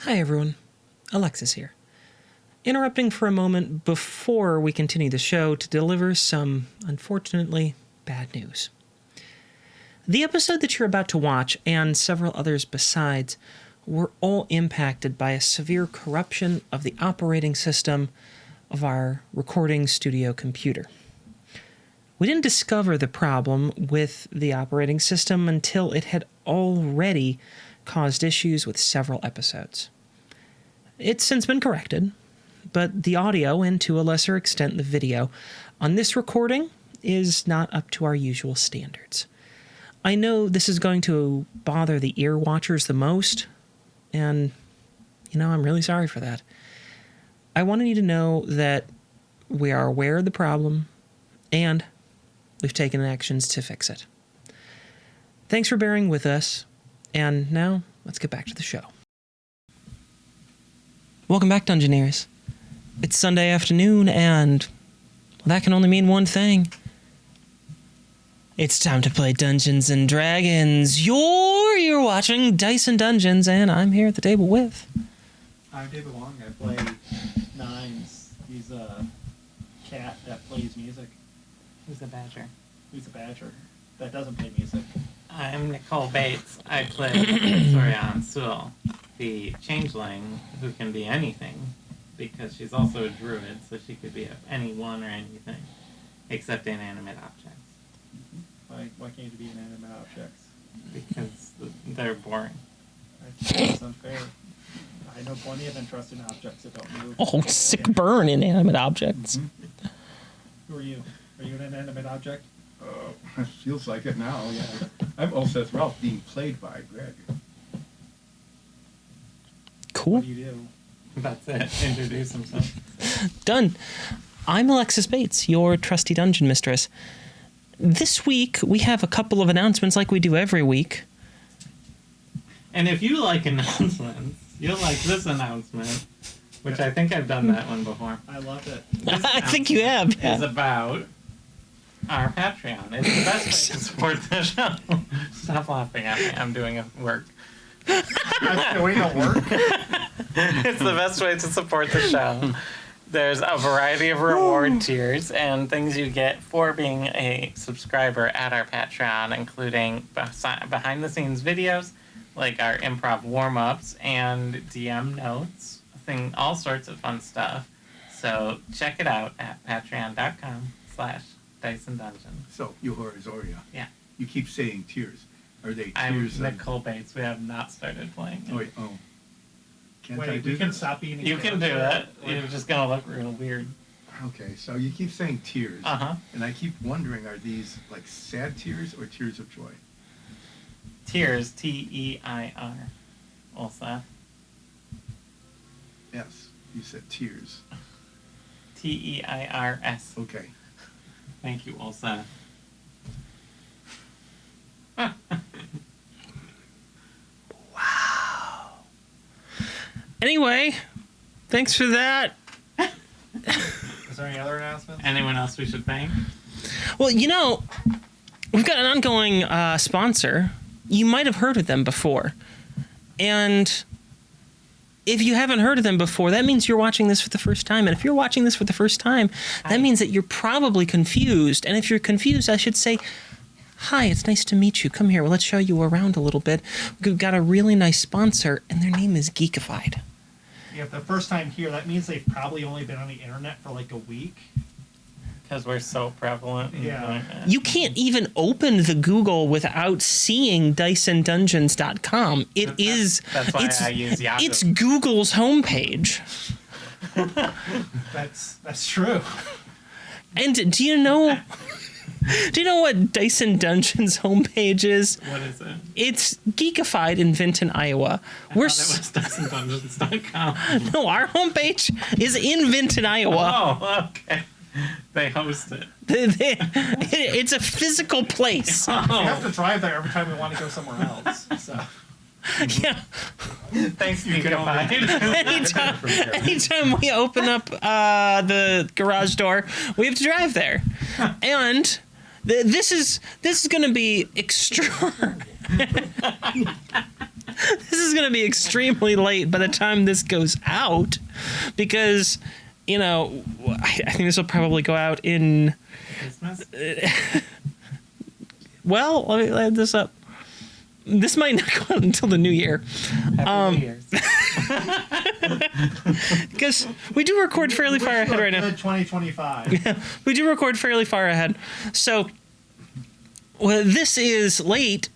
Hi everyone, Alexis here. Interrupting for a moment before we continue the show to deliver some, unfortunately, bad news. The episode that you're about to watch, and several others besides, were all impacted by a severe corruption of the operating system of our recording studio computer. We didn't discover the problem with the operating system until it had already caused issues with several episodes. It's since been corrected, but the audio, and to a lesser extent the video, on this recording is not up to our usual standards. I know this is going to bother the ear watchers the most, and, I'm really sorry for that. I wanted you to know that we are aware of the problem, and we've taken actions to fix it. Thanks for bearing with us. And now, let's get back to the show. Welcome back, Dungeoneers. It's Sunday afternoon, and that can only mean one thing. It's time to play Dungeons & Dragons. You're watching Dice & Dungeons, and I'm here at the table with... I'm David Wong. I play Nines. He's a cat that plays music. Who's a badger? He's a badger that doesn't play music. I'm Nicole Bates. I play Sorian Sewell, the changeling who can be anything, because she's also a druid, so she could be anyone or anything, except inanimate objects. Why can't you be inanimate objects? Because they're boring. That's unfair. I know plenty of interesting objects that don't move. Oh, sick burn, inanimate objects. Mm-hmm. Who are you? Are you an inanimate object? It feels like it now, yeah. I'm Ulseth Ralph, being played by Greg. Cool. What do you do? That's it. Introduce himself. Done. I'm Alexis Bates, your trusty dungeon mistress. This week, we have a couple of announcements like we do every week. And if you like announcements, you'll like this announcement, which I think I've done that one before. I love it. I think you have. Yeah. It's about our Patreon. It's the best way to support the show. Stop laughing at me. I'm doing work. I'm doing the work? It's the best way to support the show. There's a variety of reward tiers and things you get for being a subscriber at our Patreon, including behind-the-scenes videos, like our improv warm-ups and DM notes, all sorts of fun stuff. So check it out at patreon.com/Dice and Dungeon. So, Yohor Zoria. Yeah. You keep saying tears. Are they I'm tears Nicole Bates. We have not started playing. Oh, wait, oh. Can't I Wait, do we can this? stop being a You can do character? it. You're just going to look real weird. Okay, so you keep saying tears. Uh-huh. And I keep wondering, are these like sad tears or tears of joy? Tears, T-E-I-R. Also. Yes, you said tears. T-E-I-R-S. Okay. Thank you, also. Wow. Anyway, thanks for that. Is there any other announcements? Anyone else we should thank? Well, we've got an ongoing sponsor. You might have heard of them before. And if you haven't heard of them before, that means you're watching this for the first time. And if you're watching this for the first time, that means that you're probably confused. And if you're confused, I should say, hi, it's nice to meet you. Come here. Well, let's show you around a little bit. We've got a really nice sponsor, and their name is Geekified. Yeah, the first time here, that means they've probably only been on the internet for like a week. Because we're so prevalent. Yeah. You can't even open the Google without seeing DiceandDungeons.com. That's why I use Yahoo. It's Google's homepage. That's true. And do you know what Dice and Dungeons homepage is? What is it? It's Geekified in Vinton, Iowa. It was DiceandDungeons.com. No, our homepage is in Vinton, Iowa. Oh, okay. They host it. It's a physical place. We have to drive there every time we want to go somewhere else. So. Yeah. Thanks, Geekified. Anytime we open up the garage door, we have to drive there. And this is going to be extra. this is going to be extremely late by the time this goes out, because, I think this will probably go out in. Christmas? Well, let me add this up. This might not go out until the new year. Happy New Year's. Because we do record fairly far ahead right now. 2025. We do record fairly far ahead. So, this is late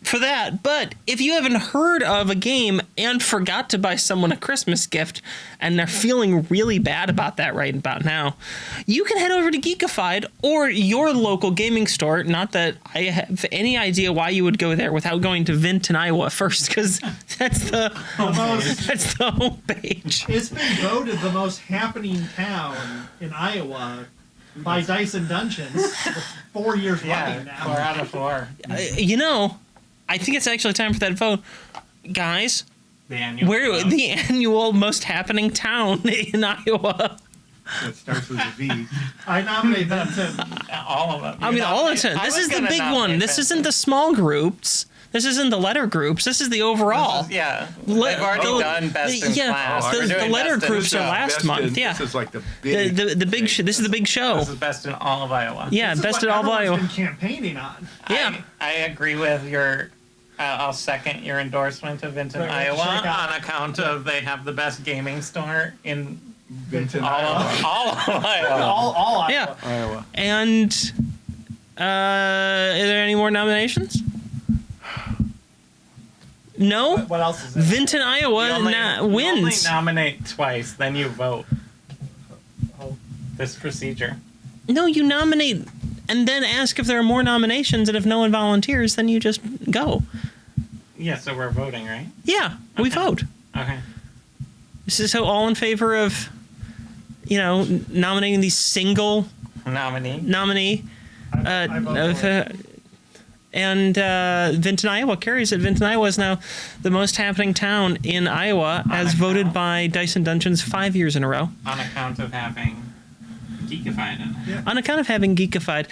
for that. But if you haven't heard of a game and forgot to buy someone a Christmas gift and they're feeling really bad about that right about now, you can head over to Geekified or your local gaming store. Not that I have any idea why you would go there without going to Vinton, Iowa first, because that's the homepage. It's been voted the most happening town in Iowa by Dyson Dungeons for 4 years running now. 4 out of 4. I think it's actually time for that vote. Guys, The annual. we're the annual most happening town in Iowa. That starts with a V. I nominate Vinton. All of them. I mean, all of it. This is the big one. This isn't the small groups. This isn't the letter groups. This is the overall. Yeah. Le- They've already the- done best in yeah, class. the- We're the doing letter best in groups are show. last Best month, in- yeah. This is like the big. The big. This is the big show. This is best in all of Iowa. Yeah, This is best what at all of everyone's Iowa. been campaigning on. Yeah. I agree with your. I'll second your endorsement of Vinton, Right, Iowa, check out- on account of they have the best gaming store in Vinton, all Iowa. of Iowa. All Iowa. Yeah. Iowa. And are there any more nominations? No. What else is there? Vinton, Iowa You only wins. nominate twice, then you vote. Oh. This procedure. No, you nominate and then ask if there are more nominations, and if no one volunteers, then you just go. Yeah, so we're voting, right? Yeah, we Okay. vote. Okay. This is so all in favor of, nominating the single Nominee. nominee. I vote for it. And Vinton, Iowa carries it. Vinton, Iowa is now the most happening town in Iowa, as voted by Dyson Dungeons 5 years in a row, On account of having Geekified in it. on account of having Geekified.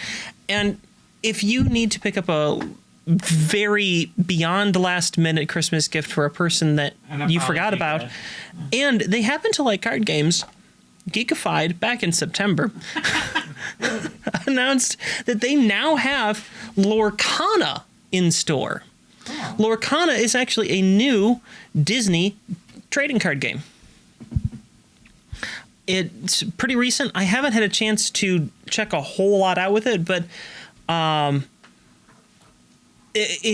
And if you need to pick up a very beyond last minute Christmas gift for a person that An you forgot apology about, gift. and they happen to like card games, Geekified back in September announced that they now have Lorcana in store. Oh. Lorcana is actually a new Disney trading card game. It's pretty recent. I haven't had a chance to check a whole lot out with it, but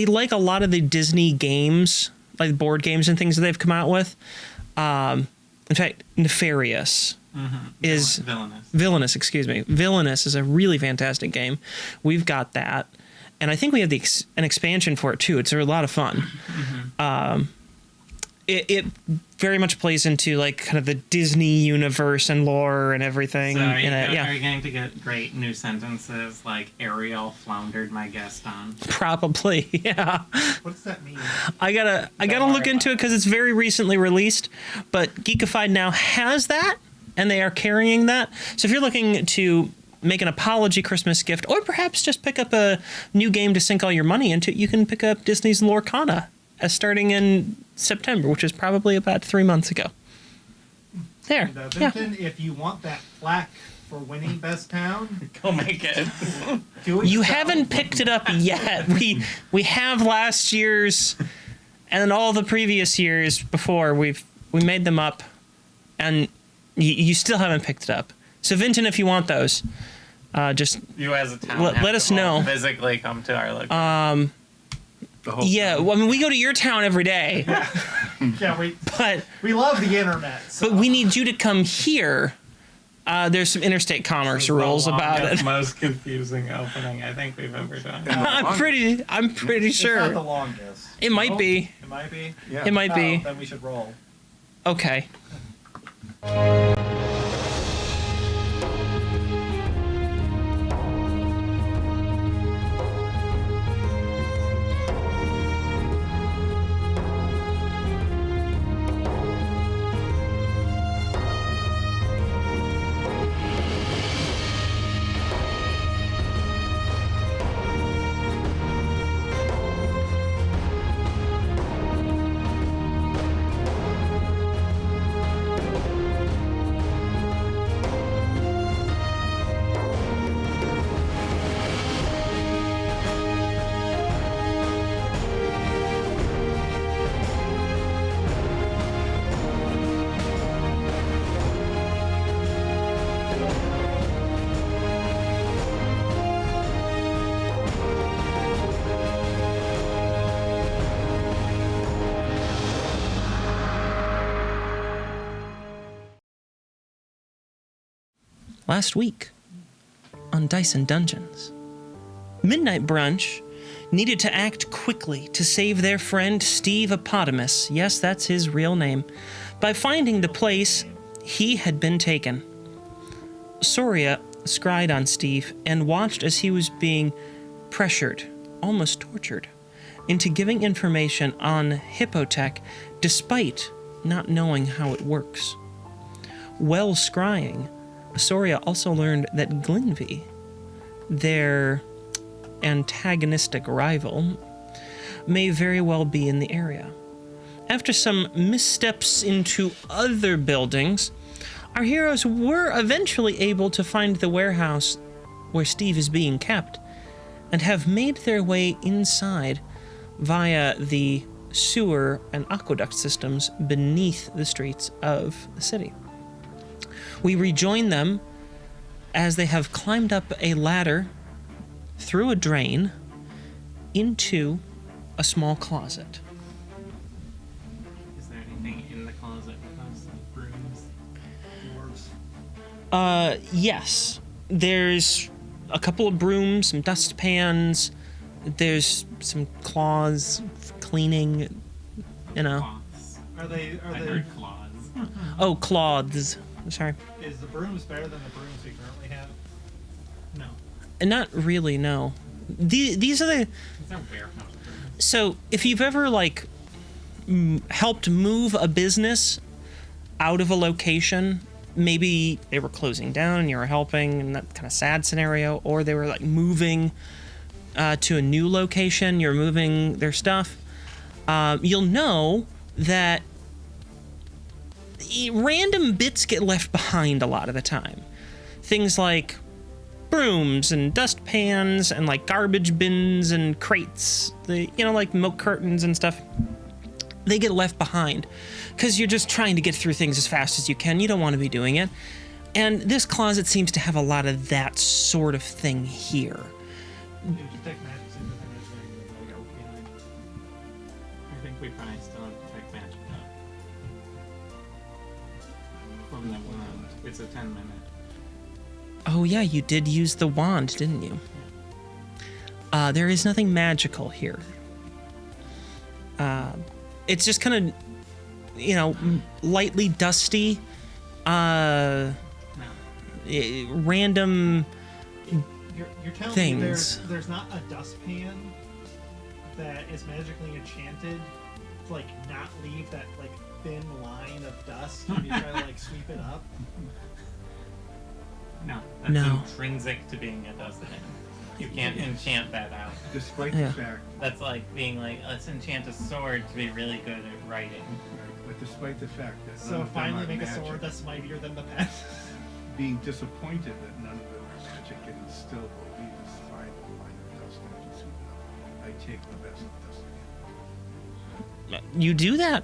like a lot of the Disney games, like board games and things that they've come out with, in fact, Nefarious is Villainous. Villainous is a really fantastic game. We've got that, and I think we have an expansion for it too. It's a lot of fun. It very much plays into like kind of the Disney universe and lore and everything. So are you, in it. are you going to get great new sentences like Ariel floundered my guest on? Probably, yeah. What does that mean? I gotta Don't look worry into it about because it's very recently released. But Geekified now has that, and they are carrying that. So if you're looking to make an apology Christmas gift, or perhaps just pick up a new game to sink all your money into, you can pick up Disney's Lorcana, starting in September, which is probably about 3 months ago. There, And, yeah. Vinton, if you want that plaque for winning best town, Go make it. do it You yourself. haven't picked it up yet. We have last year's and all the previous years before. We made them up, and you still haven't picked it up. So Vinton, if you want those, just You as a town Let have us to know. physically come to our location. The whole yeah. Well, I mean, we go to your town every day, Yeah, but we love the internet. So. we need you to come here. There's some interstate commerce This is the rules about longest, it. most confusing opening I think we've ever done. I'm pretty It's not the sure longest. it might Oh, be. It might be. Yeah. It might be. Then we should roll. Okay. last week on Dice and Dungeons. Midnight Brunch needed to act quickly to save their friend Steve Epotamus, yes, that's his real name, by finding the place he had been taken. Soria scryed on Steve and watched as he was being pressured, almost tortured, into giving information on Hippotech despite not knowing how it works. While scrying, Soria also learned that Glinvy, their antagonistic rival, may very well be in the area. After some missteps into other buildings, our heroes were eventually able to find the warehouse where Steve is being kept and have made their way inside via the sewer and aqueduct systems beneath the streets of the city. We rejoin them as they have climbed up a ladder through a drain into a small closet. Is there anything in the closet with us, like brooms? Dwarves. Yes. There's a couple of brooms, some dustpans, there's some claws, cleaning, you know. Cloths. Are they? I heard claws. Oh, cloths. Sorry. Is the brooms better than the brooms we currently have? No. Not really, no. These are the... These are warehouse brooms. So, if you've ever, like, helped move a business out of a location, maybe they were closing down and you were helping in that kind of sad scenario, or they were, like, moving to a new location, you're moving their stuff, you'll know that random bits get left behind a lot of the time. Things like brooms and dustpans and like garbage bins and crates, like milk curtains and stuff. They get left behind because you're just trying to get through things as fast as you can. You don't want to be doing it. And this closet seems to have a lot of that sort of thing here. You detect magic seems like that's very like behind. I think we probably still have to pick magic up. From the wand. It's a 10-minute. Oh yeah, you did use the wand, didn't you? There is nothing magical here. It's just kind of, lightly dusty, No. random. You're telling things. me there's not a dustpan that is magically enchanted to like not leave that like thin line of dust when you try to like sweep it up? No. That's No. intrinsic to being a dustpan. You can't enchant that out. Despite Yeah. the fact, That's like being like, let's enchant a sword to be really good at writing. but despite the fact that none So of them finally are make a magic, sword that's mightier than the pen. being disappointed that none of them are magic and still believe this fine line of dust and just sweep it up. I take the best dust. You do that?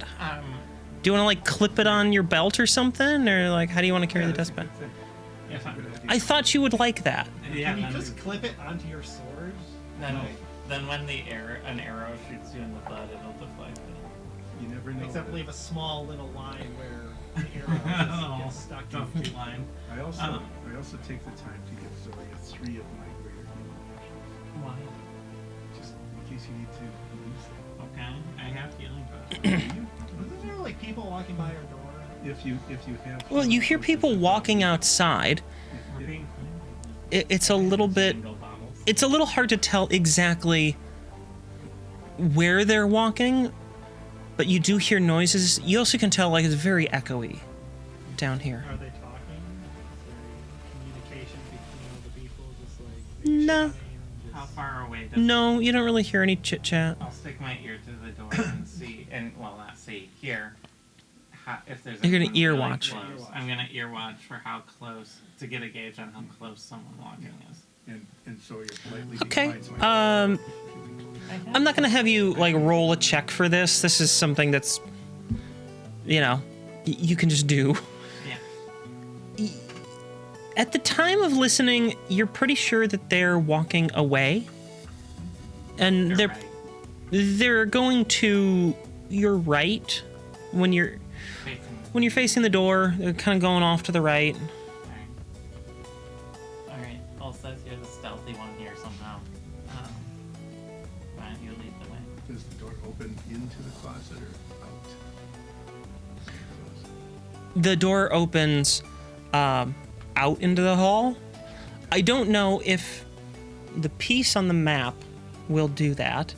Do you want to like clip it on your belt or something, or like how do you want to carry the that's a dustpan? good thing. If That's a good idea. I thought you would like that. Yeah, Can you then, just clip it onto your sword? then, No. then when an arrow shoots you in the butt, it'll deflect it. You never know. Except leave a small little line where the arrow just gets stuck to Dusty line. I also take the time to give Zoria 3 of my greater healing potions, Why? just in case you need to use them. Okay, I have healing potions. Wasn't there like people walking by our door? If you have. Well, you healing hear potions people that walking don't- outside. We're if- being It's a little bit. single bottles. It's a little hard to tell exactly where they're walking, but you do hear noises. You also can tell like it's very echoey down here. Are they talking? Is there communication between all the people? Just like No. shouting, just- How far away does No, you don't really hear any chit chat. I'll stick my ear to the door and see, not see, hear if there's You're gonna anyone ear really watch. close. Ear watch. I'm gonna ear watch for how close, to get a gauge on how close someone walking is. And so you're politely Okay. declines my I'm not gonna have you like roll a check for this. This is something that's, you can just do. Yeah. At the time of listening, you're pretty sure that they're walking away, and They're right. they're going to your right when you're Facing facing the door. They're kind of going off to the right. right. says you're the stealthy one here somehow. Why don't you lead the way? Does the door open into the closet or out? The door opens out into the hall. I don't know if the piece on the map will do that.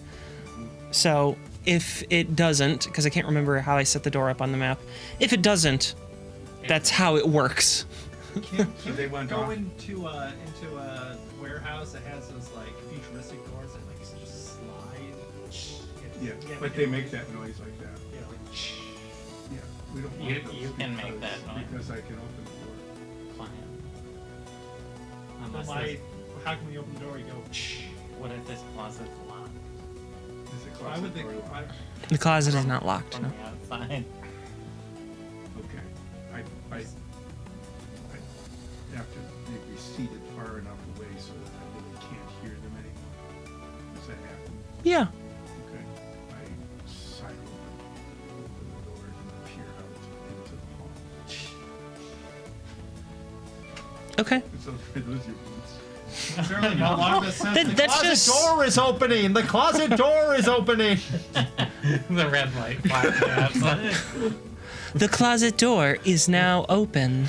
So if it doesn't, because I can't remember how I set the door up on the map, if it doesn't, that's how it works. Can So they went go off. into a warehouse that has those like futuristic doors that like just slide. Yeah, Yeah, but we they can- make that noise like that. Yeah, like Yeah, we don't You- want those you can make because- that noise. Because I can open the door. Client. but Unless why? this, How can we open the door? You go. what if this closet's locked Is the Why would closet they? door Why, locked? The closet is not locked. from No. the outside? Okay. I have to maybe receded far enough away so that I really can't hear them anymore. Does that happen? Yeah. Okay. I silently open the door and peer out into the hall. Okay. So are those your boots? apparently no longer says That- the that's closet just- door is opening. The closet door is opening. The red light flashing outside. The closet door is now open.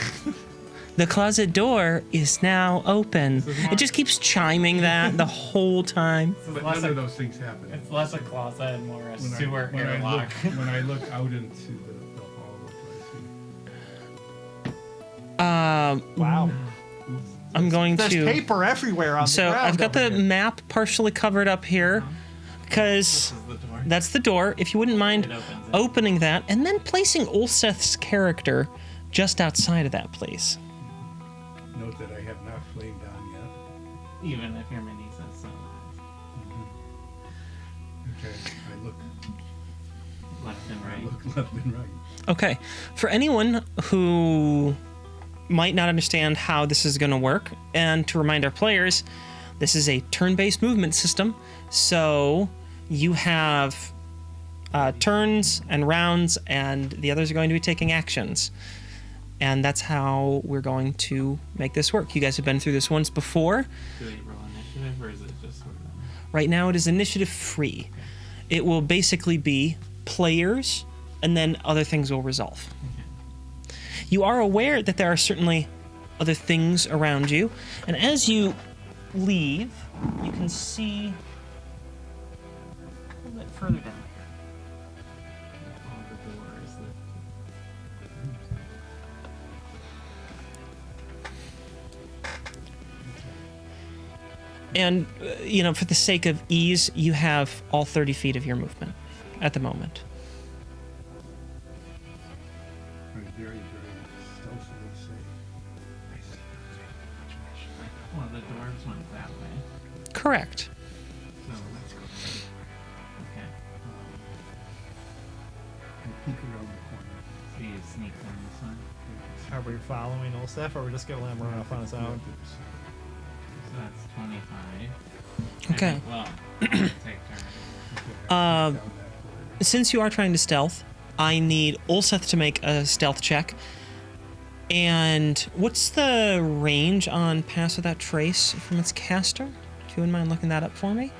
The closet door is now open. It just keeps chiming that the whole time. But less none a- of those things happen. It's less a closet and more a When I- sewer when I airlock. when I look out into the hall, what do Wow. I'm going There's to. paper everywhere on So the ground. I've got over the here. map partially covered up here because This is the door. that's the door. If you wouldn't mind It opens it. opening that and then placing Ulseth's character just outside of that, please. I see? Note that I have not flamed on yet. Even if your mini says so. Okay, I look Left and right. left and right. Okay. For anyone who might not understand how this is going to work, and to remind our players, this is a turn-based movement system. So you have turns and rounds, and the others are going to be taking actions. And that's how we're going to make this work. You guys have been through this once before. Do we roll initiative or is it just sort of? Right now it is initiative free. It will basically be players, and then other things will resolve. You are aware that there are certainly other things around you, and as you leave, you can see a little bit further down here. All the doors that. And, for the sake of ease, you have all 30 feet of your movement at the moment. I very, very stealthily say, I see nothing. Well, the doors went that way. Correct. So Let's go. okay. I peek around the corner. So you sneak on this one. Are we following Olsef, or are we just gonna let him run off on his own? So that's 25. Okay. Well, take turn. Uh, Since you are trying to stealth, I need Ulseth to make a stealth check. And what's the range on Pass Without Trace from its caster? If you wouldn't mind looking that up for me.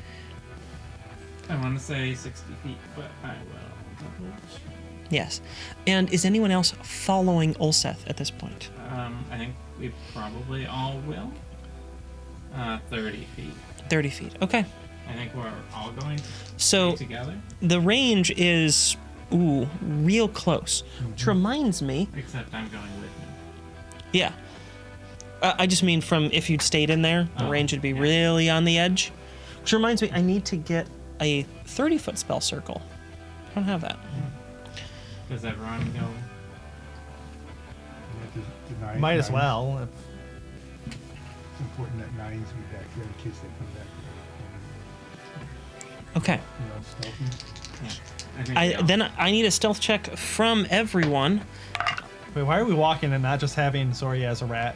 I want to say 60 feet, but I will double check. Yes. And is anyone else following Ulseth at this point? I think we probably all will. 30 feet. 30 feet. Okay. I think we're all going So together, the range is, real close. Which reminds me, except I'm going with him. yeah. I just mean from if you'd stayed in there, the Oh, range would be yeah. really on the edge. Which reminds me, I need to get a 30-foot spell circle. I don't have that. Does everyone go? Might as well. It's important that nines be back there in case they come back. Okay. Stealthy. Yeah. I think we all- Then I need a stealth check from everyone. Wait, why are we walking and not just having Zori as a rat?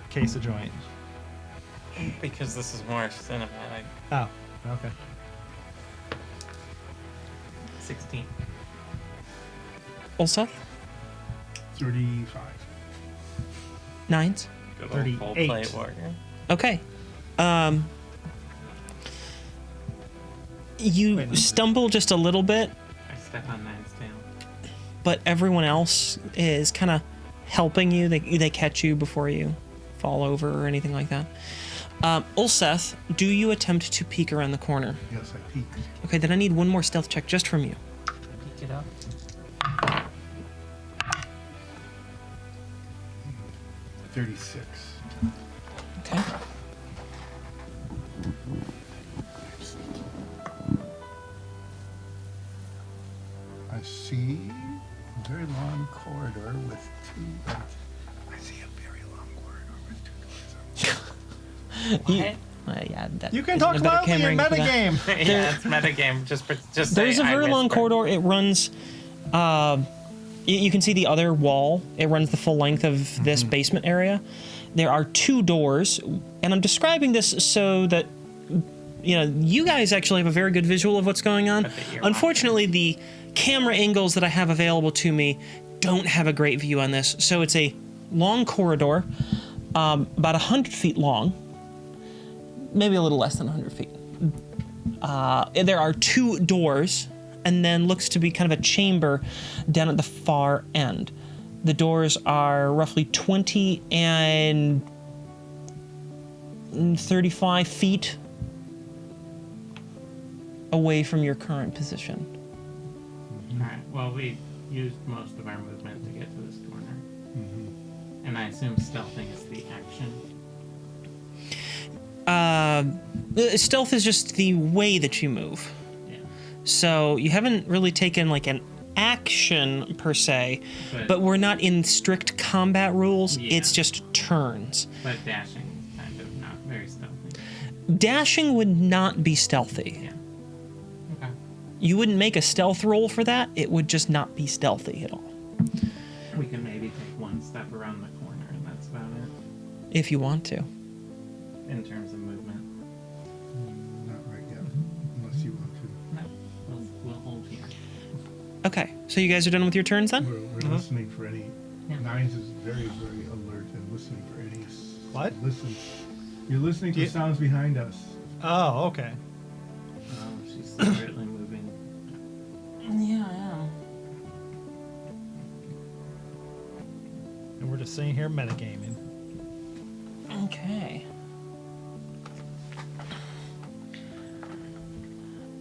Case of joint. because this is more cinematic. Oh, okay. 16. Ulseth? 35. Nines? Good old full 38. plate warrior. Okay. You stumble just a little bit, I step on Nine's tail. but everyone else is kind of helping you. They catch you before you fall over or anything like that. Ulseth, do you attempt to peek around the corner? Yes, I peeked. Okay, then I need one more stealth check just from you. Pick it up. 36. Okay. I see a very long corridor with two. I see a very long corridor with two doors. What? Yeah, that You can isn't talk a better loudly in camera angle for that. metagame. Yeah, it's metagame. Just There's say a I very long whisper. corridor. It runs. You can see the other wall. It runs the full length of this basement area. There are two doors, and I'm describing this so that you guys actually have a very good visual of what's going on. But that you're Unfortunately, the camera angles that I have available to me don't have a great view on this. So it's a long corridor, about 100 feet long, maybe a little less than 100 feet. There are two doors, and then looks to be kind of a chamber down at the far end. The doors are roughly 20 and 35 feet away from your current position. Alright, well, we used most of our movement to get to this corner. Mm-hmm. And I assume stealthing is the action. Stealth is just the way that you move. Yeah. So you haven't really taken like an action per se, but we're not in strict combat rules. Yeah. It's just turns. But dashing is kind of not very stealthy. Dashing would not be stealthy. Yeah. Okay. You wouldn't make a stealth roll for that. It would just not be stealthy at all. We can maybe take one step around the corner, and that's about it. If you want to. In terms of movement. Not right yet, unless you want to. No. We'll hold here. Okay, so you guys are done with your turns then? We're listening for any. Yeah. Nines is very, very alert and listening for any. What? Listen. You're listening to You- sounds behind us. Oh, okay. Oh, she's secretly moving. Yeah, I am. And we're just sitting here metagaming. Okay.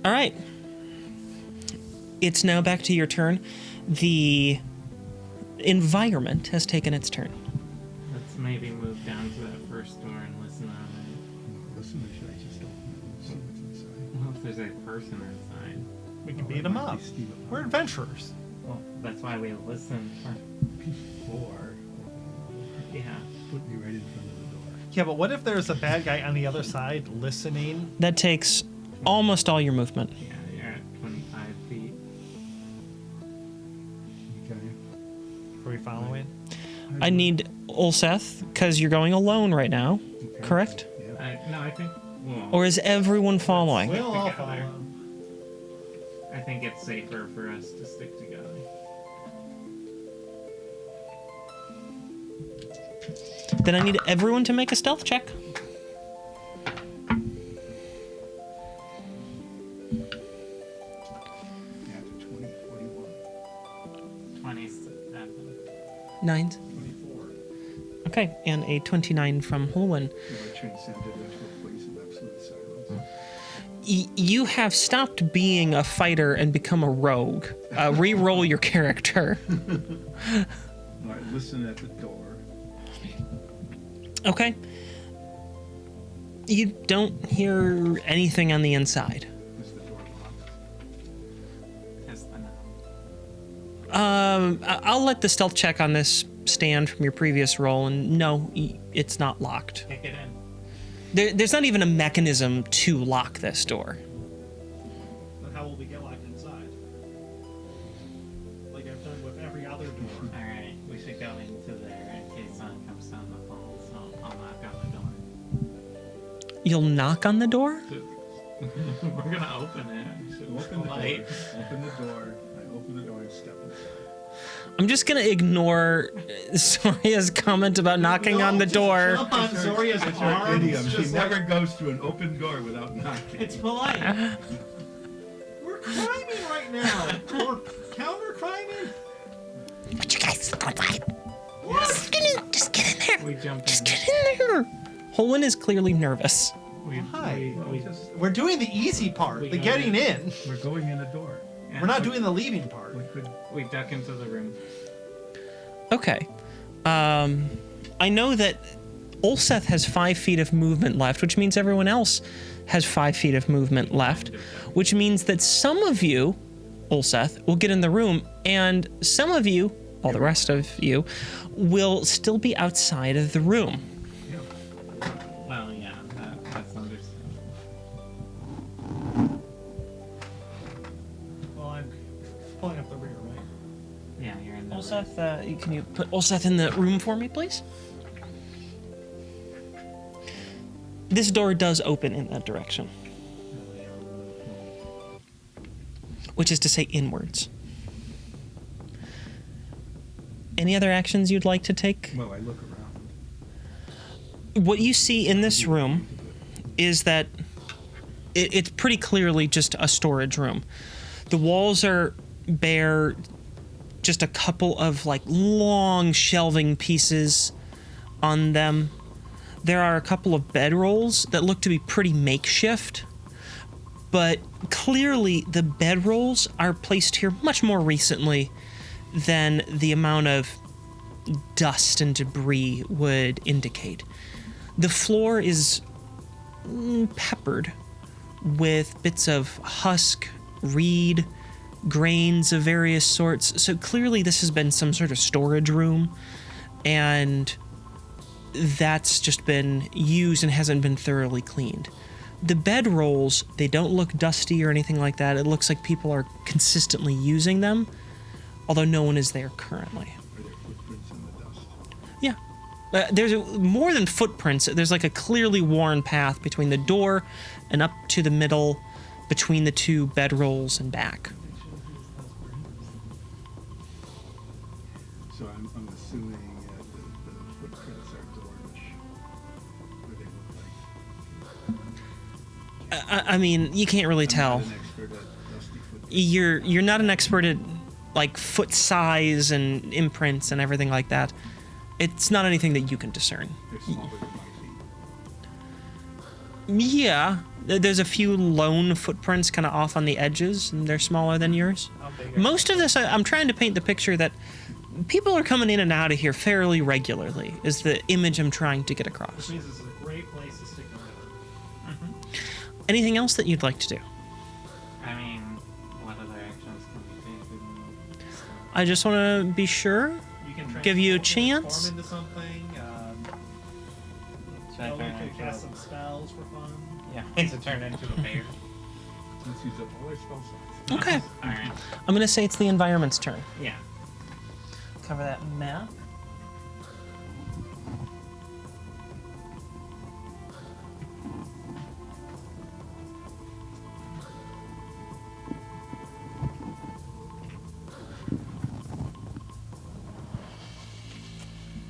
All right. It's now back to your turn. The environment has taken its turn. Let's maybe move down to that first door and listen on it. Listen, or should I just see what's inside? Well, if there's a person inside. We can Oh, beat it them might up. be Steve We're Upon. adventurers. Well, that's why we listen. Before. Yeah. Put me right in front of the door. Yeah, but what if there's a bad guy on the other side listening? That takes almost all your movement. Yeah, you're at 25 feet. Okay. Are we following? I need Ulseth, because you're going alone right now, Okay. correct? Yeah. No, I think. Well, Or is everyone following? We'll all together. follow. I think it's safer for us to stick together. Then I need everyone to make a stealth check. Yeah, to 20, 41. 27. Nines. 24. Okay, and a 29 from Holwyn. You are transcended into a place of absolute silence. You have stopped being a fighter and become a rogue. Re-roll your character. All right, listen at the door. Okay. You don't hear anything on the inside. Is the door locked? Test the knob. I'll let the stealth check on this stand from your previous roll, and no, it's not locked. Kick it in. There's not even a mechanism to lock this door. Then how will we get locked inside? Like I've done with every other door. Alright, we should go into there in case someone comes down the hall, so I'll knock on the door. You'll knock on the door? We're gonna open it. We should Open the door. light. Open the door. I open the door and step inside. I'm just gonna ignore Soria's comment about knocking on the just door. Jump on Zoria's It's her arms. idiom. She just never like, goes through an open door without knocking. it's polite. We're criming right now. We're counter criming. But you guys don't fight. Yes. Just get in there. We jump Just in. get in there. Holwyn is clearly nervous. Hi. Just, We're doing the easy part, We the got getting it. in. we're going in a door. We're not doing the leaving part. We could. We duck into the room. Okay. I know that Ulseth has 5 feet of movement left, which means everyone else has 5 feet of movement left, which means that some of you, Ulseth, will get in the room, and some of you, all the rest of you, will still be outside of the room. Well, yeah, that's understandable. Well, I'm pulling up the rear, right? Yeah, you're in the room. Ulseth, can you put Ulseth in the room for me, please? This door does open in that direction, which is to say inwards. Any other actions you'd like to take? Well, I look around. What you see in this room is that it's pretty clearly just a storage room. The walls are bare, just a couple of like long shelving pieces on them. There are a couple of bedrolls that look to be pretty makeshift, but clearly the bedrolls are placed here much more recently than the amount of dust and debris would indicate. The floor is peppered with bits of husk, reed, grains of various sorts. So clearly this has been some sort of storage room, and that's just been used and hasn't been thoroughly cleaned. The bedrolls, they don't look dusty or anything like that. It looks like people are consistently using them, although no one is there currently. Are there footprints in the dust? Yeah. There's more than footprints. There's like a clearly worn path between the door and up to the middle, between the 2 bedrolls and back. So I'm assuming the footprints are Dorish. What do they look like? I mean, you can't really tell. I'm not an expert at dusty footprints. You're not an expert at like foot size and imprints and everything like that. It's not anything that you can discern. They're smaller than my feet. Yeah, there's a few lone footprints kind of off on the edges, and they're smaller than yours. How big are Most of this, I'm trying to paint the picture that people are coming in and out of here fairly regularly, is the image I'm trying to get Which across. means this is a great place to stick around. Anything else that you'd like to do? I mean, what other actions can we take? I just want to be sure. You can Give you a transform chance? into something. Should I You turn could into cast a- some spells for fun. Yeah, to turn into a bear. Let's use up all our spell slots. Okay. All right. I'm going to say it's the environment's turn. Yeah. Cover that map.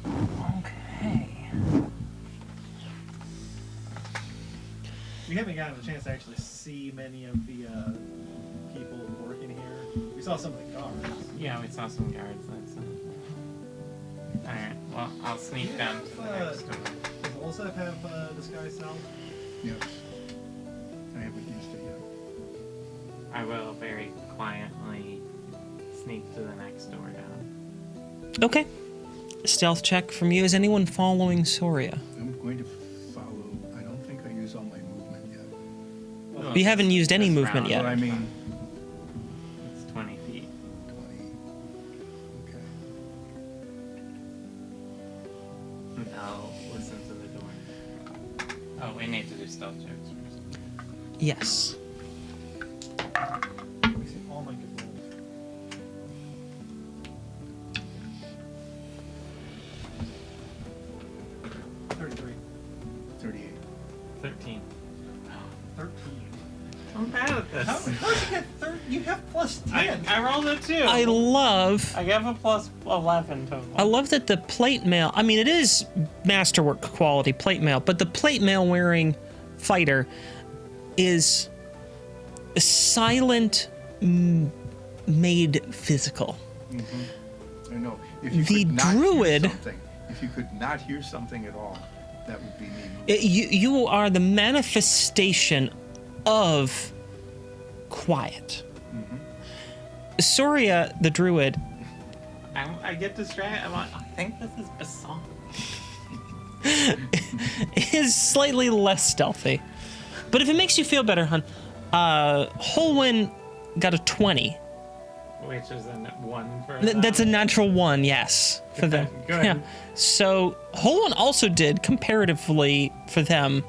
Okay. We haven't gotten a chance to actually see many of the people working here. We saw some of the guards. Yeah, we saw some guards. That's all right. Well, I'll sneak down to the next door. Does Olsef have disguise self? Yes. I haven't used it yet. I will very quietly sneak to the next door down. Okay. Stealth check from you. Is anyone following Soria? I'm going to follow. I don't think I use all my movement yet. Well, You haven't used any this movement round, yet. Well, I mean, It's 20 feet. 20. Okay. And I'll listen to the door. Oh, we need to do stealth checks first. Yes. Let me see all my good rolls. $33. 38. 13. 13. I'm bad at this. How'd you get 13? You have plus 10. I rolled a 2. I love have a plus 11 total. that the plate mail, I mean, it is masterwork quality plate mail, but the plate mail wearing fighter is silent, made physical. I know. If you The could not druid- hear something, if you could not hear something at all, that would be neat. You are the manifestation of quiet. Soria, the druid, I get distracted. I think this is Basson. is slightly less stealthy. But if it makes you feel better, hun, Holwyn got a 20. Which is a 1 for That's a natural 1, yes, for them. Good. Yeah. So Holwyn also did, comparatively for them,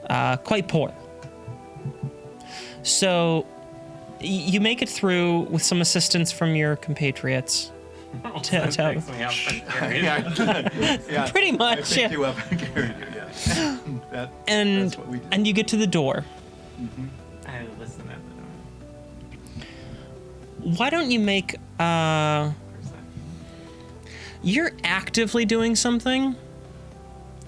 quite poor. So you make it through with some assistance from your compatriots. That picks me up and carries me. Yeah, Pretty I much, picked yeah. you up and carried you, yeah. And that's what we did. and you get to the door. I listen at the door. Why don't you make Perception. you're actively doing something?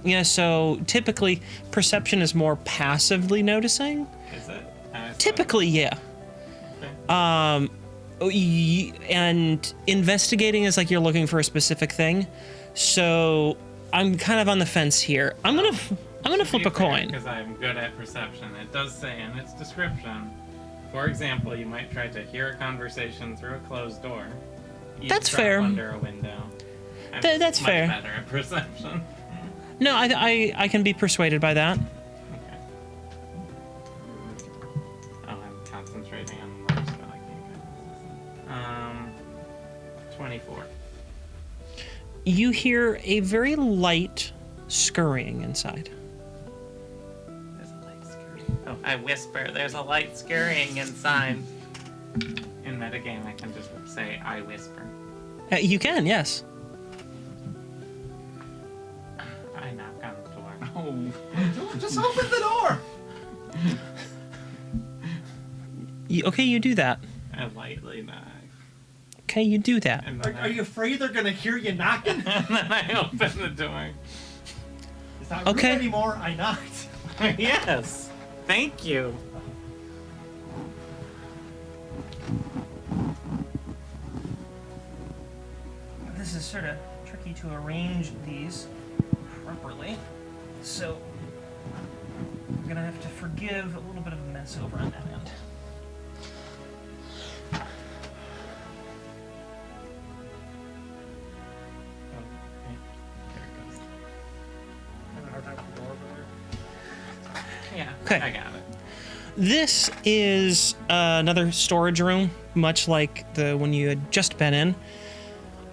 Yeah, so typically perception is more passively noticing. Is it? Typically, yeah. Okay. And investigating is like you're looking for a specific thing. So I'm kind of on the fence here. I'm gonna flip a coin. Because I'm good at perception. It does say in its description, for example, you might try to hear a conversation through a closed door. That's eavesdrop fair. Under a window. I'm That's much fair. Better at perception. No, I can be persuaded by that. Okay. Oh, I'm concentrating on the more spell. I can't get 24. You hear a very light scurrying inside. There's a light scurrying. Oh, I whisper. There's a light scurrying inside. In metagame, I can just say I whisper. You can, yes. I knock on the door. Oh, Just open the door. Okay, you do that. I lightly knock. Okay, you do that. And Are, then, are you afraid they're gonna hear you knocking? and then I open the door. It's not Okay. rude anymore. I knocked. Yes. Thank you. This is sort of tricky to arrange these properly, so I'm gonna have to forgive a little bit of a mess over on that end. Oh, okay. There it goes. Having a hard time with the door over there. Yeah. Okay. I got it. This is another storage room, much like the one you had just been in.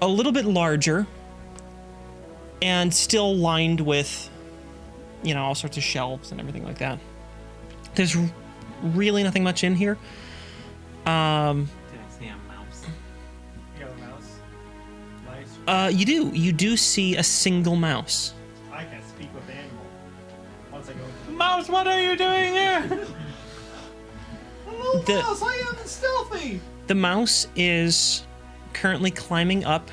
A little bit larger, and still lined with, all sorts of shelves and everything like that. There's really nothing much in here. Did I see a mouse? You got a mouse. Nice. You do see a single mouse. I can speak with animal. Once I go into the Mouse, what are you doing here? Hello, The- mouse. I am stealthy. The mouse is currently climbing up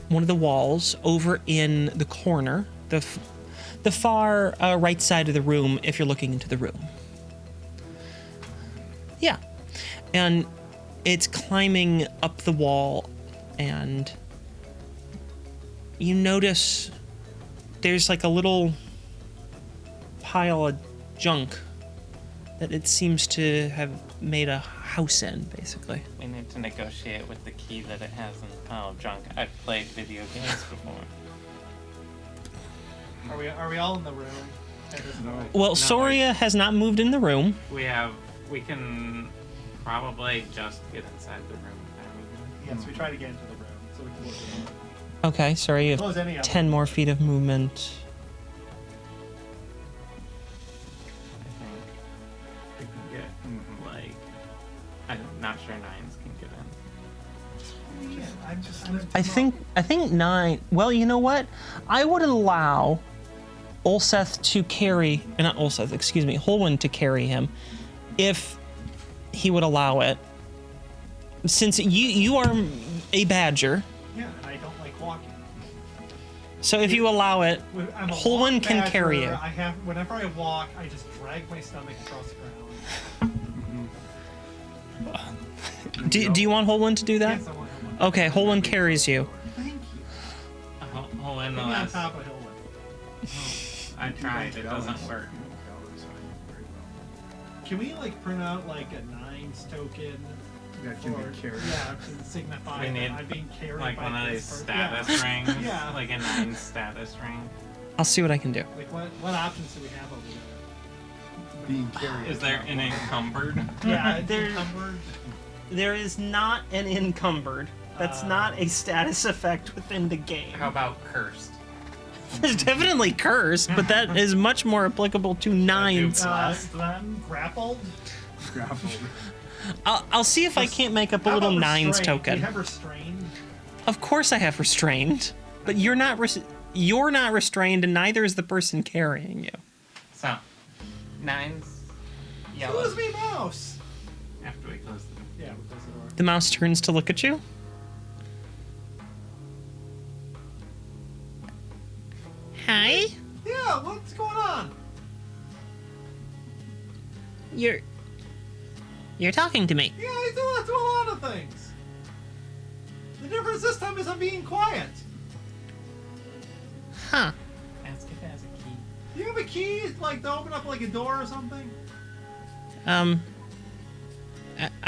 one of the walls over in the corner, the far right side of the room if you're looking into the room. Yeah. And it's climbing up the wall, and you notice there's like a little pile of junk that it seems to have made a house in, basically. We need to negotiate with the key that it has in the pile of junk. I've played video games before. Are we all in the room at this point? Well, No, Soria has not moved in the room. We can probably just get inside the room with our movement. Yes, we try to get into the room so we can look at it. Okay, sorry, you Close have any of 10 more feet of movement. I think we can get, like, I'm not sure nines can get in. Yeah, I'm just lifting I think 9. Well, you know what? I would allow Ulseth to carry, not Ulseth, excuse me, Holwyn to carry him if he would allow it. Since you are a badger, Yeah, and I don't like walking. so if you allow it, I'm a Holwyn walk can badger. carry you. Whenever I walk, I just drag my stomach across the ground. Do you want Holwyn to do that? Yes, I want Holwyn. Okay, Holwyn carries you. Thank you. Hole in the Put me on last. top of Holwyn. I tried. It doesn't work. Can we like print out like a nines token? That can for- be carried. Yeah, to signify We need, that I'm being carried Like by one of these this person. status rings. Yeah. Like a 9 status ring. I'll see what I can do. Like what options do we have over there? Being carried. Is there an encumbered? Yeah, it's there- encumbered. There is not an encumbered. That's not a status effect within the game. How about cursed? There's definitely cursed, but that is much more applicable to nines. Blessed then? Grappled. Grappled. I'll see if I can't make up a How little about nines restrained? Do token. you have restrained? Of course I have restrained, but you're not restrained, and neither is the person carrying you. So, 9's yellow. Excuse me, mouse. After we close the door. Yeah, we close the door. The mouse turns to look at you. Hi, Yeah, what's going on? you're talking to me. Yeah, I do that to a lot of things. The difference this time is I'm being quiet. Huh. Ask if it has a key. Do you have a key, like to open up like a door or something? I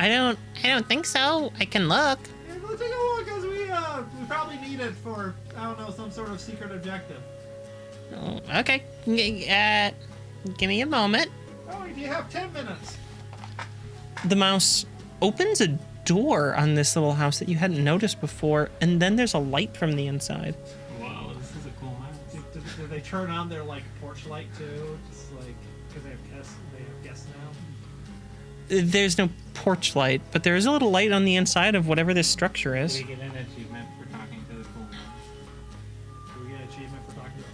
don't think so. I can look. Yeah, let's take a look, because we probably need it for, I don't know, some sort of secret objective. Oh, okay. Give me a moment. Oh, do you have 10 minutes? The mouse opens a door on this little house that you hadn't noticed before, and then there's a light from the inside. Whoa, this is a cool mouse. Do they turn on their like porch light too? Just like because they have guests now. There's no porch light, but there is a little light on the inside of whatever this structure Did is. we get an achievement for talking to the cool mouse? Do we get an achievement for talking to it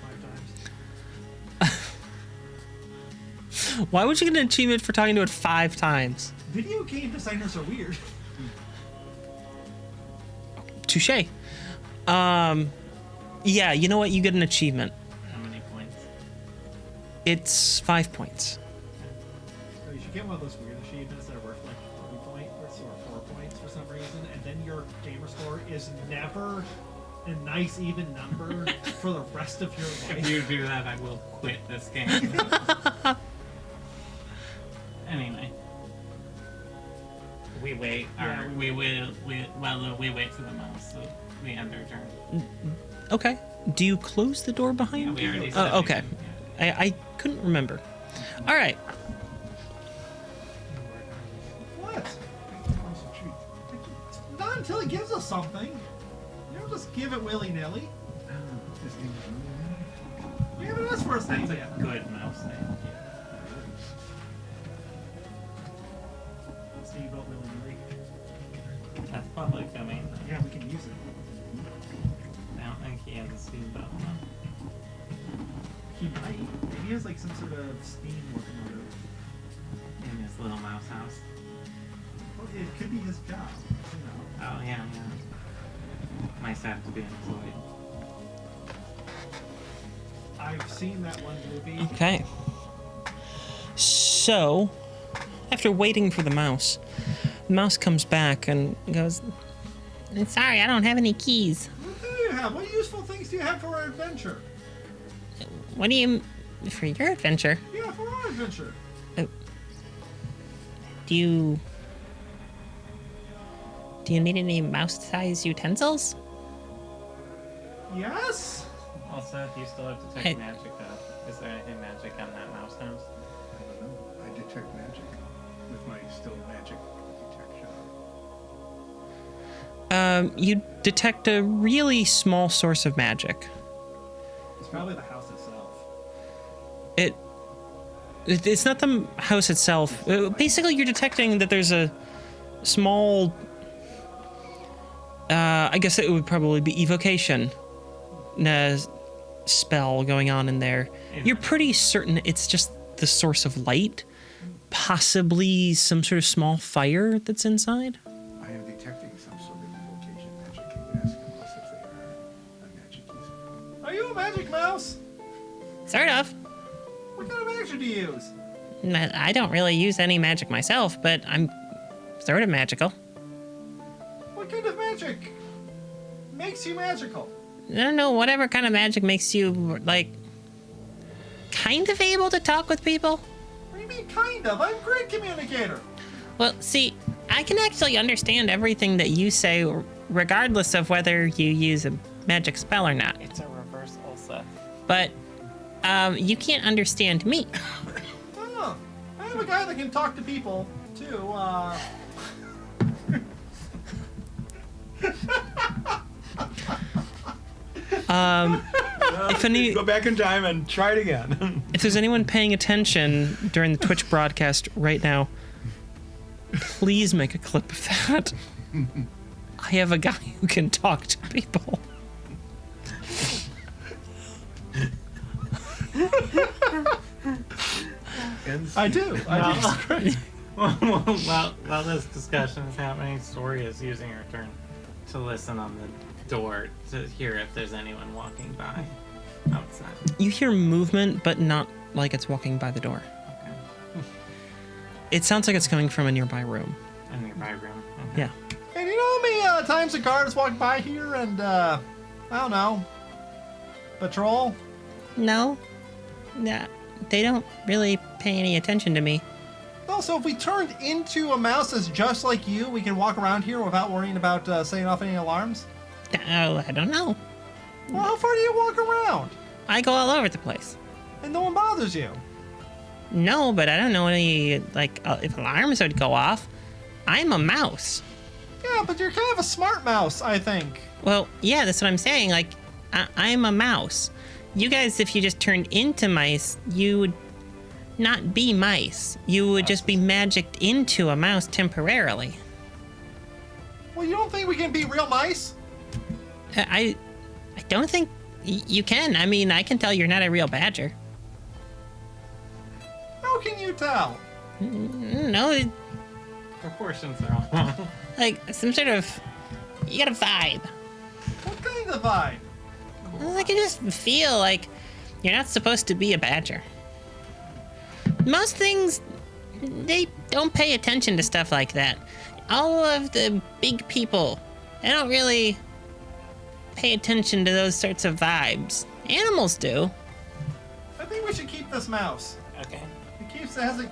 5 times? Why would you get an achievement for talking to it 5 times? Video game designers are weird. Touche. Yeah, you know what? You get an achievement. How many points? It's 5 points. So you should get one of those weird achievements that are worth like 3 points or 4 points for some reason, and then your gamer score is never a nice even number for the rest of your If life. you do that, I will quit this game. Anyway. We wait. Yeah, Or we wait for the mouse, so we end our turn. Okay. Do you close the door behind Yeah, you? we already said Oh, okay. we can, I couldn't remember. All right. What? Not until he gives us something. You don't just give it willy nilly. We haven't asked for a yeah. thing That's yet. a good mouse name. Steamboat willy nilly. That's public domain. Though. Yeah, we can use it. I don't think he has a steamboat. No. He might. Maybe he has like some sort of steam working on it. In his little mouse house. Well, it could be his job. You know. Oh, yeah. Might have to be employed. I've seen that one movie. Okay. So, after waiting for the mouse comes back and goes, "Sorry, I don't have any keys." What do you have? What useful things do you have for our adventure? What do you... For your adventure? Yeah, for our adventure. Do you need any mouse-sized utensils? Yes? Also, if you still have to Hey. detect magic up, is there anything magic on that mouse house? I don't know. I detect magic with my still magic detection. You detect a really small source of magic. It's probably the house itself. It's not the house itself. Basically, you're detecting that there's a small... I guess it would probably be evocation spell going on in there. You're pretty certain it's just the source of light, possibly some sort of small fire that's inside. I am detecting some sort of evocation magic. Can you ask them if they are a magic user? Are you a magic mouse? Sort of. What kind of magic do you use? I don't really use any magic myself, but I'm sort of magical. What kind of magic makes you magical? I don't know, whatever kind of magic makes you, like, kind of able to talk with people. What do you mean, kind of? I'm a great communicator. Well, see, I can actually understand everything that you say, regardless of whether you use a magic spell or not. It's a reverse Ulsa. But you can't understand me. Oh, I am a guy that can talk to people, too. If any, Go back in time and try it again. if there's anyone paying attention during the Twitch broadcast right now, please make a clip of that. I have a guy who can talk to people. I do. While this discussion is happening, Story is using her turn to listen on the door to hear if there's anyone walking by outside. You hear movement, but not like it's walking by the door. Okay. It sounds like it's coming from a nearby room. A nearby room. Okay. Yeah. And you know how many times the guards walk by here and, I don't know, patrol? No. Nah, they don't really pay any attention to me. Also, if we turned into a mouse that's just like you, we can walk around here without worrying about setting off any alarms? Oh, I don't know. Well, how far do you walk around? I go all over the place. And no one bothers you. No, but I don't know any, like, if alarms would go off. I'm a mouse. Yeah, but you're kind of a smart mouse, I think. Well, yeah, that's what I'm saying. Like, I'm a mouse. You guys, if you just turned into mice, you would not be mice. You would just be magicked into a mouse temporarily. Well, you don't think we can be real mice? I don't think you can. I mean, I can tell you're not a real badger. How can you tell? No, Proportions are all wrong. like some sort of, you got a vibe. What kind of vibe? I can just feel like you're not supposed to be a badger. Most things, they don't pay attention to stuff like that. All of the big people, they don't really pay attention to those sorts of vibes. Animals do. I think we should keep this mouse. Okay. It has a...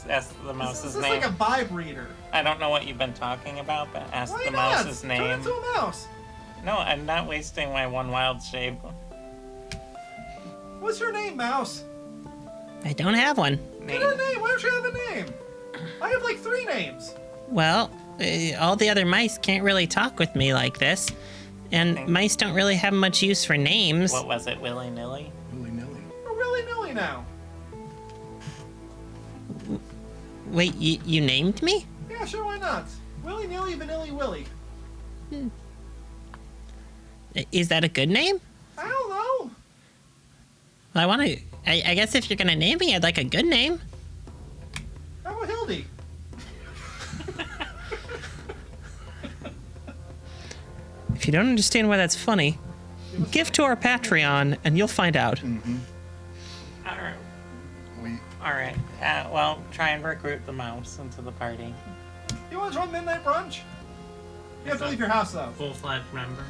Ask the This mouse's is name. like a vibe reader. I don't know what you've been talking about, but ask Why the not? mouse's Turn name. into a mouse. No, I'm not wasting my one wild shape. What's your name, mouse? I don't have one. Get a name. Why don't you have a name? I have like 3 names. Well, all the other mice can't really talk with me like this. And mice don't really have much use for names. What was it, Willy Nilly? Willy-nilly. We're willy-nilly now. Wait, you named me? Yeah, sure, why not? Willy-nilly, vanilly, willy. Is that a good name? I don't know. I want to. I guess if you're gonna name me, I'd like a good name. How about Hildy? If you don't understand why that's funny, give to our Patreon and you'll find out. All right. We All right. Well, try and recruit the mouse into the party. You want to join midnight brunch? You have to leave your house, though. Full-fledged member.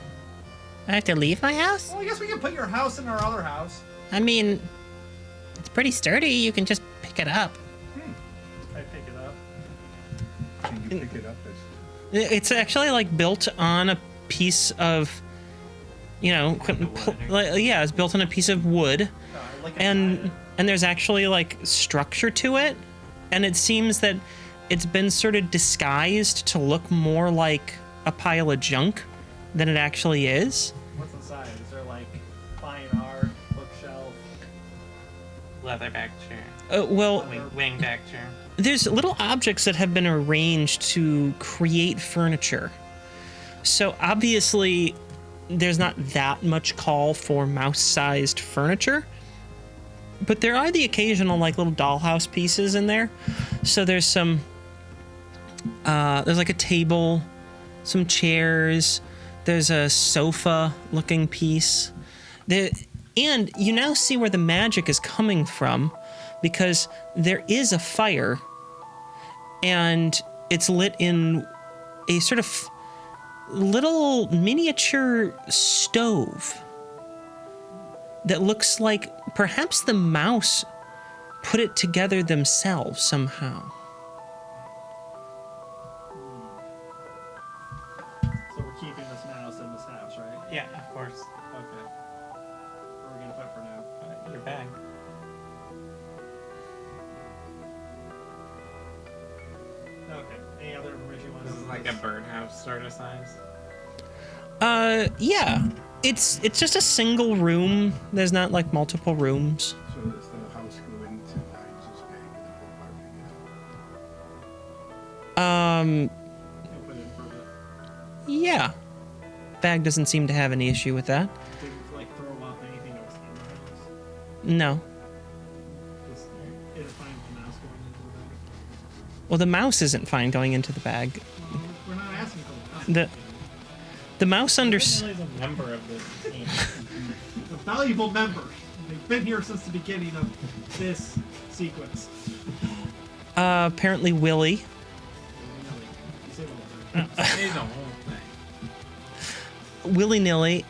I have to leave my house? Well, I guess we can put your house in our other house. I mean, it's pretty sturdy. You can just pick it up. I pick it up. can you pick it up as It's actually like built on a piece of, you know, yeah, it's built on a piece of wood, Like a and there's actually like structure to it, and it seems that it's been sort of disguised to look more like a pile of junk than it actually is. What's inside? Is there like fine art, bookshelf? Leatherback chair. Well, Wingback chair. there's little objects that have been arranged to create furniture. So obviously, there's not that much call for mouse-sized furniture. but there are the occasional like little dollhouse pieces in there. So there's some, there's like a table, some chairs, there's a sofa-looking piece. And you now see where the magic is coming from, because there is a fire, and it's lit in a sort of little miniature stove that looks like perhaps the mouse put it together themselves somehow. So we're keeping this mouse in this house, right? Yeah, of course. Okay. Where are we gonna put for now? Your bag. Okay. Any other information you want This to is like a birdhouse sort of size. Yeah. It's just a single room. There's not like multiple rooms. So does the house go into Nigel's bag in the whole apartment? You'll put in for a bit. Yeah. Bag doesn't seem to have any issue with that. Didn't like throw up anything that was in the house. No. Just is it fine with the mouse going into the bag? Well, the mouse isn't fine going into the bag. Well, we're not asking for the mouse. The mouse Willie's a member of this team. A valuable member. They've been here since the beginning of this sequence. apparently Willie. You say the whole thing. Say the whole thing. willy-nilly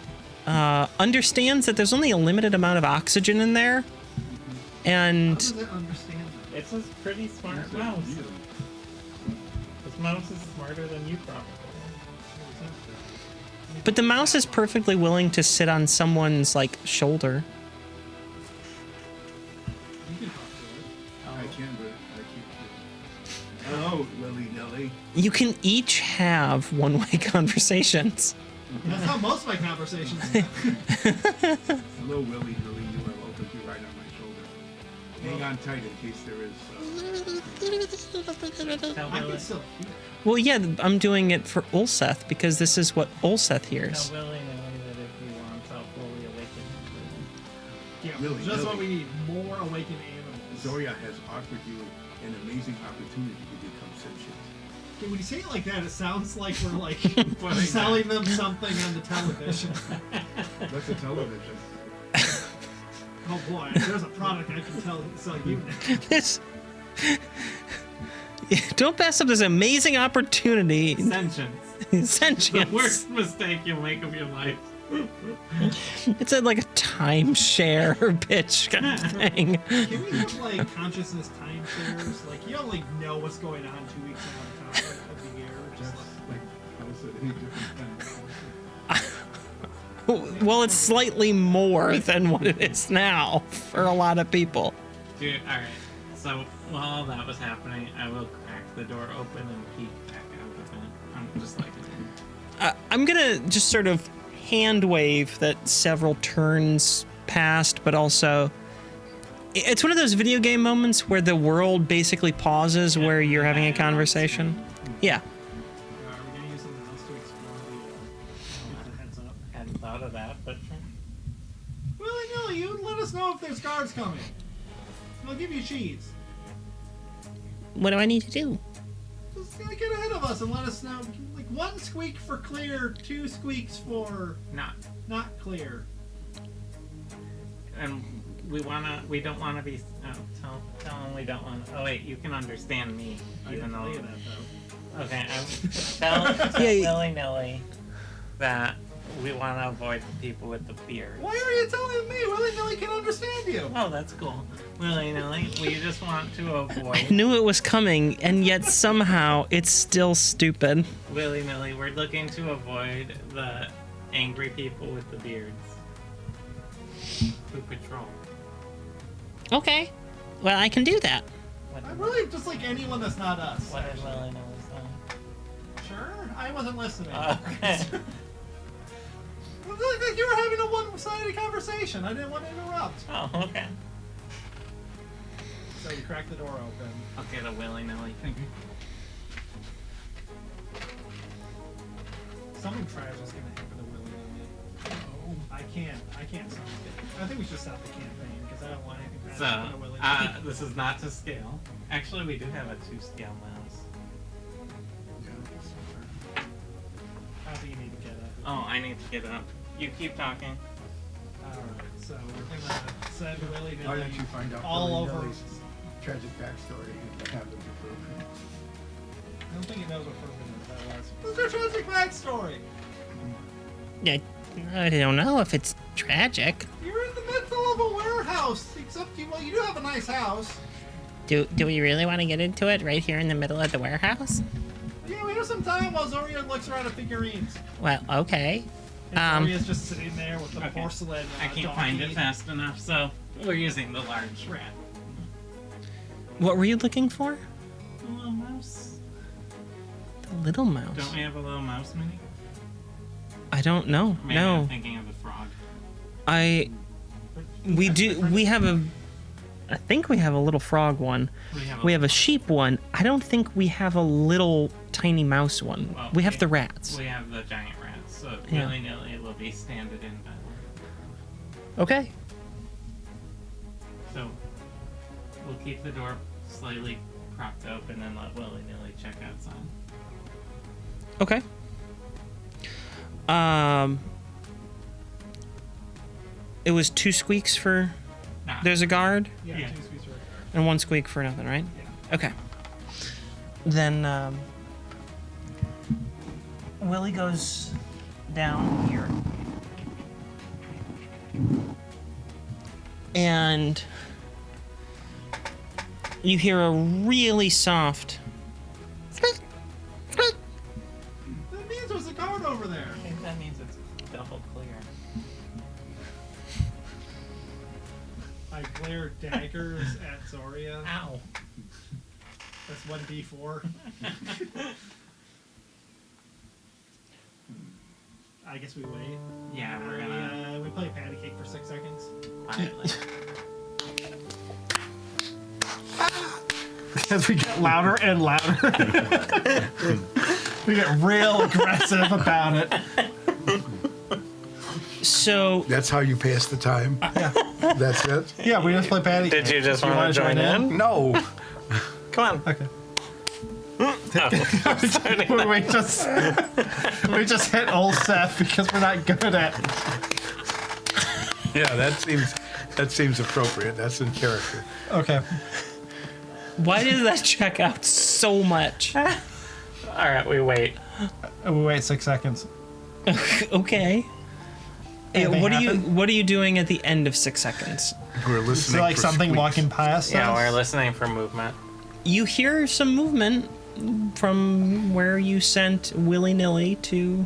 understands that there's only a limited amount of oxygen in there, How and does it understand that? It's a pretty smart mouse. This mouse is smarter than you probably. but the mouse is perfectly willing to sit on someone's like shoulder. You can talk to it. I can, but I keep. Oh, willy-nilly. You can each have one-way conversations. That's how most of my conversations Hello, willy-nilly. You are welcome to ride on my shoulder. Hang on tight in case there is. Tell I can Willie, still hear. Well, yeah, I'm doing it for Ulseth because this is what Ulseth hears. tell Willie that if he wants, I'll fully awaken him. Yeah, Really, just what really. we need. More awakened animals. Zoya has offered you an amazing opportunity to become sentient. Okay, when you say it like that, it sounds like we're like selling them something on the television. That's a television. Oh boy, there's a product I can sell you now. This. Don't pass up this amazing opportunity. Sentience. Sentience. The worst mistake you'll make of your life. It's like a timeshare bitch kind of thing. Can we have like consciousness timeshares? Like you don't like know what's going on 2 weeks in one time of the year. Just Just like, like how is it any different than Well, it's slightly more than what it is now for a lot of people. Dude, alright. So while all that was happening, I will crack the door open and peek back out of it. I'm just like, I'm gonna just sort of hand wave that several turns passed, but also it's one of those video game moments where the world basically pauses where you're having a conversation. Yeah. are we gonna use something else to explore the heads up? hadn't thought of that, but sure. Willy nilly, you let us know if there's guards coming. I'll give you cheese. What do I need to do? Just get ahead of us and let us know. Like 1 squeak for clear, 2 squeaks for not clear. And we don't wanna be, tell them we don't wanna, oh wait, you can understand me, I even didn't tell though, you that though. okay, tell Yeah, willy-nilly that we wanna avoid the people with the beard. Why are you telling me? Willy nilly can understand you. Oh, that's cool. Willy-nilly, we just want to I avoid, knew it was coming, and yet somehow it's still stupid. willy-nilly, we're looking to avoid the angry people with the beards who patrol. Okay. Well, I can do that. What, I'm really just like anyone that's not us. what did actually. willy-nilly say? Sure, I wasn't listening. Okay. It looked like you were having a one-sided conversation. I didn't want to interrupt. Oh, okay. So you crack the door open. Okay, the willy-nilly. Something trash is gonna happen to Willy nilly. Oh, I can't stop it. I think we should stop the campaign because I don't want anything bad So, to happen to Willie. this is not to scale. Actually, we do have a 2-scale mouse. How do you need to get up? Oh, I need to get up. You keep talking. Alright, so we're gonna send Willie Why Nilly don't you find out all Billy over. Nilly's tragic backstory and have them prove it? I don't think he knows what program that was. What's their tragic backstory? I don't know if it's tragic. You're in the middle of a warehouse. Except you do have a nice house. Do we really want to get into it right here in the middle of the warehouse? Yeah, we have some time while Zoria looks around at figurines. Well, okay. And Zoria's just sitting there with the Okay. porcelain I can't find it fast enough, so we're using the large rat. What were you looking for? The little mouse. The little mouse. Don't we have a little mouse mini? I don't know. Maybe No. I'm thinking of the frog. We do. We have a. I think we have a little frog one. We have a sheep one. I don't think we have a little tiny mouse one. Well, we have the rats. We have the giant rats, so Yeah. willy-nilly it will be standard in battle. Okay. So we'll keep the door slightly propped open and let willy-nilly check outside. Okay. It was 2 squeaks for. Nah. There's a guard Yeah, Yeah. 2 squeaks right and 1 squeak for nothing, right? Yeah. Okay. Then Willie goes down here. And you hear a really soft That means there's a guard over there. I think that means it's double clear. I glare daggers at Zoria. Ow. That's 1d4. I guess we wait. Yeah, we're gonna We play patty cake for 6 seconds. quietly. As we get louder and louder. We get real aggressive about it. So That's how you pass the time? Yeah. That's it? Yeah, we just play patty cake. Did you just Do want wanna to join in? No. Come on. Okay. Oh. we just hit old Seth because we're not good at. Yeah, that seems appropriate. That's in character. Okay. why does that check out so much? All right, we wait. We wait 6 seconds. Okay. Anything happen? What are you doing at the end of 6 seconds? We're listening Is there like for something squeaks. walking past Yeah, us? we're listening for movement. You hear some movement from where you sent willy-nilly to.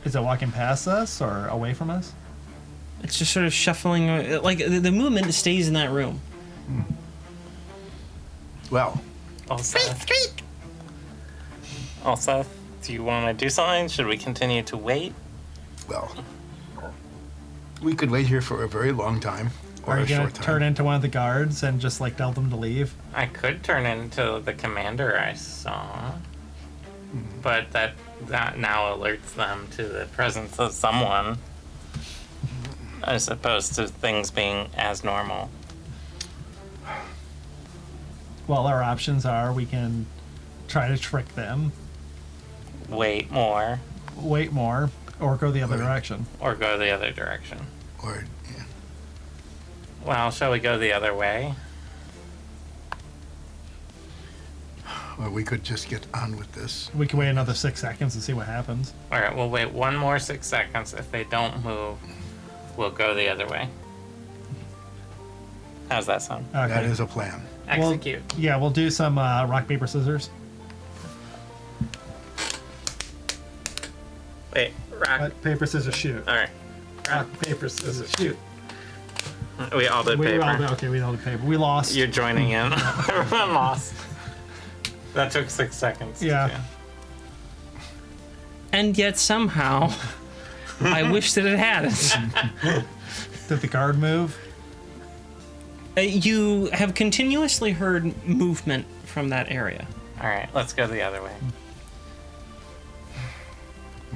Is it walking past us or away from us? It's just sort of shuffling. Like the movement stays in that room. Well, Also, do you want to do something? Should we continue to wait? well. We could wait here for a very long time or Are a you gonna short time. turn into one of the guards and just like tell them to leave? I could turn into the commander I saw, but that now alerts them to the presence of someone, as opposed to things being as normal. Well, our options are we can try to trick them, Wait more, wait more, or go the other Right. direction. or go the other direction. Or, yeah. Well, shall we go the other way? Or we could just get on with this. We can wait another 6 seconds and see what happens. All right, we'll wait one more 6 seconds. If they don't move, we'll go the other way. How's that sound? Okay. That is a plan. Well, Execute. yeah, we'll do some rock, paper, scissors. Wait, rock. Paper, scissors, shoot. All right, Rock, paper, scissors, shoot. we all did paper. We all did paper. We lost. You're joining in. Everyone lost. That took 6 seconds. to Yeah. do. And yet somehow, I wish that it hadn't. Did the guard move? You have continuously heard movement from that area. All right, let's go the other way.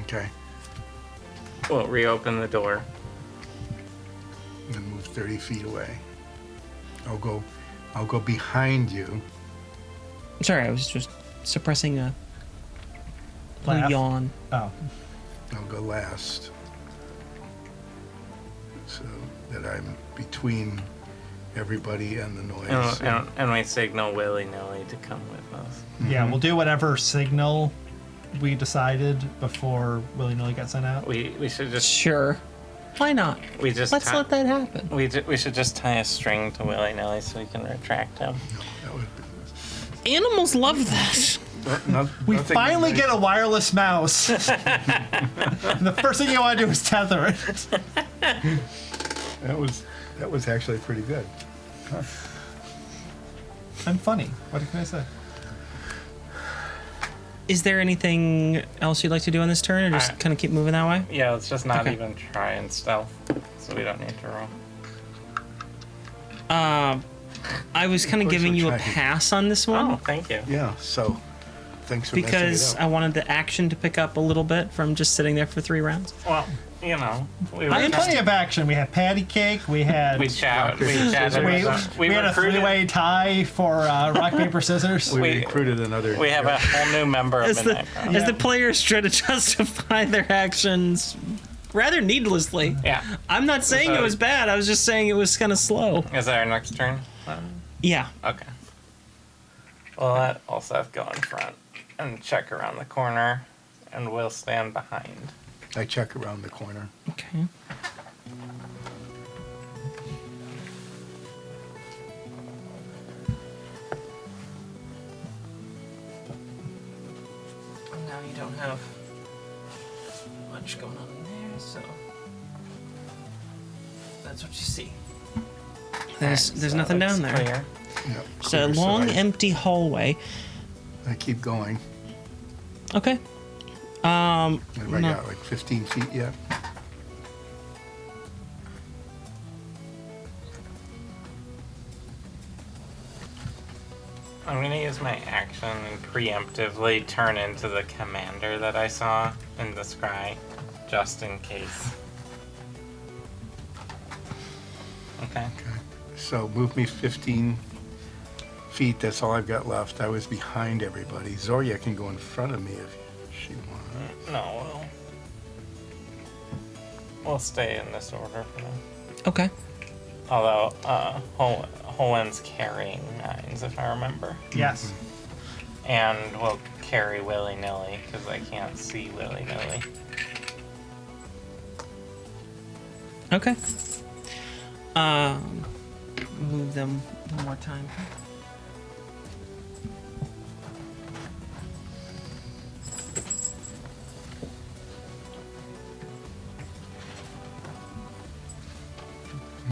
Okay. We'll reopen the door. And then move 30 feet away. I'll go behind you. Sorry, I was just suppressing a Laugh. yawn. Oh. I'll go last. So that I'm between everybody and the noise. And we signal willy-nilly to come with us. Yeah, we'll do whatever signal we decided before willy-nilly got sent out. We should just Sure. Why not? Let's let that happen. we should just tie a string to willy-nilly so we can retract him. That would Animals love that. We nothing finally nice. get a wireless mouse. And the first thing you want to do is tether it. That was actually pretty good. I'm funny. What can I say? Is there anything else you'd like to do on this turn, or just kind of keep moving that way? Yeah, let's just not Okay. even try and stealth, so we don't need to roll. I was kind of Of course giving we're you a trying. pass on this one Oh, thank you. Yeah, so thanks for because messing it I up. wanted the action to pick up a little bit from just sitting there for 3 rounds. Well, you know, we We were had plenty of action. We had patty cake. We had we chatted. We we had a recruited. three-way tie for rock paper scissors. We we- recruited another. We have a whole new member of As the, Midnight Crown. as the players try to justify their actions rather needlessly. Yeah. I'm not saying it was bad. I was just saying it was kind of slow. Is that our next turn? Yeah. Okay. We'll let Ulseth go in front and check around the corner, and we'll stand behind. I check around the corner. Okay. Now you don't have much going on in there, so that's what you see. There's So nothing it's down there. Clear. Yep, It's a clear, so long, empty hallway. I keep going. Okay. What have I No. got, like 15 feet yet? I'm gonna use my action and preemptively turn into the commander that I saw in the scry, just in case. Okay. Okay. So move me 15 feet. That's all I've got left. I was behind everybody. Zoria can go in front of me if she wants. No, we'll stay in this order for now. Okay. Although, Hohen's carrying 9s, if I remember. Yes. And we'll carry willy-nilly, because I can't see willy-nilly. Okay. Move them one more time.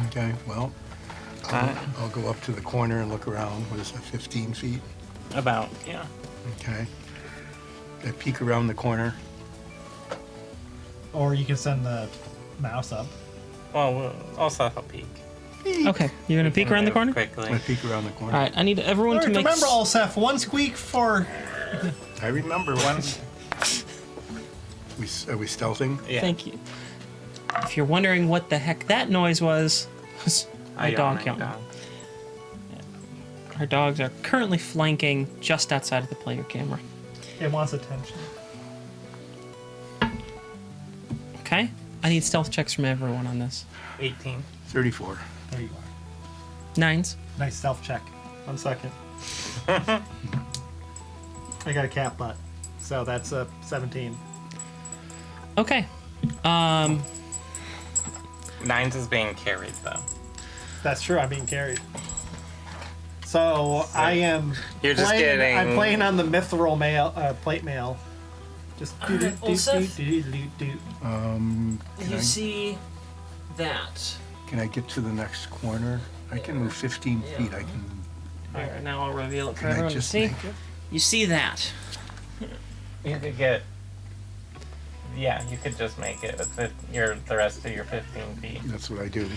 Okay, well, Alright. I'll go up to the corner and look around. What is that, 15 feet? About, yeah. Okay. I peek around the corner. Or you can send the mouse up. Well, we'll also have a peek. Okay. You're gonna peek around the corner. Quickly. I peek around the corner. All right. I need everyone to make. Remember, Olsef, one squeak for... I remember one. Are we stealthing? Yeah. Thank you. If you're wondering what the heck that noise was my A dog yawning yawning. dog. Our dogs are currently flanking just outside of the player camera. It wants attention. Okay. I need stealth checks from everyone on this. 18. 34. There you are. 9s. Nice stealth check. 1 second. I got a cat butt. So that's a 17. Okay. 9s is being carried, though. That's true. I'm being carried. So I am. You're just playing, getting- I'm playing on the mithril mail, plate mail. Just do do Alright, do Olsef. do do do. Can I, see that. can I get to the next corner? I can move 15 Yeah. feet. I can. All right. Now I'll reveal it for Can I everyone to just see. make it? You see that? You could get. Yeah, you could just make it the rest of your 15 feet. That's what I do.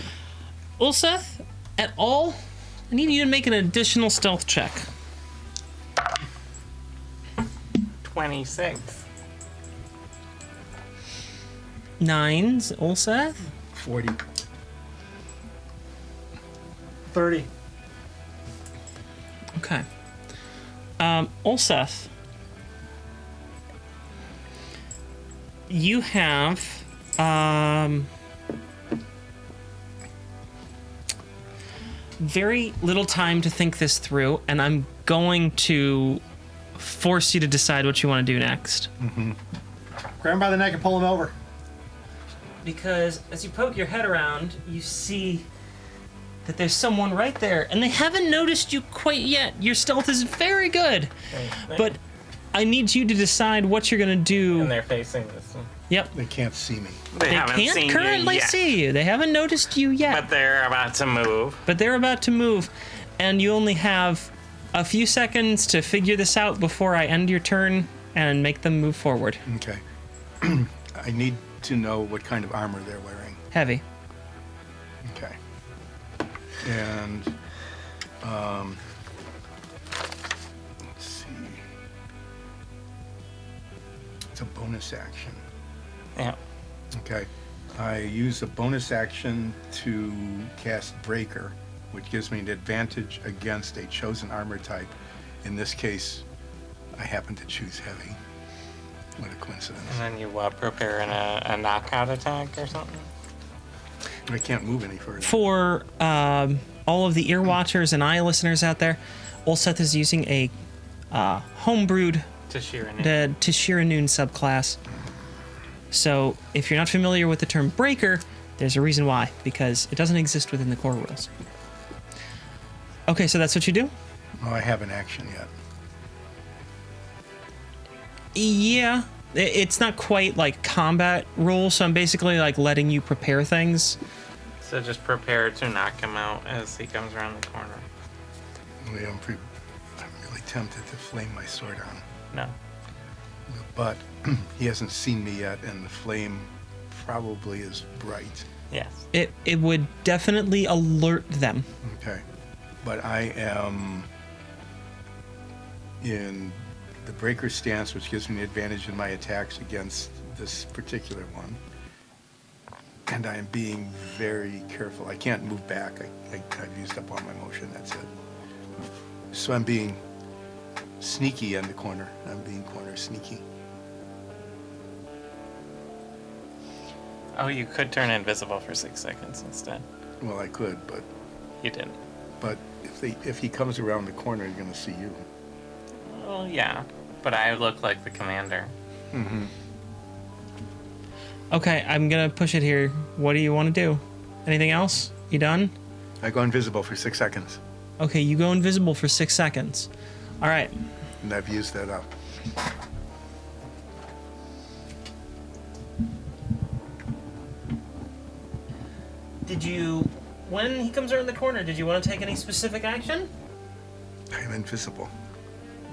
Ulseth, at all, I need you to make an additional stealth check. 26. 9s, Ulseth. 40. 30. Okay. Ulseth, you have very little time to think this through, and I'm going to force you to decide what you want to do next. Grab him by the neck and pull him over. Because as you poke your head around, you see that there's someone right there, and they haven't noticed you quite yet. Your stealth is very good, but I need you to decide what you're gonna do. And they're facing this one. Yep. They can't see me. They They haven't can't seen currently you yet, see you. They haven't noticed you yet. but they're about to move. But they're about to move, and you only have a few seconds to figure this out before I end your turn and make them move forward. Okay. I need to know what kind of armor they're wearing. Heavy. Okay. And let's see. It's a bonus action. Yeah. Okay. I use a bonus action to cast Breaker, which gives me an advantage against a chosen armor type. In this case, I happen to choose Heavy. What a coincidence. And then you prepare a knockout attack or something? I can't move any further. For all of the ear watchers and eye listeners out there, Ulseth is using a homebrewed To shear an Tashira Noon subclass. So if you're not familiar with the term breaker, there's a reason why, because it doesn't exist within the core rules. Okay, so that's what you do? Oh, I haven't action yet. Yeah. It's not quite like combat rules, so I'm basically like letting you prepare things. So just prepare to knock him out as he comes around the corner. Yeah, I'm really tempted to flame my sword on him. No. But he hasn't seen me yet, and the flame probably is bright. Yes. It would definitely alert them. Okay. But I am in the breaker stance, which gives me an advantage in my attacks against this particular one. And I am being very careful. I can't move back. I've used up all my motion. That's it. So I'm being sneaky in the corner. I'm being corner sneaky. Oh, you could turn invisible for 6 seconds instead. Well, I could, but You didn't. if he comes around the corner, he's going to see you. Well, yeah. But I look like the commander. Mm-hmm. Okay, I'm gonna push it here. What do you want to do? Anything else? You done? I go invisible for 6 seconds, Okay, you go invisible for 6 seconds. All right. and I've used that up. Did you, when he comes around the corner, did you want to take any specific action? I'm invisible.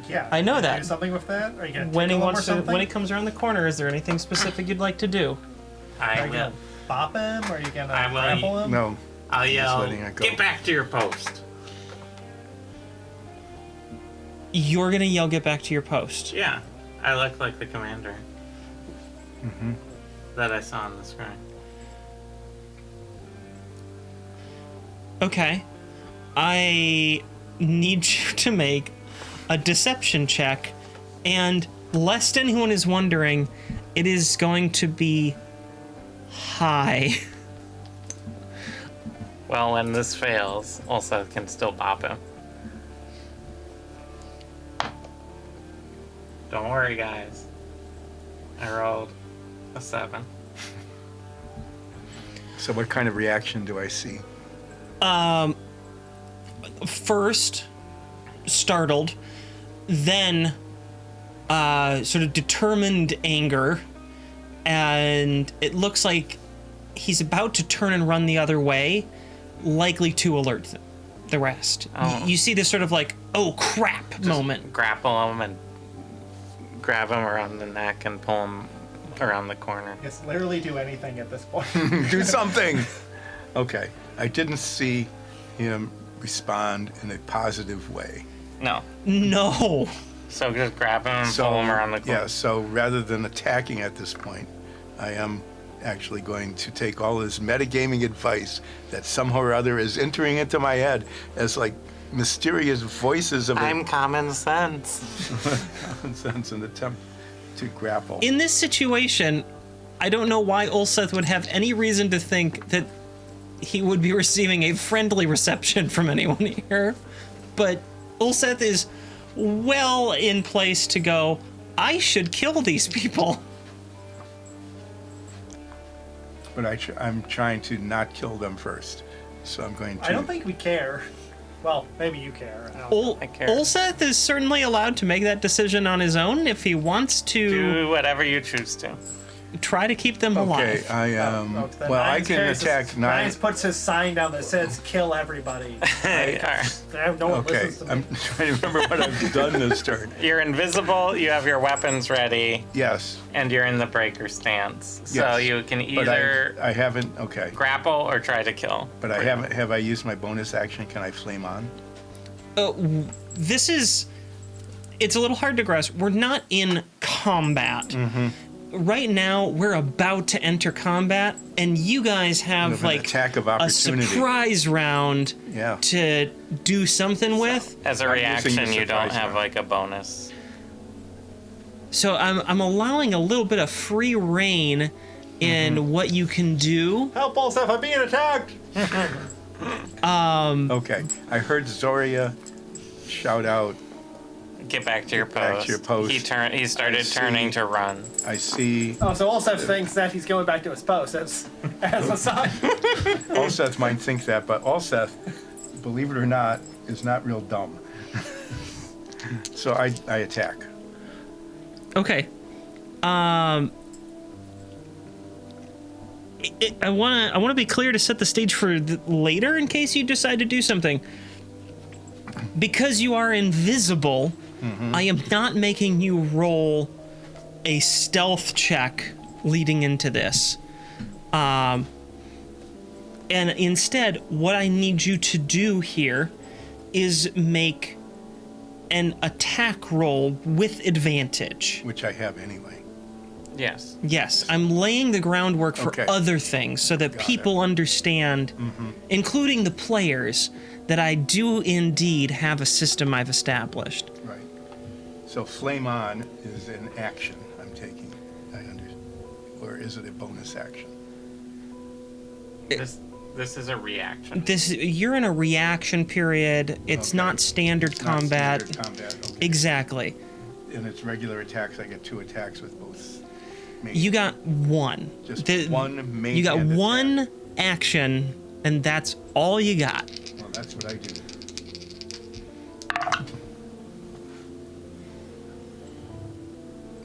Yeah. I know you that. Do something with that? Are you gonna When he tickle him or wants to, something? when he comes around the corner, is there anything specific you'd like to do? Are I you will. gonna bop him? Or are you gonna I will. grapple him? No, I'll yell, letting it go. get back to your post. You're gonna yell, "Get back to your post." Yeah. I look like the commander Mm-hmm. that I saw on the screen. Okay. I need you to make a deception check, and lest anyone is wondering, it is going to be high. Well, when this fails, also can still bop him. Don't worry, guys. I rolled a 7. So what kind of reaction do I see? First, startled, then sort of determined anger, and it looks like he's about to turn and run the other way, likely to alert the rest. Oh. You see this sort of like, oh crap Just moment. grapple him and grab him around the neck and pull him around the corner. Yes, literally do anything at this point. Do something! Okay. I didn't see him respond in a positive way. No. No. So just grab him and pull him around the corner. Yeah, so rather than attacking at this point, I am actually going to take all his metagaming advice that somehow or other is entering into my head as like mysterious voices of I'm common sense. common sense and attempt to grapple. In this situation, I don't know why Ulseth would have any reason to think that he would be receiving a friendly reception from anyone here. But Ulseth is well in place to go, I should kill these people. But I'm trying to not kill them first. So I'm going to... I don't think we care. Well, maybe you care. I don't know. I care. Ulseth is certainly allowed to make that decision on his own if he wants to Do whatever you choose to. try to keep them Okay, alive. Then well, I Nines can carries attack his, 9. Nines puts his sign down that says "Kill everybody." No one Okay, listens to me. I'm trying to remember what I've done this turn. You're invisible, you have your weapons ready, Yes, and you're in the breaker stance. So Yes. you can but either I haven't. Okay, grapple or try to kill. but I haven't. Have I used my bonus action? Can I flame on? This is... It's a little hard to grasp. We're not in combat. Mm-hmm. Right now, we're about to enter combat, and you guys have, With an like, attack of a opportunity. surprise round Yeah. to do something with. As a I'm using reaction, the you don't surprise have round. like a bonus. So I'm allowing a little bit of free reign in Mm-hmm. what you can do. Help, Ulseth! I'm being attacked. Okay, I heard Zoria shout out. Get back to your Get back post. to your post. He started I see. turning to run. I see. Oh, so Ulseth thinks that he's going back to his post as a sign. Ulseth might think that, but Ulseth, believe it or not, is not real dumb. So I attack. Okay. I want to be clear to set the stage for later in case you decide to do something. Because you are invisible, I am not making you roll a stealth check leading into this. And instead, what I need you to do here is make an attack roll with advantage. Which I have anyway. Yes. Yes, I'm laying the groundwork for Okay. other things so that Got people understand, including the players, that I do indeed have a system I've established. Right. So flame on is an action I'm taking. Or is it a bonus action? This is a reaction. You're in a reaction period. It's Okay. not standard It's not combat. standard combat. Okay. Exactly. In its regular attacks, I get 2 attacks with both. Main. You got one. Just one main. You got hand one attack. action, and that's all you got. Well, that's what I do.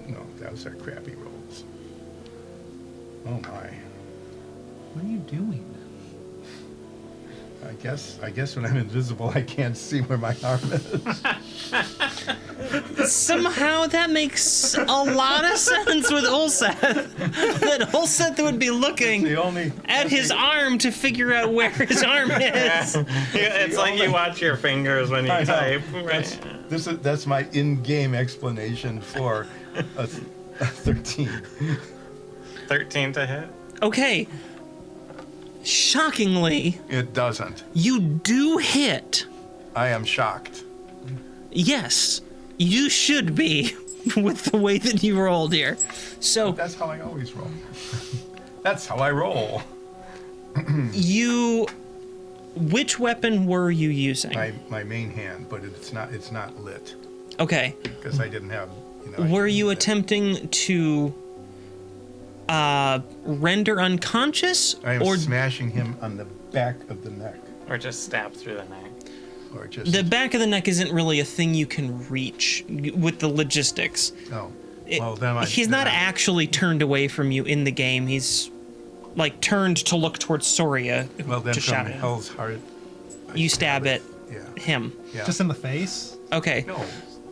No, those are crappy rolls. Oh my. What are you doing? I guess when I'm invisible, I can't see where my arm is. Somehow that makes a lot of sense with Ulseth. That Ulseth would be looking The only at his arm to figure out where his arm is. It's like you watch your fingers when you I know. type. That's my in-game explanation for a 13. 13 to hit. Okay. Shockingly, It doesn't. you do hit. I am shocked. Yes, you should be with the way that you rolled here. So That's how I always roll. That's how I roll. which weapon were you using? My main hand, but it's not lit Okay. because I didn't have. I Were didn't you use that. attempting to render unconscious I am or smashing him on the back of the neck, Or just stab through the neck. or just the back of the neck isn't really a thing you can reach with the logistics. no. It- Well, then he's not actually turned away from you in the game. He's like turned to look towards Soria Well, then to from shout at him. hell's heart. I You stab at Yeah. him. Yeah. Just in the face? Okay. no,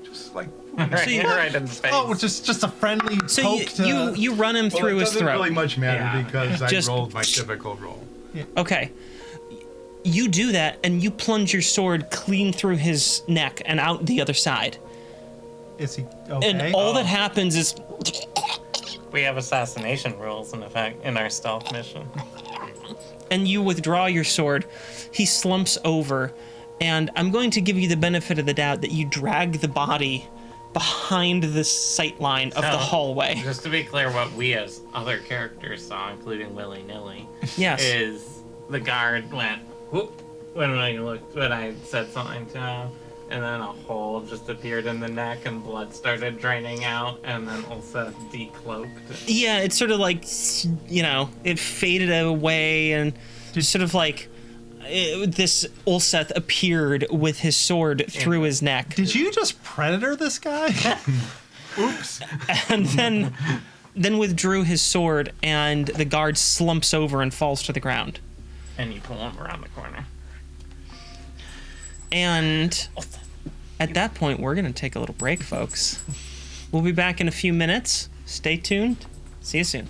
just like. Right, you- right in the face. Oh, just a friendly So poke to... you run him Well, through it his doesn't throat. really much matter Yeah. because Just- I rolled my typical roll. Okay. You do that, and you plunge your sword clean through his neck and out the other side. Is he okay? And all that happens is We have assassination rules in effect in our stealth mission. and you withdraw your sword. He slumps over, And I'm going to give you the benefit of the doubt that you drag the body behind the sight line of the So, hallway. Just to be clear, what we as other characters saw, including Willy Nilly, Yes. is the guard went whoop when I said something to him, and then a hole just appeared in the neck, and blood started draining out, and then Ulsa decloaked. Yeah, it's sort of like, it faded away, and just sort of like this Ulseth appeared with his sword through his neck. Did you just predator this guy? Oops. And then withdrew his sword, and the guard slumps over and falls to the ground. And you pull him around the corner. And at that point, we're going to take a little break, folks. We'll be back in a few minutes. Stay tuned. See you soon.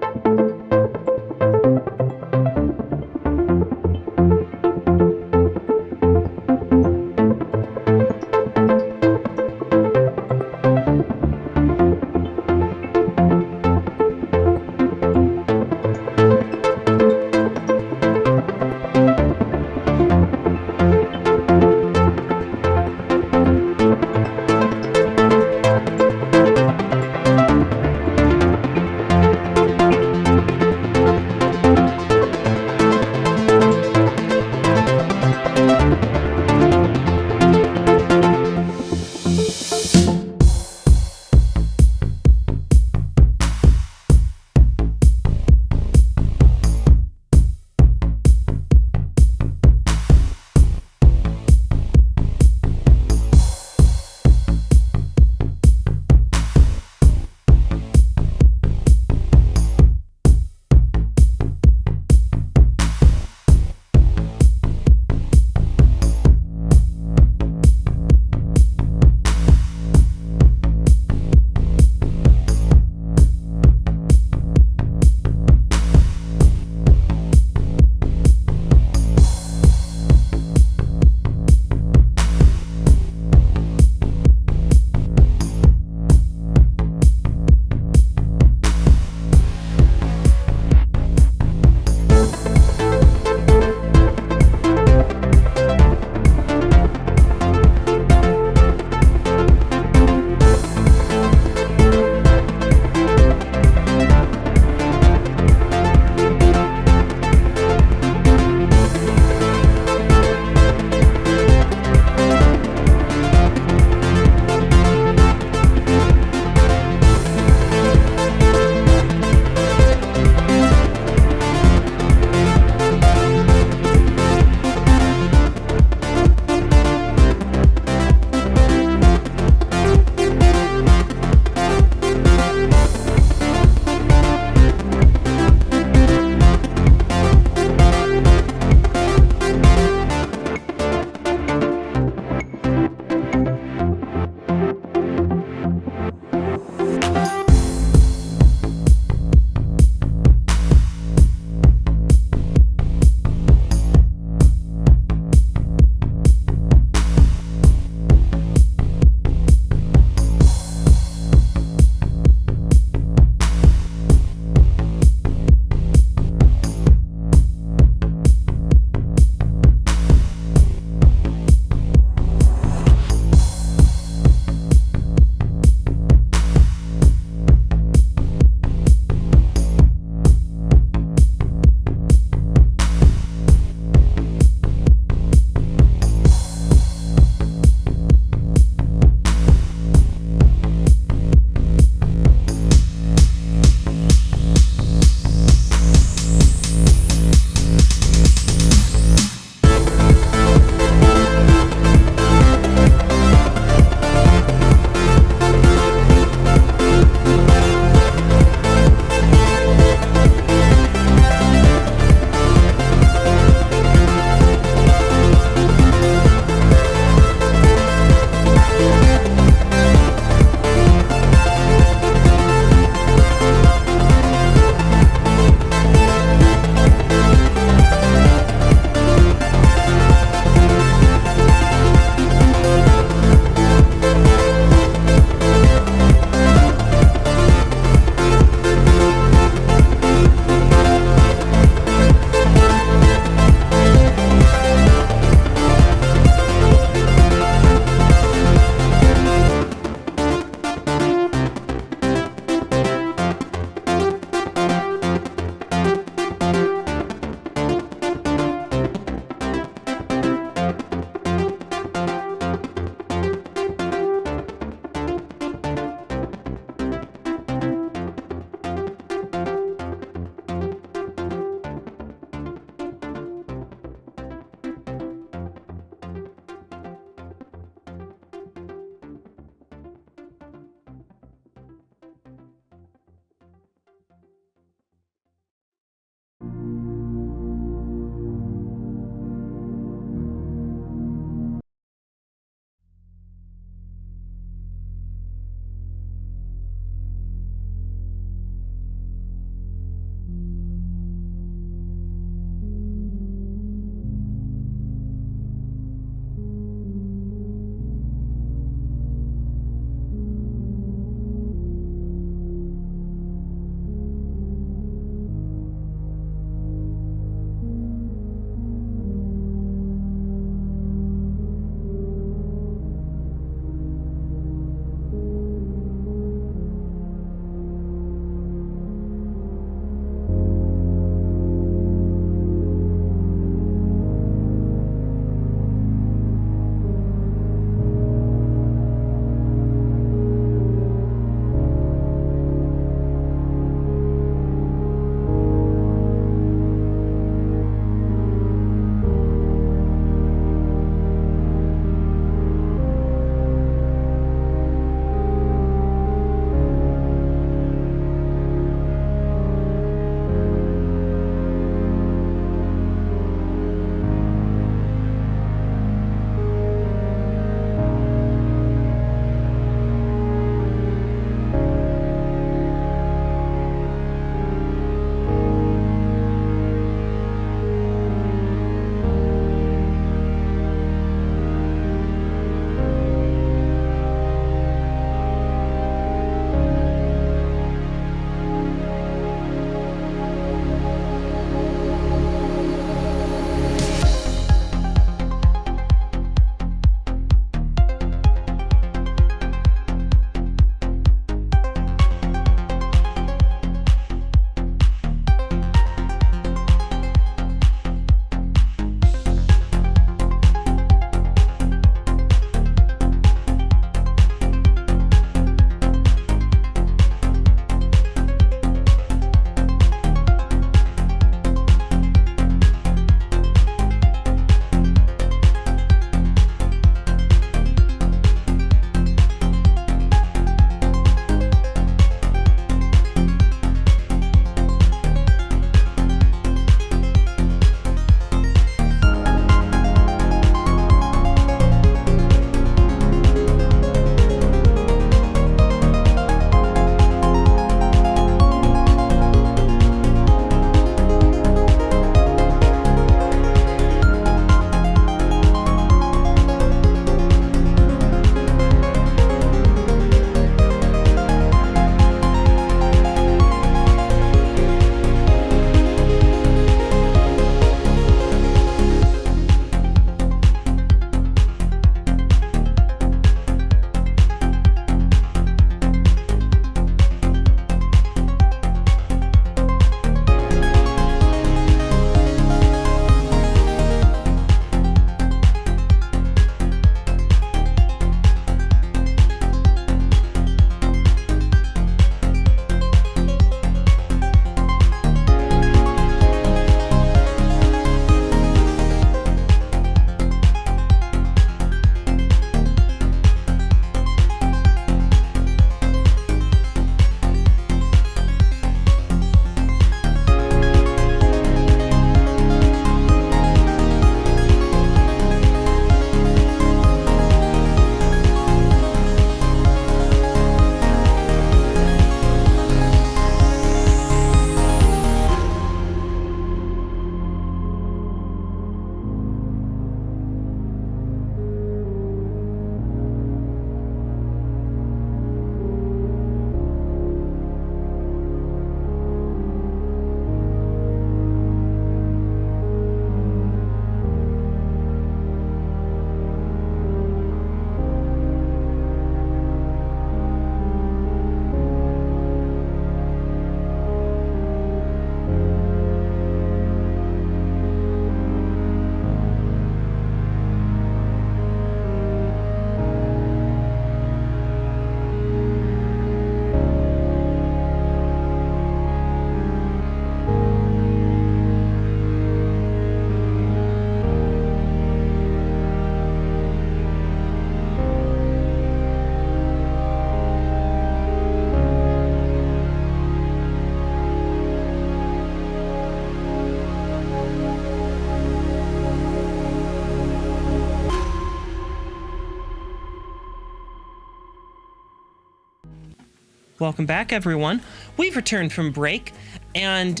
Welcome back, everyone. We've returned from break, and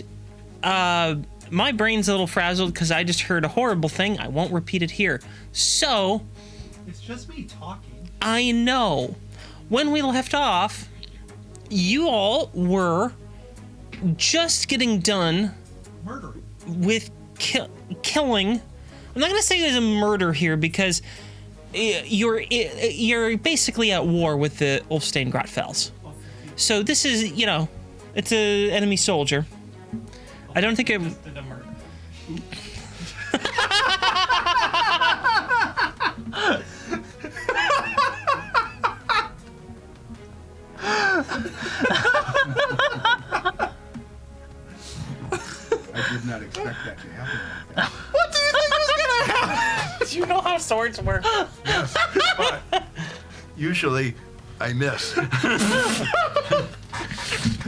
my brain's a little frazzled because I just heard a horrible thing. I won't repeat it here. So, It's just me talking. I know. When we left off, you all were just getting done Murdering. with killing. I'm not going to say there's a murder here because you're basically at war with the Ulfstein Grotfels. So this is, it's a enemy soldier. I don't think it. Just did a murder. I did not expect that to happen like that. What do you think was gonna happen? Do you know how swords work? Yes, but usually I miss. Have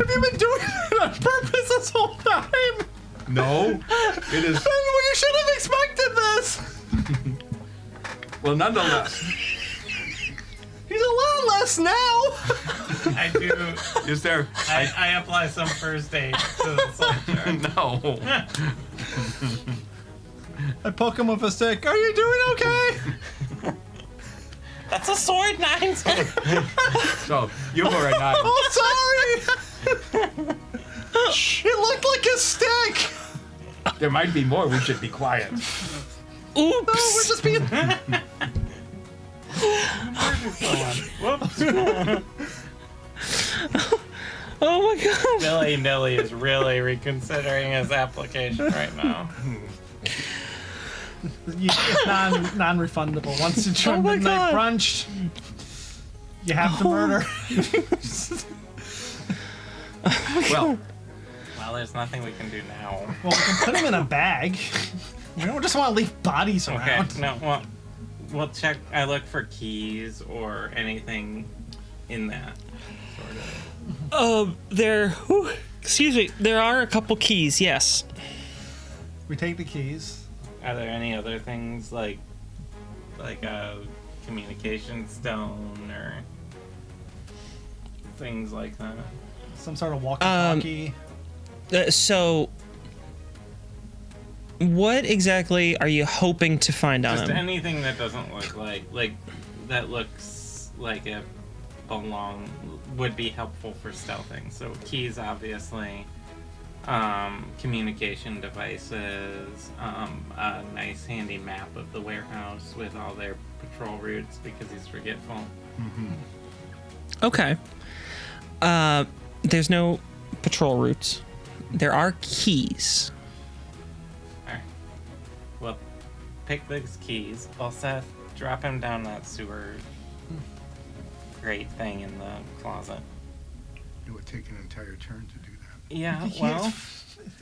you been doing it on purpose this whole time? No, it is. Then you should have expected this. Well, nonetheless, He's a lot less now. I do. is there? I apply some first aid to the soldier. No. I poke him with a stick. Are you doing okay? That's a sword, Nine. So you were a 9. Oh, sorry. It looked like a stick. There might be more. We should be quiet. Oops. No, we're just being. Whoops. Oh my god. Billy Nilly is really reconsidering his application right now. It's non-refundable. Once you join my midnight God. brunch, you have to murder. Well, Well, there's nothing we can do now. Well, we can put him in a bag. We don't just want to leave bodies Okay, around. no, well, we'll check. I look for keys or anything in that sort of. Excuse me. There are a couple keys. Yes. We take the keys. Are there any other things like a communication stone or things like that? Some sort of walkie-talkie. So, what exactly are you hoping to find on Just him? anything that doesn't look like that looks like it would be helpful for stealthing. So keys, obviously. Communication devices, a nice handy map of the warehouse with all their patrol routes because he's forgetful. Okay. There's no patrol routes. There are keys. Alright. Well, pick those keys. Seth, drop him down that sewer grate thing in the closet. It would take an entire turn to do that. Yeah, well,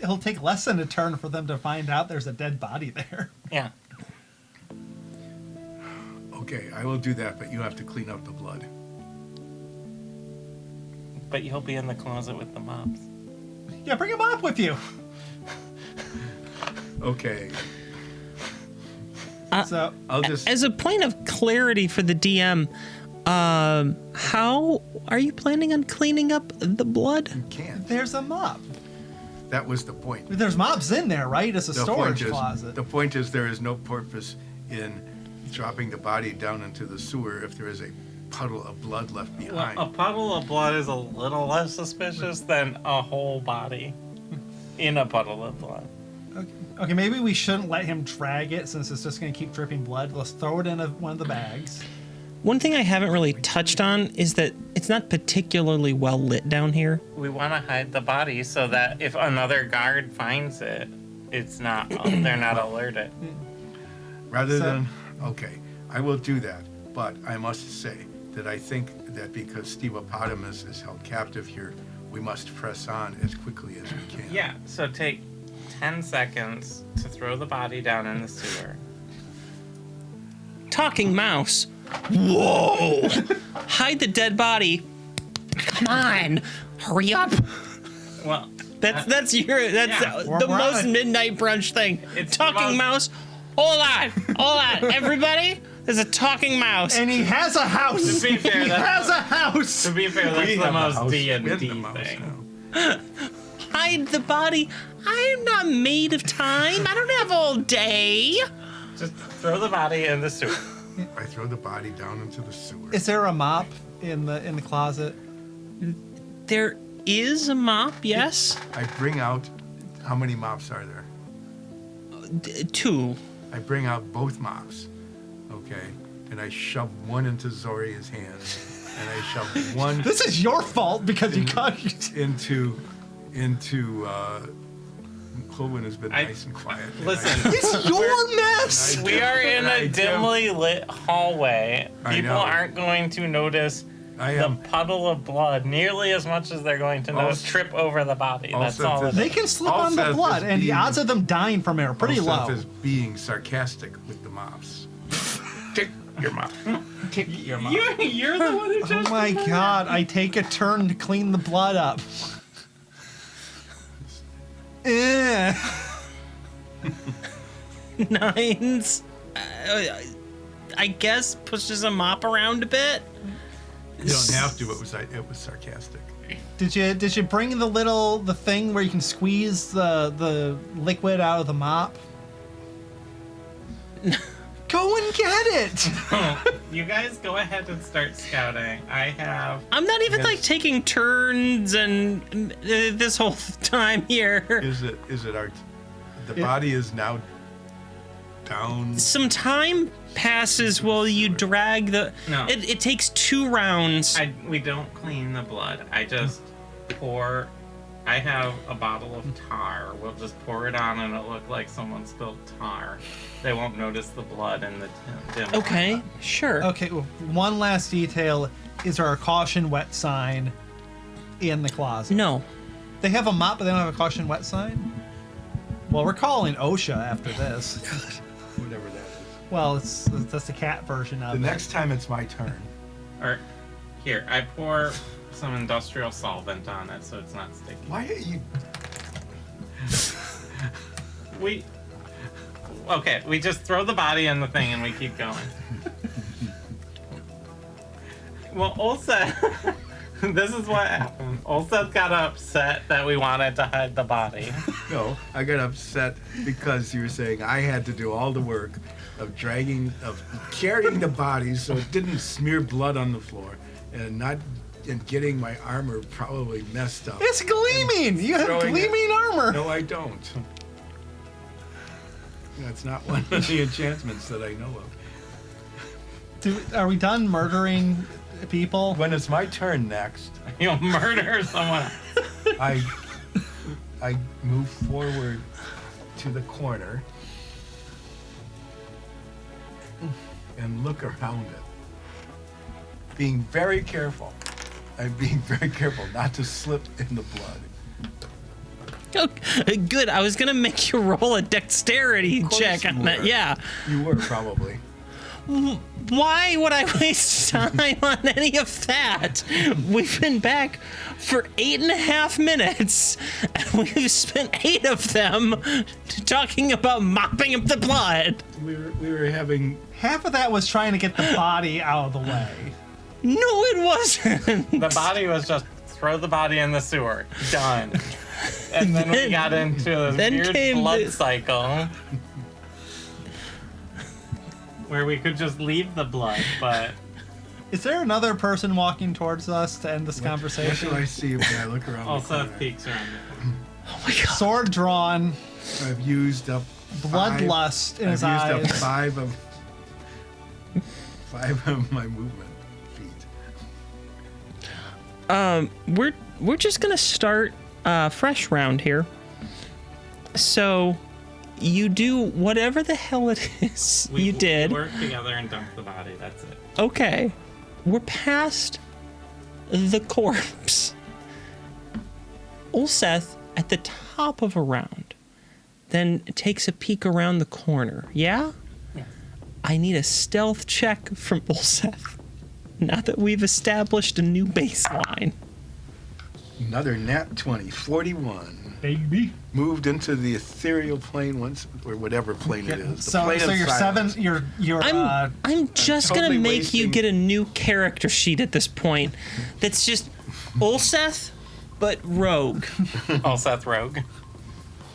It'll take less than a turn for them to find out there's a dead body there. yeah. Okay, I will do that, but you have to clean up the blood. But you'll be in the closet with the mops. Yeah, bring him up with you. Okay, So, I'll just. As a point of clarity for the DM, how are you planning on cleaning up the blood? You can't. there's a mop. That was the point. There's mops in there, right? It's a storage The closet. point is there is no purpose in dropping the body down into the sewer if there is a puddle of blood left behind. A puddle of blood is a little less suspicious than a whole body in a puddle of blood. Okay, maybe we shouldn't let him drag it since it's just going to keep dripping blood. Let's throw it in one of the bags. One thing I haven't really touched on is that it's not particularly well lit down here. We want to hide the body so that if another guard finds it, it's not they're not alerted. Rather So- than, okay, I will do that, but I must say that I think that because Stevopotamus is held captive here, we must press on as quickly as we can. Yeah, so take 10 seconds to throw the body down in the sewer. Talking mouse. Whoa! Hide the dead body. Come on, hurry up. Well, That's Yeah, we're the on most it. midnight brunch thing. It's Talking most- mouse. Hold on, everybody. is a talking mouse. And he has a house. To be fair, He has a house. To be fair, that's We the have a most house D&D with the mouse thing. now. Hide the body. I am not made of time. I don't have all day. Just throw the body in the sewer. I throw the body down into the sewer. Is there a mop in the closet? There is a mop, yes. I bring out, how many mops are there? 2. I bring out both mops, okay? And I shove one into Zoria's hands. And I shove one This is your fault because you cut. into Colwyn has been I- nice and quiet. and Listen, It's your mess. I- we are in I a do. dimly lit hallway. I People know. aren't going to notice I the am. puddle of blood nearly as much as they're going to notice trip over the body. That's Also, all it They is. can slip All on the Seth blood, is and the being- odds of them dying from it are pretty Seth low. is being sarcastic with the mops. Kick your mop. Kick your mop. You're the one who Oh just. my god, I take a turn to clean the blood up. Eh. 9s. I guess pushes a mop around a bit. You don't have to. It was sarcastic. Did you bring the thing where you can squeeze the liquid out of the mop? Go and get it. You guys go ahead and start scouting. I have. I'm not even Yes. like taking turns and this whole time here. Is it our? The body is now down. Some time passes while you drag the. No. It takes 2 rounds. We don't clean the blood. I just pour. I have a bottle of tar. We'll just pour it on and it'll look like someone spilled tar. They won't notice the blood in the dim. Okay, sure. Okay, well, one last detail. Is there a caution wet sign in the closet? No. They have a mop, but they don't have a caution wet sign? Well, we're calling OSHA after this. Whatever that is. Well, that's the cat version of The it. next time it's my turn. Or here, I pour some industrial solvent on it so it's not sticky. Why are you? We just throw the body in the thing and we keep going. Well, Ulsa, this is what happened. Ulsa got upset that we wanted to hide the body. No, I got upset because you were saying I had to do all the work of carrying the body so it didn't smear blood on the floor, and getting my armor probably messed up. It's gleaming! You have Throwing it. gleaming armor! No, I don't. That's not one of the enchantments that I know of. Are we done murdering people? When it's my turn next, You'll murder someone else. I move forward to the corner and look around it, being very careful. I'm being very careful not to slip in the blood. Oh, good. I was gonna make you roll a dexterity course check you on that. were. Yeah. You were probably. Why would I waste time on any of that? We've been back for 8.5 minutes, and we've spent 8 of them talking about mopping up the blood. We were having. Half of that was trying to get the body out of the way. No, it wasn't. The body was just throw the body in the sewer. Done. And then we got into a Then weird came blood the- cycle where we could just leave the blood, but Is there another person walking towards us to end this What conversation? do I see when I look around the also corner? peeks around. Oh my god. Sword drawn, I've used up bloodlust in his I've used eyes. up 5 of my movement feet. We're just gonna start a fresh round here. So you do whatever the hell it is you did. We worked together and dumped the body. That's it. Okay. We're past the corpse. Ulseth at the top of a round then takes a peek around the corner. Yeah? Yes. I need a stealth check from Ulseth. Now that we've established a new baseline. Another nat 20, 41. Baby. Moved into the ethereal plane once, or whatever plane it is. The So plane of you're silence. you're I'm just totally gonna make you wasting- get a new character sheet at this point. That's just Ulseth, but rogue. All Seth Rogue.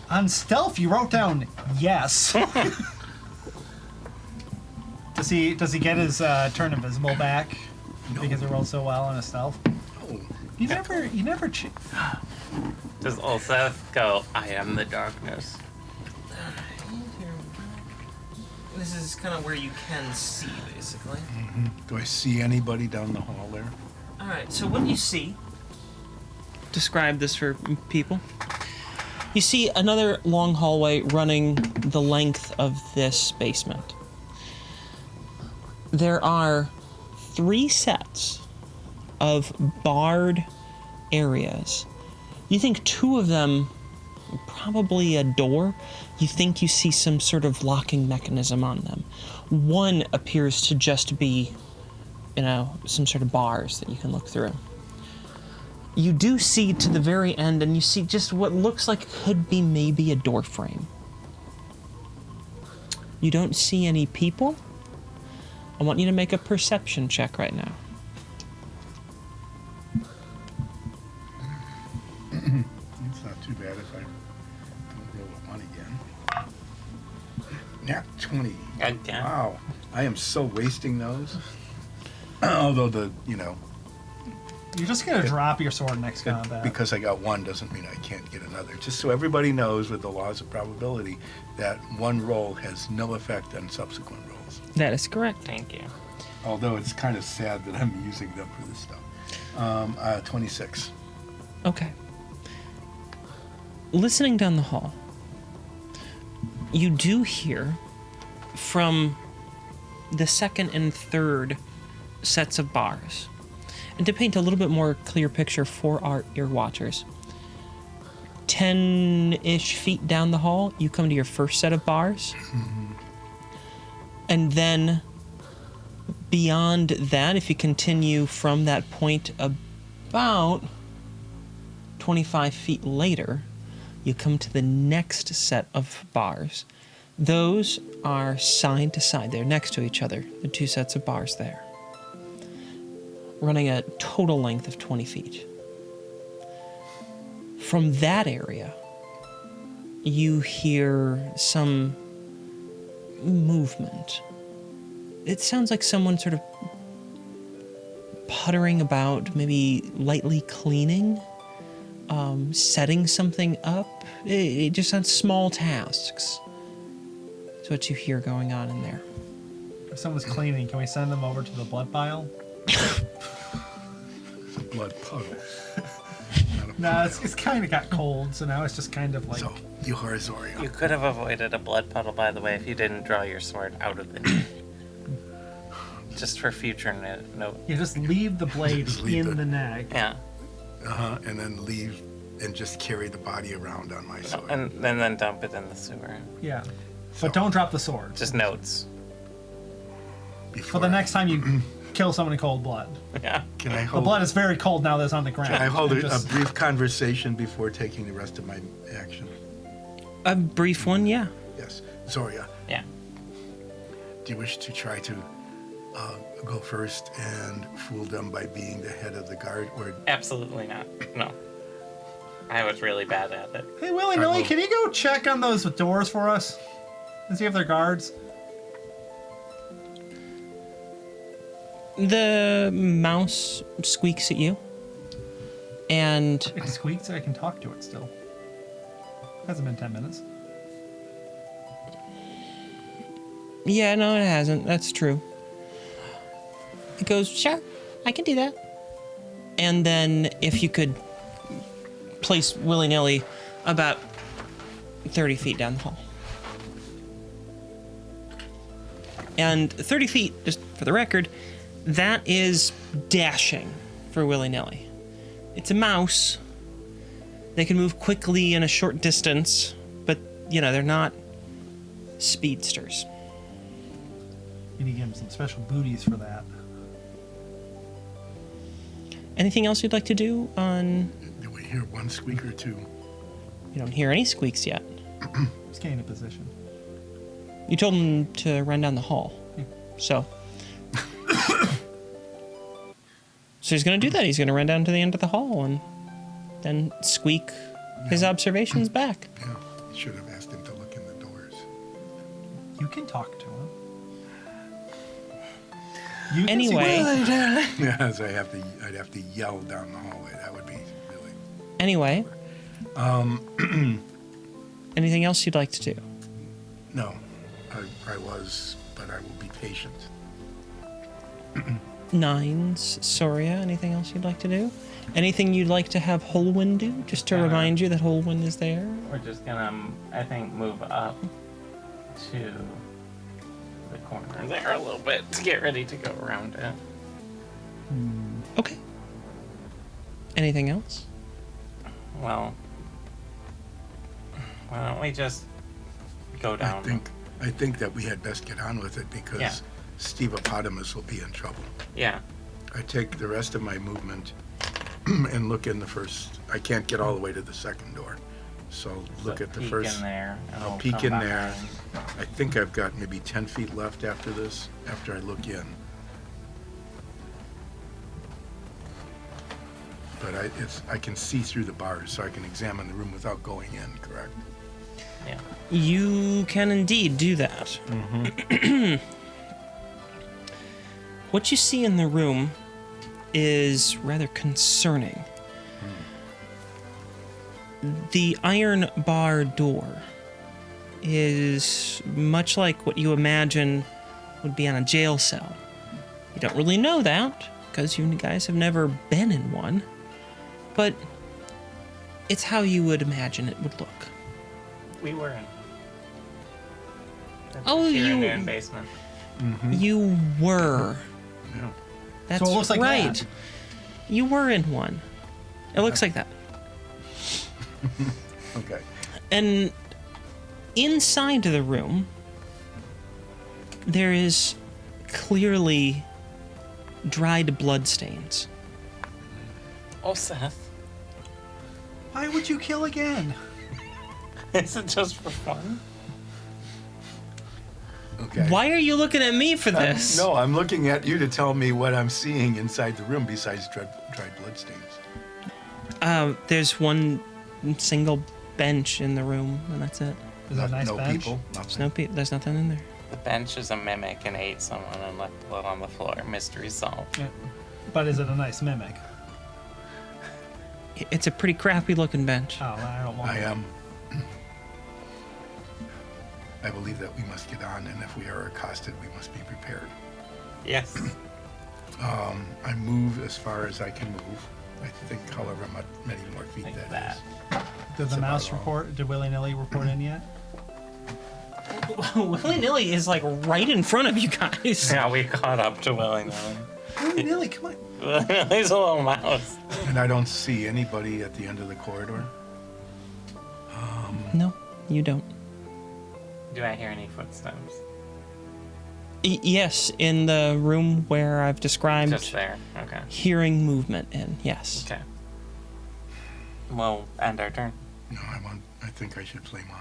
on stealth. You wrote down yes. Does he get his turn invisible back because he rolled so well on his stealth? Oh, You never. Does All Seth go, I am the darkness? This is kind of where you can see, basically. do I see anybody down the hall there? All right. So what do you see? Describe this for people. You see another long hallway running the length of this basement. There are 3 sets of barred areas. You think 2 of them, probably a door. You think you see some sort of locking mechanism on them. One appears to just be, some sort of bars that you can look through. You do see to the very end, and you see just what looks like could be maybe a door frame. You don't see any people. I want you to make a perception check right now. It's not too bad if I don't roll a 1 again. Nat 20. Again. Wow. I am so wasting those. Although You're just gonna drop your sword next combat. because I got 1 doesn't mean I can't get another. Just so everybody knows with the laws of probability that 1 roll has no effect on subsequent rolls. That is correct. Thank you. Although it's kind of sad that I'm using them for this stuff. 26. Okay. Listening down the hall, you do hear from the second and third sets of bars. And to paint a little bit more clear picture for our ear watchers, 10-ish feet down the hall, you come to your first set of bars. And then beyond that, if you continue from that point about 25 feet later, you come to the next set of bars. Those are side to side. They're next to each other, the 2 sets of bars there, running a total length of 20 feet. From that area, you hear some movement. It sounds like someone sort of puttering about, maybe lightly cleaning, setting something up. It just sounds small tasks. That's what you hear going on in there. If someone's cleaning, can we send them over to the blood pile? It's a blood puddle. Not a No, pile. it's kind of got cold, so now it's just kind of like. So, you are Zoria. You could have avoided a blood puddle, by the way, if you didn't draw your sword out of the knee. Just for future note. You just leave the blade Just leave in the- the neck. Yeah. And then leave and just carry the body around on my sword. And then dump it in the sewer. Yeah. So- But don't drop the sword. Just notes. For Before the I- next time you kill someone in cold blood. Yeah. Can I The hold, blood is very cold now that it's on the ground. can I hold And a just- brief conversation before taking the rest of my action? A brief one, yeah. Yes. Zoria, Yeah. do you wish to try to go first and fool them by being the head of the guard? Or Absolutely not. No. I was really bad at it. Hey, Willy nilly, will. can you go check on those doors for us? And see if they're guards? The mouse squeaks at you, and It squeaks, I can talk to it still. Hasn't been 10 minutes. yeah, no, it hasn't. That's true. It goes, sure, I can do that. And then if you could place willy-nilly about 30 feet down the hall. And 30 feet, just for the record, that is dashing for willy-nilly. It's a mouse. They can move quickly in a short distance, but, they're not speedsters. You need to give him some special booties for that. Anything else you'd like to do on... do we hear one squeak or two. You don't hear any squeaks yet. Just getting a position. You told him to run down the hall. So. So he's going to do that. He's going to run down to the end of the hall and then squeak his observations back. Yeah, should have asked him to look in the doors. You can talk to him. You can Anyway. Yes, I'd have to yell down the hallway. That would be really. Anyway. Anything else you'd like to do? No, I was, but I will be patient. Nines, Soria, anything else you'd like to do? Anything you'd like to have Holwyn do, just to remind you that Holwyn is there? We're just gonna, I think, move up to the corner there a little bit to get ready to go around it. Okay. Anything else? Well, why don't we just go down? I think that we had best get on with it because Yeah. Steveopotamus will be in trouble. Yeah. I take the rest of my movement and look in the first. I can't get all the way to the second door, so look at the peek first. in there. And I'll we'll peek come in back there. in. I think I've got maybe 10 feet left after this, after I look in. But I can see through the bars, so I can examine the room without going in, correct? Yeah. You can indeed do that. What you see in the room is rather concerning. The iron bar door is much like what you imagine would be on a jail cell. You don't really know that because you guys have never been in one, but it's how you would imagine it would look. We were in. Oh, Here in you- the basement. You were. Yeah. That's So it looks like right. that. You were in one. It looks like that. Okay. And inside the room, there is clearly dried bloodstains. Oh, Seth. Why would you kill again? Is it just for fun? Okay. Why are you looking at me for this? No, I'm looking at you to tell me what I'm seeing inside the room besides dried bloodstains. There's one single bench in the room, and that's it. Is it a nice no bench? people. There's Nothing. there's nothing in there. The bench is a mimic and ate someone and left blood on the floor. Mystery solved. Yeah. But is it a nice mimic? It's a pretty crappy looking bench. Oh, I don't want I it. am. I believe that we must get on, and if we are accosted, we must be prepared. Yes. I move as far as I can move. I think, however many more feet Like that that. is. Did the That's mouse about all. report? Did Willy Nilly report in yet? Willy nilly is like right in front of you guys. Yeah, we caught up to Willy Nilly. Willy Nilly, come on. Willy Nilly's a little mouse. And I don't see anybody at the end of the corridor. No, you don't. Do I hear any footsteps? Yes, in the room where I've described Just there. Okay. hearing movement in. Yes. Okay. We'll end our turn No, I think I should play mom.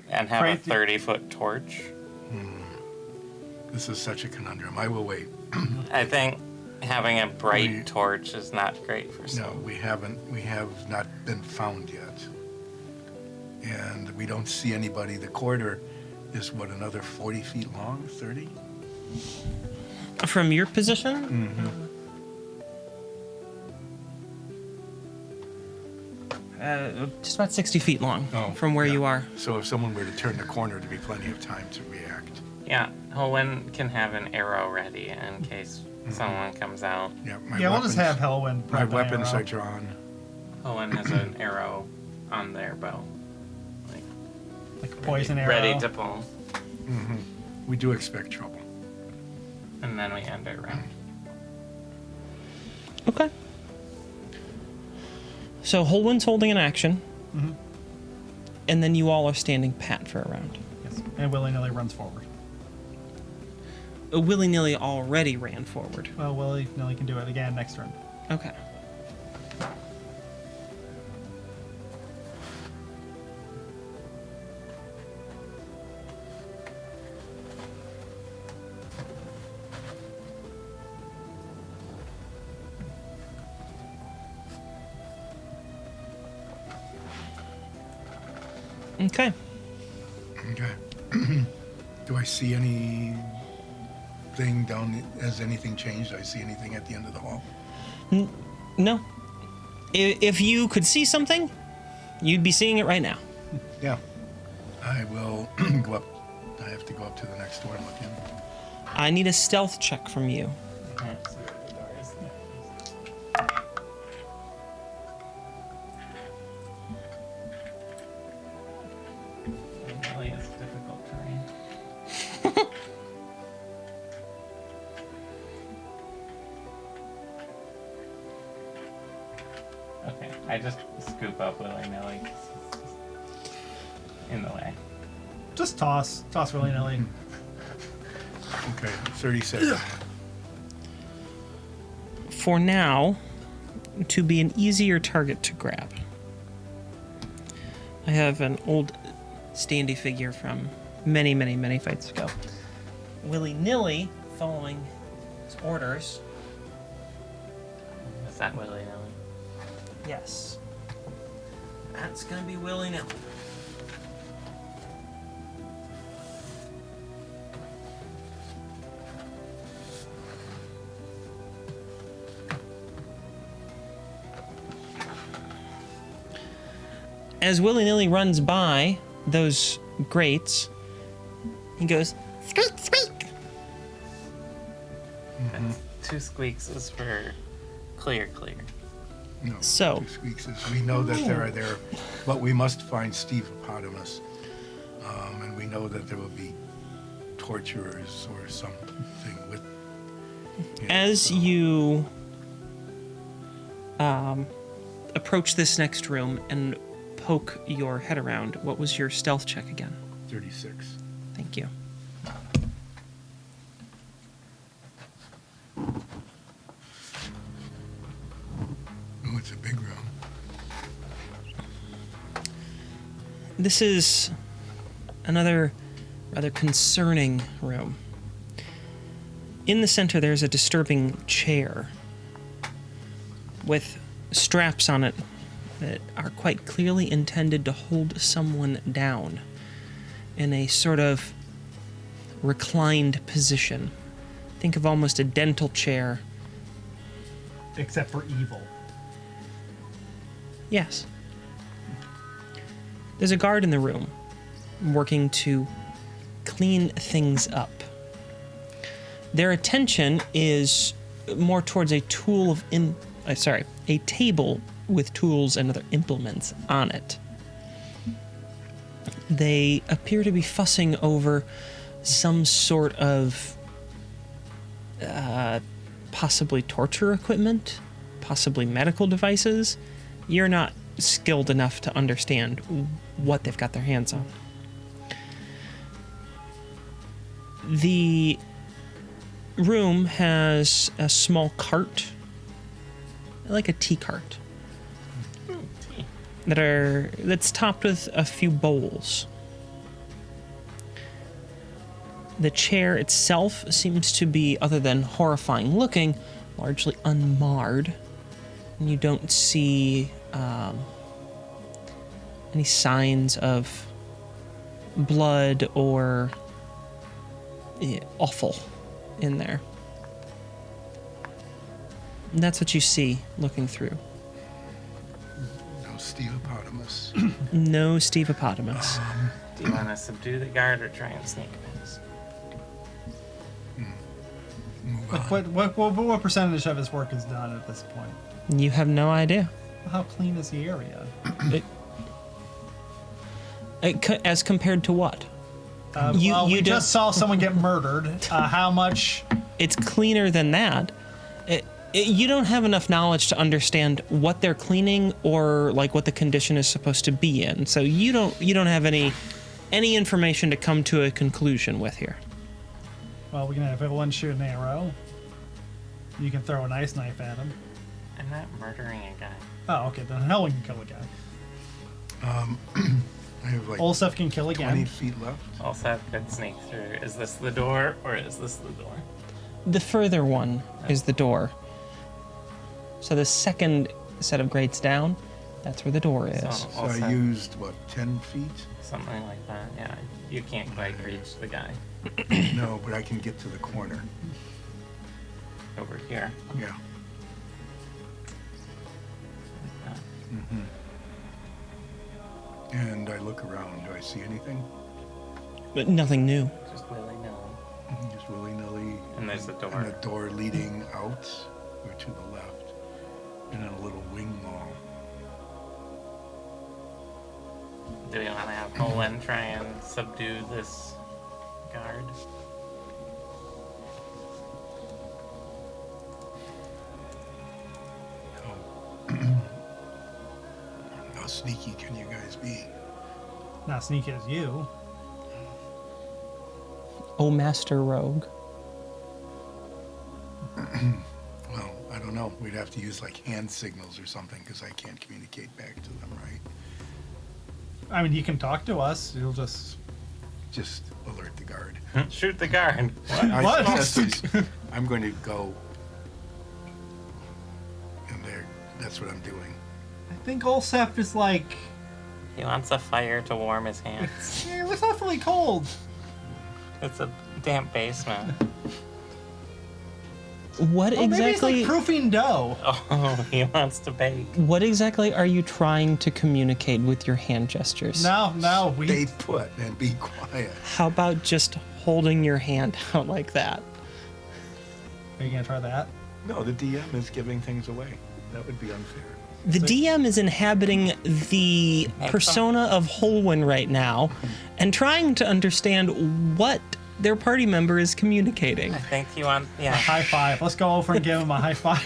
and have a Crazy. 30-foot torch. This is such a conundrum. I will wait. I think having a bright We- torch is not great for No, some. we haven't. We have not been found yet. And we don't see anybody. The corridor is what, another 40 feet long? 30? From your position, Mm-hmm. just about 60 feet long from where yeah. you are. So if someone were to turn the corner, there'd be plenty of time to react. Yeah, Holwyn can have an arrow ready in case someone comes out. Yeah, Yeah, we'll just have Helwyn. My prep an weapons arrow. are drawn. Holwyn has an arrow on their bow. Like a poison arrow. Ready to pull. We do expect trouble. And then we end our round. Okay. So Holwyn's holding an action, and then you all are standing pat for a round. Yes. And Willy Nilly runs forward. Willy nilly already ran forward. Well, Willy Nilly can do it again next turn. Okay. Okay. Okay. Do I see anything down? Has anything changed? Do I see anything at the end of the hall? No. If you could see something, you'd be seeing it right now. Yeah. I will go up. I have to go up to the next door and look in. I need a stealth check from you. Can't see where the door is. It really is difficult terrain. Okay, I just scoop up willy-nilly. In the way. Just toss willy-nilly. Okay, 36. For now, to be an easier target to grab, I have an old standy figure from many, many, many fights ago. Willy-nilly, following his orders. Is that willy-nilly? Yes. That's gonna be willy-nilly. As willy-nilly runs by those grates, he goes, squeak, squeak. That's 2 squeaks is for clear. No, So- 2 squeaks is we know that there are there, but we must find Steve Hippopotamus, and we know that there will be torturers or something with. As you approach this next room and poke your head around, what was your stealth check again? 36. Thank you. Oh, it's a big room. This is another rather concerning room. In the center, there's a disturbing chair with straps on it that are quite clearly intended to hold someone down in a sort of reclined position. Think of almost a dental chair. Except for evil. Yes. There's a guard in the room working to clean things up. Their attention is more towards a a table with tools and other implements on it. They appear to be fussing over some sort of possibly torture equipment, possibly medical devices. You're not skilled enough to understand what they've got their hands on. The room has a small cart, like a tea cart, that's topped with a few bowls. The chair itself seems to be, other than horrifying looking, largely unmarred. And you don't see any signs of blood or offal in there. And that's what you see looking through. No Steve Hippopotamus. No Steve Hippopotamus. Do you want to subdue the guard or try and sneak past? Move Like on. what percentage of his work is done at this point? You have no idea. How clean is the area? As compared to what? We don't- just saw someone get murdered. How much? It's cleaner than that. You don't have enough knowledge to understand what they're cleaning or like what the condition is supposed to be in. So you don't have any information to come to a conclusion with here. Well, we can have everyone shoot an arrow. You can throw an ice knife at him. I'm not murdering a guy. Oh, okay. Then hell, we can kill a guy. I have like Olsef can kill 20 again. feet left. Also, could sneak through. Is this the door or is this the door? The further one is the door. So the second set of grates down That's where the door is. So, So also, I used, what, 10 feet? something like that. Yeah, you can't quite reach the guy No, but I can get to the corner. over here. Yeah. Like that. And I look around. Do I see anything? But nothing new. Just willy-nilly. Just willy-nilly. And there's the door. And a door leading out or to the left. And then a little wing wall. Do we want to have Olin try and subdue this guard? How sneaky can you guys be? Not sneaky as you. Oh, Master Rogue. Well, I don't know. We'd have to use like hand signals or something because I can't communicate back to them, right? I mean, he can talk to us. He'll just. Just alert the guard. Shoot the guard. What? I'm going to go in there. That's what I'm doing. I think Olsef is like. He wants a fire to warm his hands. Yeah, it was awfully cold. It's a damp basement. What Oh, maybe it's exactly? like proofing dough. Oh, he wants to bake. What exactly are you trying to communicate with your hand gestures? No, we. Stay put and be quiet. How about just holding your hand out like that? Are you gonna try that? No, the DM is giving things away. That would be unfair. The DM is inhabiting the persona of Holwyn right now and trying to understand what their party member is communicating. I think he wants, yeah. High five. Let's go over and give him a high five.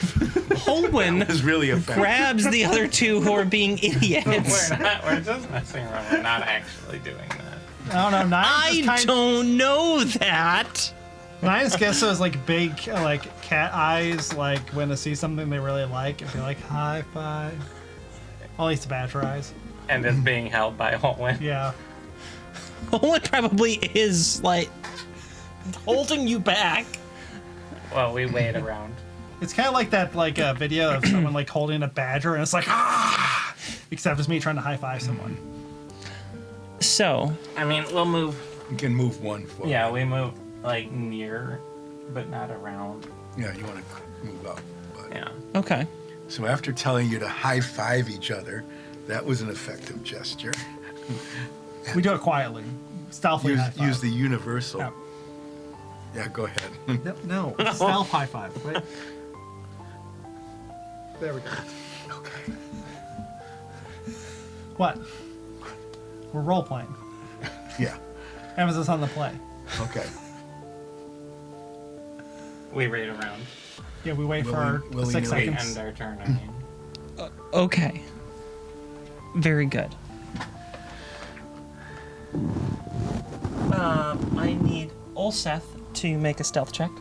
Holwyn It's really effective. grabs the other two who are being idiots. We're just messing around. We're not actually doing that. I don't know. I don't know that. Nine's guess is like big, like cat eyes, like when they see something they really like, and be like high five. At least badger eyes. And it's being held by Olin. Yeah. Holwyn probably is like holding you back. Well, we wait around. It's kind of like that, like video of someone like holding a badger, and it's like ah, except it's me trying to high five someone. So, I mean, we'll move. You can move one forward. Yeah, we move like near, but not around. Yeah, you want to move up. But. Yeah. okay. So after telling you to high five each other, that was an effective gesture. We do it quietly, stealthily. high five. Use the universal. Yeah. Yeah, go ahead. No, stealth high five. Right? There we go. Okay. What? We're role playing. Yeah. Emphasis on the play. Okay. We wait around. Yeah, we wait for Willy- 6 willy-nilly. We seconds. end our turn, I mean. Okay. Very good. I need Olseth to make a stealth check.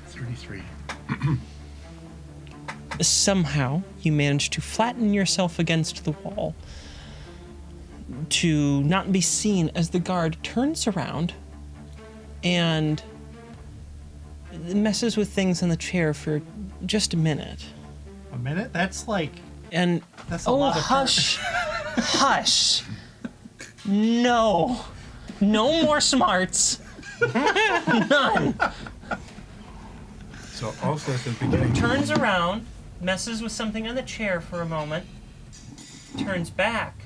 33. Somehow, you manage to flatten yourself against the wall to not be seen as the guard turns around and messes with things in the chair for just a minute. A minute? That's like And That's a oh, lot of hush, hush! No more smarts. None. So also at the beginning. Turns around, messes with something on the chair for a moment, turns back,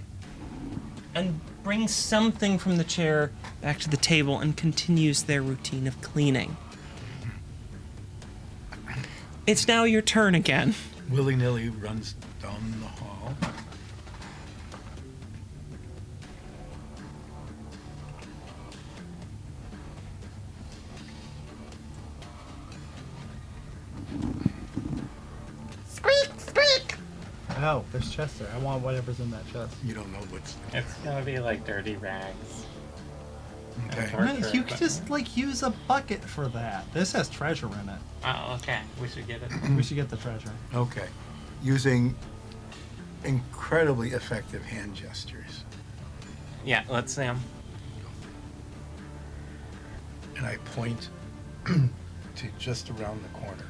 and brings something from the chair back to the table and continues their routine of cleaning. It's now your turn again. Willy-nilly runs down the hall. oh, there's chest there. I want whatever's in that chest. You don't know what's. It's gonna be like dirty rags. Okay. Or- Man, you could just like use a bucket for that. This has treasure in it. Oh, okay. We should get it. We should get the treasure. Okay. Using incredibly effective hand gestures. Yeah, let's see him. And I point to just around the corner.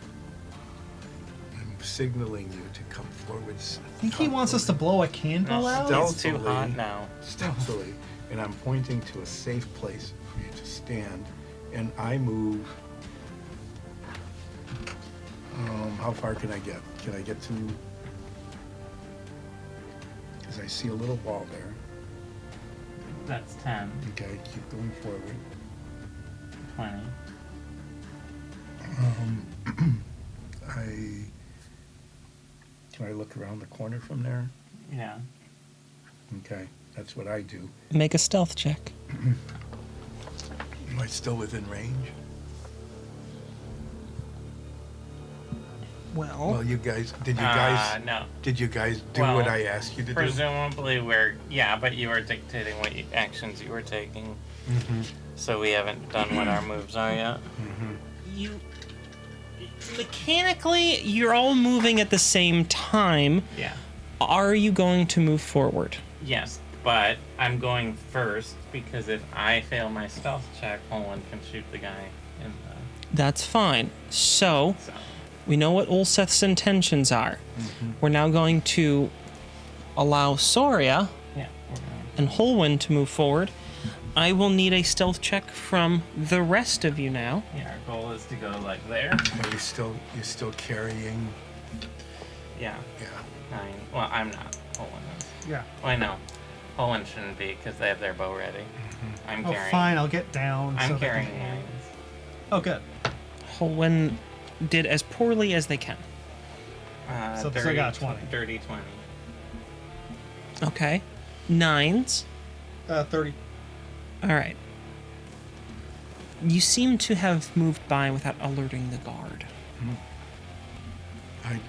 I'm signaling you to come forwards. I think he wants us to blow a candle out. It's too Stealthily. hot now. Stealthily, and I'm pointing to a safe place for you to stand, and I move. How far can I get? Can I get to? Because I see a little wall there. That's 10, Okay, keep going forward. 20. Can I look around the corner from there? Yeah. Okay, that's what I do. Make a stealth check. Am I still within range? Well, you guys, did you guys No. do Well, what I asked you to do? Presumably but you are dictating what actions you were taking. Mm-hmm. So we haven't done what our moves are yet. You mechanically, you're all moving at the same time. Yeah. Are you going to move forward? Yes, but I'm going first because if I fail my stealth check, Olin can shoot the guy in the. That's fine. So, So. we know what Ulseth's intentions are. We're now going to allow Soria Yeah. We're going. and Holwyn to move forward. I will need a stealth check from the rest of you now. Yeah, our goal is to go like there. Are you still carrying? Yeah. Yeah. 9. Well, I'm not. Olin is. Yeah. Well, I know. Olin shouldn't be because they have their bow ready. I'm Oh, carrying. fine. I'll get down. I'm so they carrying can- 9s. Oh, good. Holwyn did as poorly as they can. So they got 20. Dirty 20. Okay. 9s. 30. All right. You seem to have moved by without alerting the guard. I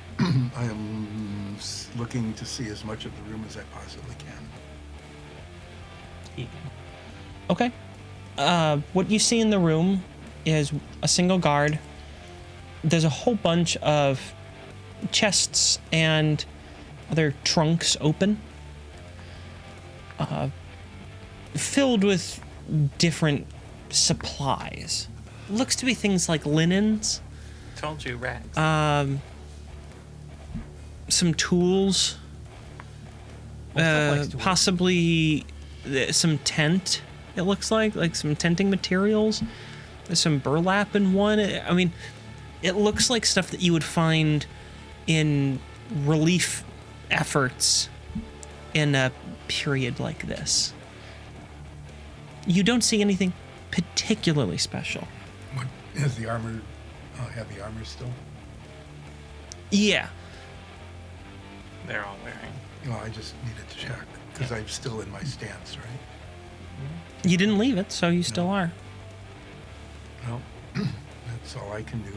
am looking to see as much of the room as I possibly can. Okay. What you see in the room is a single guard. There's a whole bunch of chests and other trunks open, filled with different supplies. Looks to be things like linens, Told you, Rex. some tools, stuff likes tools. possibly some tent. It looks like some tenting materials. There's some burlap in one. I mean, it looks like stuff that you would find in relief efforts in a period like this. You don't see anything particularly special. What is the armor? Heavy armor still? Yeah. They're all wearing. No, I just needed to check because I'm still in my stance, right? You didn't leave it, so you still are. No, that's all I can do.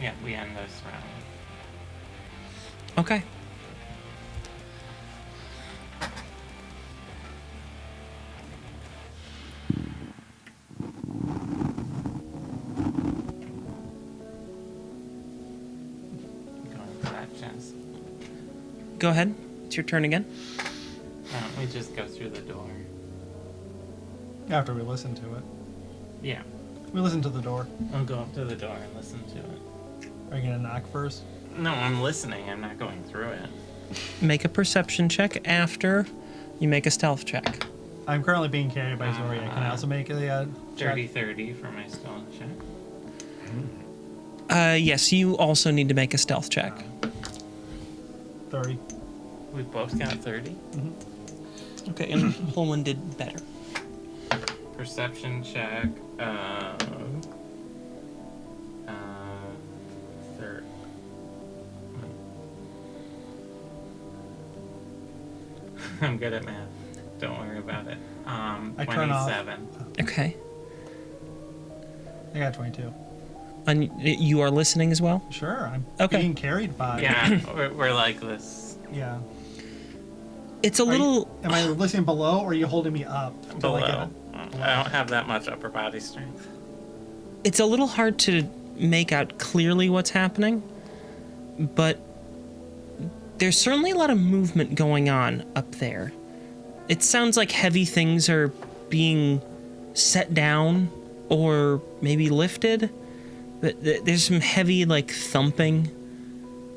Yeah, we end this round. Okay. Going for that chest. Go ahead. It's your turn again. Why don't we just go through the door? After we listen to it. Yeah. We listen to the door. I'll go up to the door and listen to it. Are you going to knock first? No, I'm listening. I'm not going through it. Make a perception check after you make a stealth check. I'm currently being carried by Zoria. Can I also make a check? 30 for my stealth check. Yes, you also need to make a stealth check. 30. We both got 30. Okay, and Holman did better. Perception check. Third. I'm good at math. Don't worry about it. I turn off. 27. Okay. I got 22. And you are listening as well? Sure, I'm Okay. being carried by. Yeah, we're like this. Yeah. It's a little... Am I listening below, or are you holding me up? till I get Below. I don't have that much upper body strength. It's a little hard to make out clearly what's happening, but there's certainly a lot of movement going on up there. It sounds like heavy things are being set down or maybe lifted. There's some heavy, like, thumping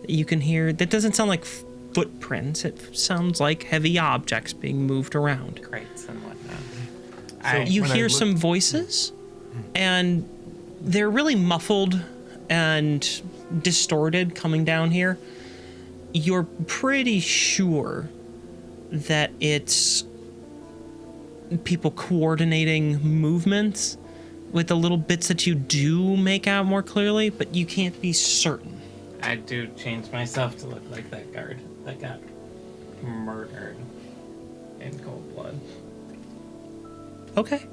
that you can hear. That doesn't sound like footprints. It sounds like heavy objects being moved around. Crates and whatnot. You when I hear look- some voices, and they're really muffled and distorted coming down here. You're pretty sure that it's people coordinating movements with the little bits that you do make out more clearly, but you can't be certain. I do change myself to look like that guard that got murdered in cold blood. Okay.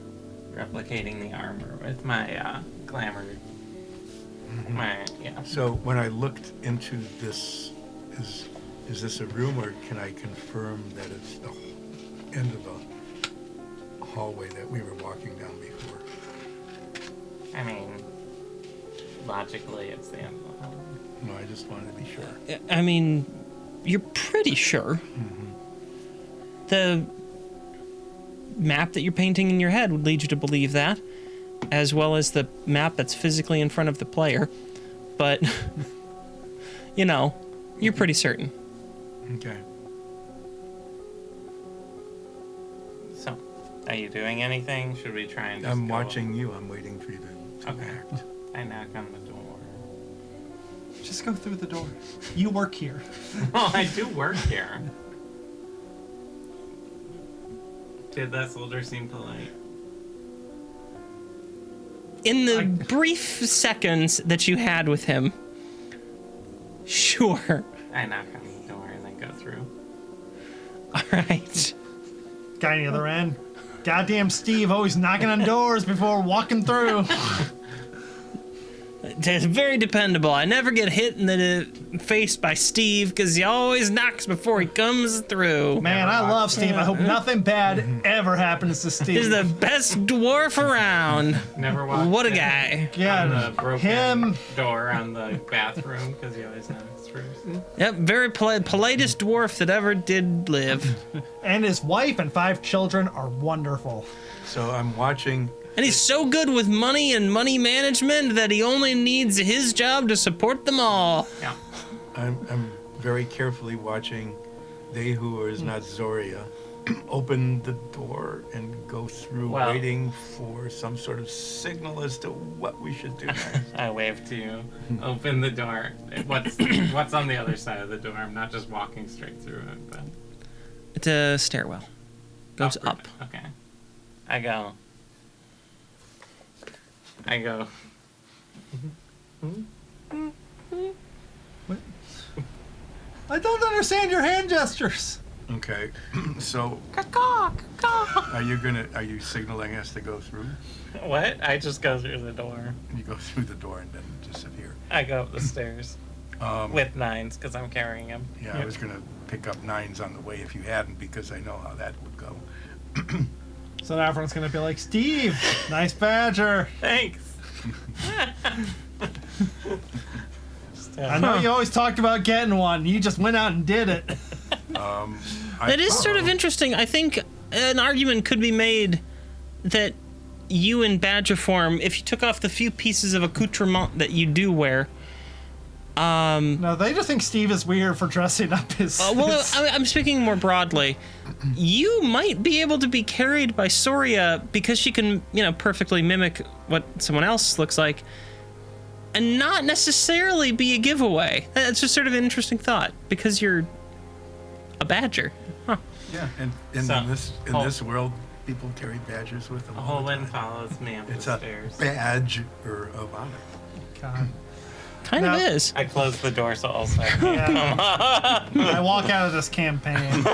Replicating the armor with my glamour. Yeah. So when I looked into this, is this a room, or can I confirm that it's the end of the hallway that we were walking down before? I mean, logically, it's the end of the hallway. No, I just wanted to be sure. I mean, you're pretty sure. The map that you're painting in your head would lead you to believe that, as well as the map that's physically in front of the player. But, you know, you're pretty certain. Okay. So, are you doing anything? Should we try and just I'm go? watching you. I'm waiting for you to Okay. act. I knock on the door. Just go through the door. You work here. Well, I do work here. Did that soldier seem polite? In the brief seconds that you had with him, sure. I knock on the door and then go through. All right. Guy on the other end. Goddamn Steve always knocking on doors before walking through. It's very dependable. I never get hit in the face by Steve because he always knocks before he comes through. Man, I love Steve. I hope nothing bad ever happens to Steve. He's the best dwarf around. Never walked What a in guy. Yeah, on the broken him. door on the bathroom because he always knocks through. Yep, very politest dwarf that ever did live. And his wife and 5 children are wonderful. So I'm watching. And he's so good with money and money management that he only needs his job to support them all. Yeah. I'm very carefully watching they who is not Zoria open the door and go through, Well- waiting for some sort of signal as to what we should do next. I wave to you. Open the door. What's on the other side of the door? I'm not just walking straight through it, but It's a stairwell. Goes up. Okay. I go. I don't understand your hand gestures. Okay, so are you signaling us to go through? What? I just go through the door. You go through the door and then disappear. I go up the stairs with 9s because I'm carrying him. Yeah, I was gonna pick up 9s on the way if you hadn't, because I know how that would go. So now everyone's gonna be like, Steve, nice badger. Thanks. I know you always talked about getting one. You just went out and did it. That is sort of interesting. I think an argument could be made that you in badger form, if you took off the few pieces of accoutrement that you do wear, No, they just think Steve is weird for dressing up his. well, I'm speaking more broadly. You might be able to be carried by Soria because she can, perfectly mimic what someone else looks like, and not necessarily be a giveaway. That's just sort of an interesting thought because you're a badger. Huh. Yeah, and in So, this world, people carry badges with them. all the Holman time. follows me up It's the a stairs. badge of honor. God. Kind No. of is. I close the door so also I can't Yeah. I walk out of this campaign.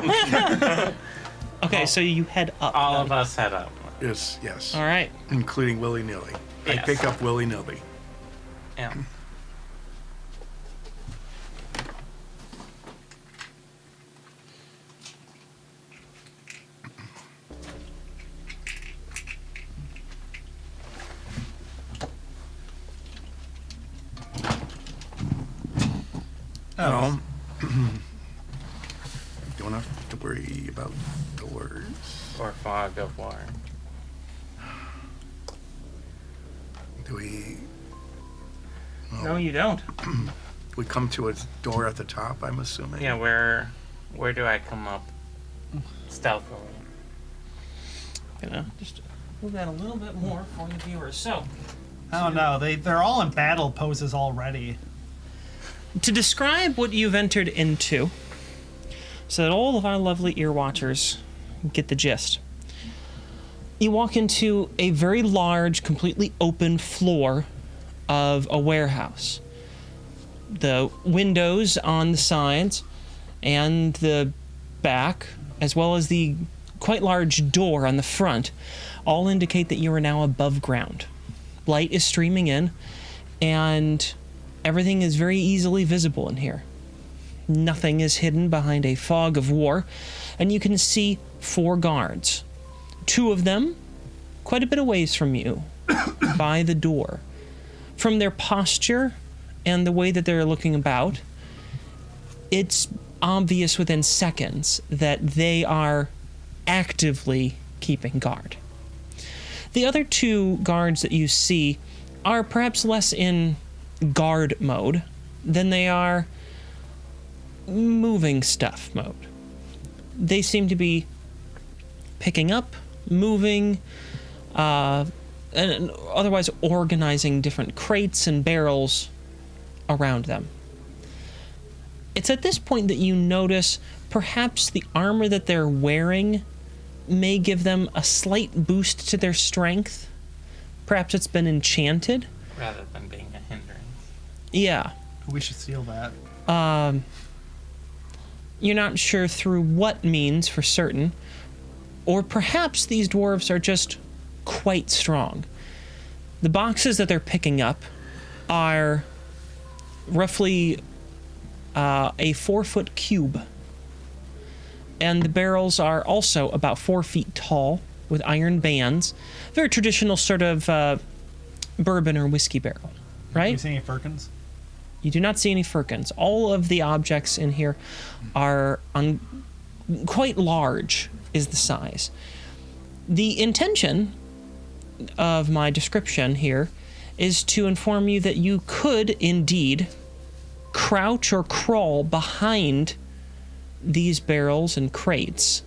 Okay, so you head up. All then. of us head up. Yes, All right. including willy-nilly. I Yes. pick up willy-nilly. Yeah. No. Don't have to worry about doors. Or fog of war. Do we No, you don't. We come to a door at the top, I'm assuming. Yeah, where do I come up stealthily? Gonna just move that a little bit more for the viewers. So, Oh no, they're all in battle poses already. to describe what you've entered into, so that all of our lovely ear watchers get the gist. You walk into a very large, completely open floor of a warehouse. The windows on the sides and the back, as well as the quite large door on the front, all indicate that you are now above ground. Light is streaming in, and everything is very easily visible in here. Nothing is hidden behind a fog of war, and you can see 4 guards. 2 of them quite a bit of ways from you, by the door. From their posture and the way that they're looking about, it's obvious within seconds that they are actively keeping guard. The other 2 guards that you see are perhaps less in guard mode than they are moving stuff mode. They seem to be picking up, moving, and otherwise organizing different crates and barrels around them. It's at this point that you notice perhaps the armor that they're wearing may give them a slight boost to their strength. Perhaps it's been enchanted. Rather than being a hindrance. Yeah. We should steal that. You're not sure through what means for certain, or perhaps these dwarves are just quite strong. The boxes that they're picking up are roughly a 4-foot cube, and the barrels are also about 4 feet tall with iron bands. Very traditional sort of bourbon or whiskey barrel, right? You see any firkins? You do not see any firkins. All of the objects in here are quite large, is the size. The intention of my description here is to inform you that you could indeed crouch or crawl behind these barrels and crates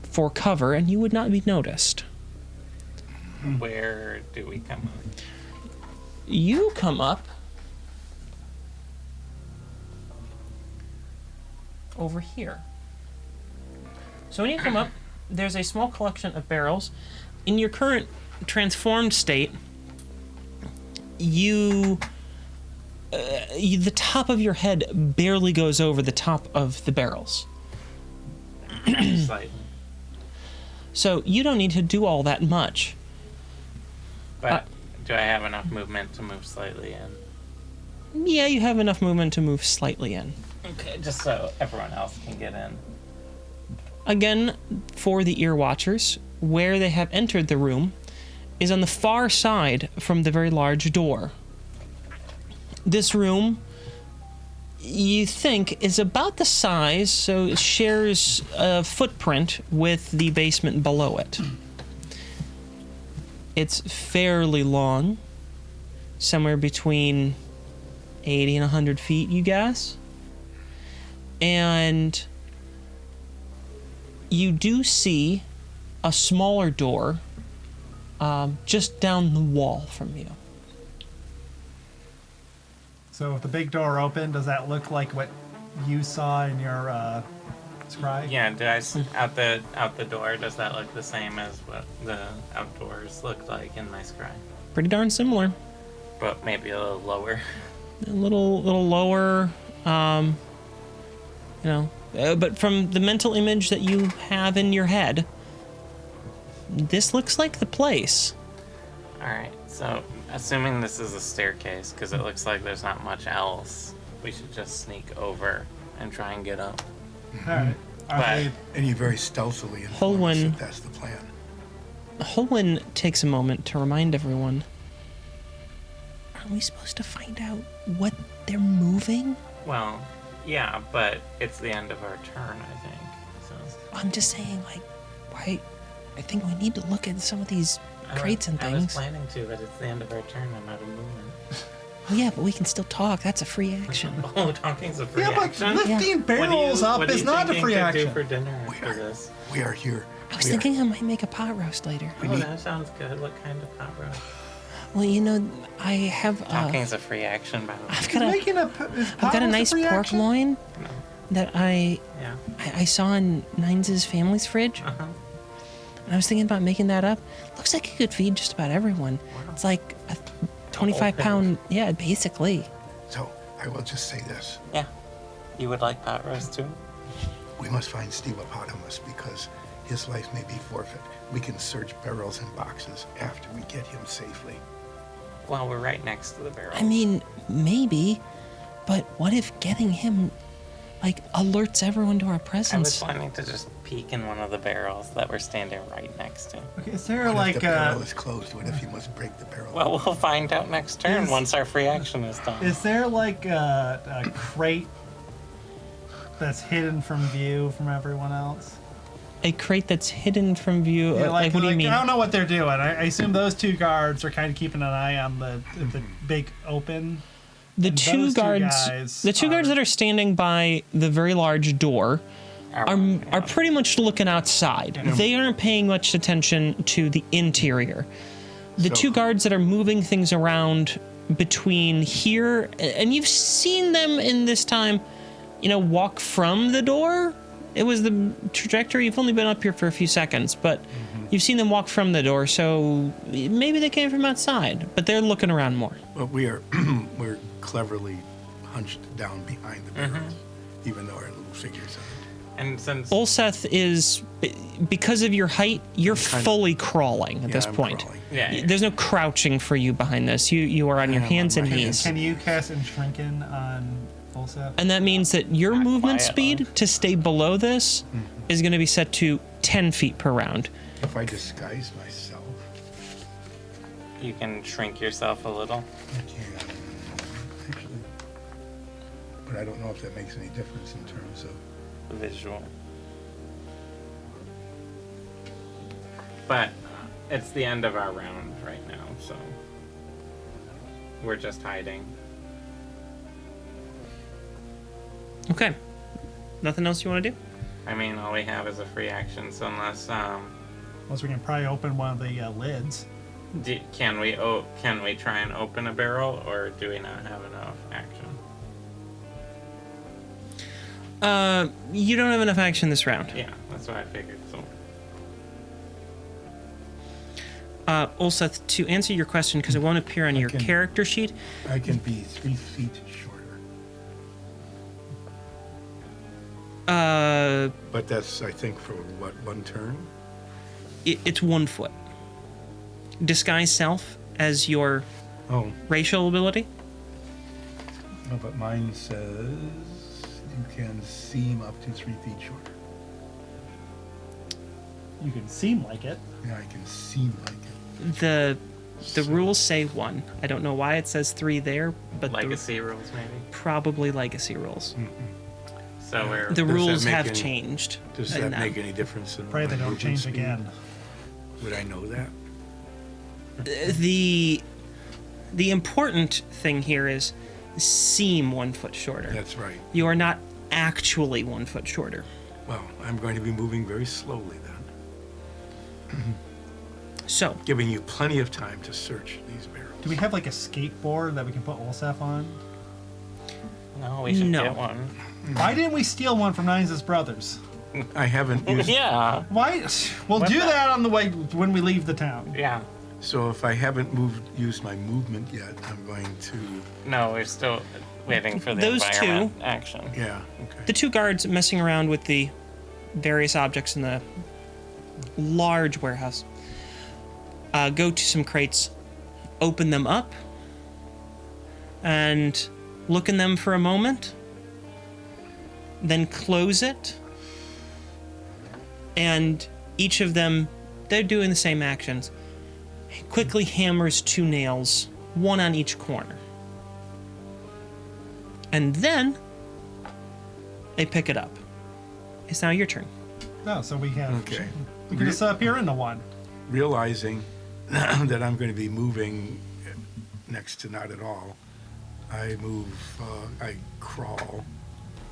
for cover, and you would not be noticed. Where do we come up? You come up over here. So when you come up, there's a small collection of barrels. In your current transformed state, the top of your head barely goes over the top of the barrels. Slightly. So you don't need to do all that much. But do I have enough movement to move slightly in? Yeah, you have enough movement to move slightly in. Okay, just so everyone else can get in. Again, for the ear watchers, where they have entered the room is on the far side from the very large door. This room, you think, is about the size, so it shares a footprint with the basement below it. It's fairly long, somewhere between 80 and 100 feet, you guess. And you do see a smaller door just down the wall from you. So if the big door opened, does that look like what you saw in your scry? Yeah, out the door, does that look the same as what the outdoors looked like in my scry? Pretty darn similar. But maybe a little lower. A little lower, but from the mental image that you have in your head, this looks like the place. Alright, so assuming this is a staircase, because it looks like there's not much else, we should just sneak over and try and get up. Alright. But- And you very stealthily inform us Holwyn. that that's the plan. Holwyn takes a moment to remind everyone, aren't we supposed to find out what they're moving? Well, yeah, but it's the end of our turn, I think. So I'm just saying, why? I think we need to look at some of these crates and I was things. planning to, but it's the end of our turn. I'm out of movement. Well, yeah, but we can still talk. That's a free action. Oh, talking's a free Yeah, but action. lifting barrels up is not a free To do action. for dinner after this? We are here. I was thinking I might make a pot roast later. Oh, that sounds good. What kind of pot roast? Well, you know, I have Talking's a free action, by the way. I've got a nice pork loin that I saw in Nines' family's fridge. Uh-huh. And I was thinking about making that up. Looks like it could feed just about everyone. Wow. It's like a 25-pound, yeah, basically. So I will just say this. Yeah. You would like pot roast too? We must find Steve Opotamus because his life may be forfeit. We can search barrels and boxes after we get him safely. Well, we're right next to the barrel. I mean, maybe, but what if getting him, like, alerts everyone to our I was presence? planning to just peek in one of the barrels that we're standing right next to. Okay, is there What like if the barrel is closed? What if you must break the barrel? Well, we'll find out next turn Is- once our free action is done. is there like a crate that's hidden from view from everyone else? A crate that's hidden from view? Yeah, Like, what do you mean? I don't know what they're doing. I assume those two guards are kind of keeping an eye on the big open. The and two those two guards, guys the two guards are- that are standing by the very large door are pretty much looking outside. They aren't paying much attention to the interior. The So- two guards that are moving things around between here, and you've seen them in this time, walk from the door. It was the trajectory. You've only been up here for a few seconds, but you've seen them walk from the door, so maybe they came from outside, but they're looking around more. But we're cleverly hunched down behind the barrels, even though our little figures are. And since Ulseth is, because of your height, you're kinda- fully crawling at this I'm point. crawling. yeah, There's no crouching for you behind this. You are on your I am hands on and my knees. Can you cast and shrinken on Ulseth? And that means that your Not movement quiet, speed to stay below this is going to be set to 10 feet per round. If I disguise myself, you can shrink yourself a little. I can actually. But I don't know if that makes any difference in terms of. Visual. But it's the end of our round right now, so we're just hiding. Okay. Nothing else you want to do? I mean, all we have is a free action, so unless Unless we can probably open one of the lids. can we try and open a barrel, or do we not have enough action? You don't have enough action this round. Yeah, that's what I figured. So Ulseth, to answer your question, because it won't appear on your Okay. character sheet, I can be 3 feet shorter. But that's, I think, for what, one turn? it's 1 foot. Disguise self as your Oh, racial ability. no, but mine says you can seem up to 3 feet shorter. You can seem like it. Yeah, I can seem like it. The So- rules say 1. I don't know why it says 3 there, but legacy rules, maybe. probably legacy rules. So we're The Does that rules make have any- changed. Does in that them. make any difference in Pray my they don't movement change speed? again. Would I know that? The important thing here is seem 1 foot shorter. That's right. You are not actually 1 foot shorter. Well, I'm going to be moving very slowly then, So, giving you plenty of time to search these barrels. Do we have like a skateboard that we can put Ulseth on? no, we should No. get one. Why didn't we steal one from Nines' brothers? I haven't used Yeah, Why? We'll What do the- that on the way when we leave the town. yeah. So if I haven't used my movement yet, I'm going to. No, we're still waiting for the Those two- environment action. Yeah. Okay. the two guards messing around with the various objects in the large warehouse go to some crates, open them up, and look in them for a moment, then close it, and each of them, they're doing the same actions, quickly hammers 2 nails, 1 on each corner. And then they pick it up. It's now your turn. No, so we have. Okay. We can just appear into one. Realizing that I'm going to be moving next to not at all, I move, I crawl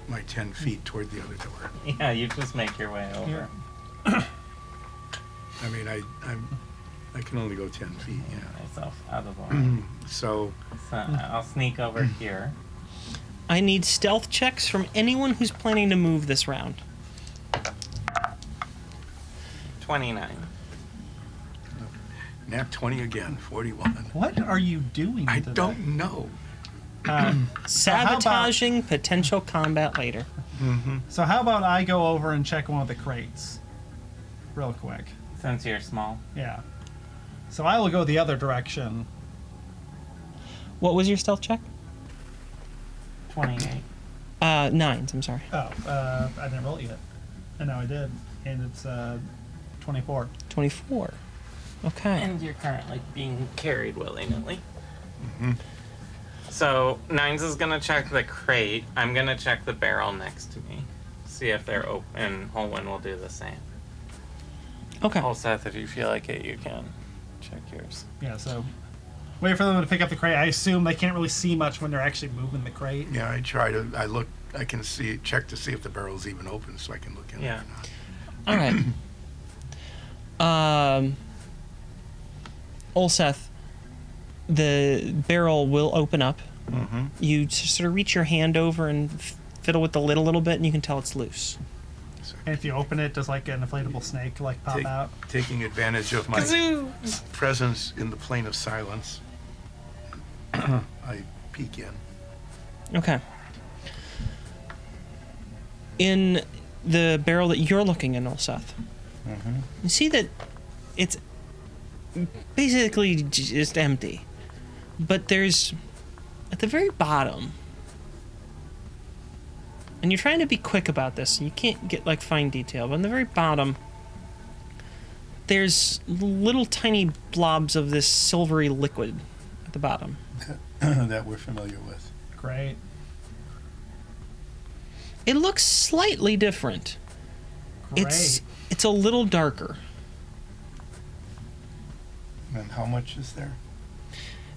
my 10 feet toward the other door. Yeah, you just make your way over. Yeah. I mean, I can only go 10 feet, yeah. Myself out of the way. So, So I'll sneak over here. I need stealth checks from anyone who's planning to move this round. 29. nat 20 again, 41. What are you doing I today? don't know. Sabotaging potential combat later. So how about I go over and check one of the crates real quick? Since you're small. Yeah. So I will go the other direction. What was your stealth check? 28. 9s, I'm sorry. Oh, I didn't roll it yet. And now I did. And it's 24. 24. Okay. And you're currently being carried willy-nilly. So, Nines is going to check the crate. I'm going to check the barrel next to me. See if they're open. Holwyn will do the same. Okay. Oh, Seth, if you feel like it, you can check yours. Yeah, so wait for them to pick up the crate. I assume they can't really see much when they're actually moving the crate. Yeah, I can check to see if the barrel's even open so I can look in Yeah. it or not. All right. Olseth, the barrel will open up. You sort of reach your hand over and fiddle with the lid a little bit, and you can tell it's loose. And if you open it, does like an inflatable snake like pop out? Taking advantage of my presence in the plane of silence, I peek in. Okay. In the barrel that you're looking in, Olseth, you see that it's basically just empty. But there's, at the very bottom, and you're trying to be quick about this, and you can't get like fine detail, but on the very bottom, there's little tiny blobs of this silvery liquid at the bottom. That we're familiar with. Great. It looks slightly different. Great. It's a little darker. And how much is there?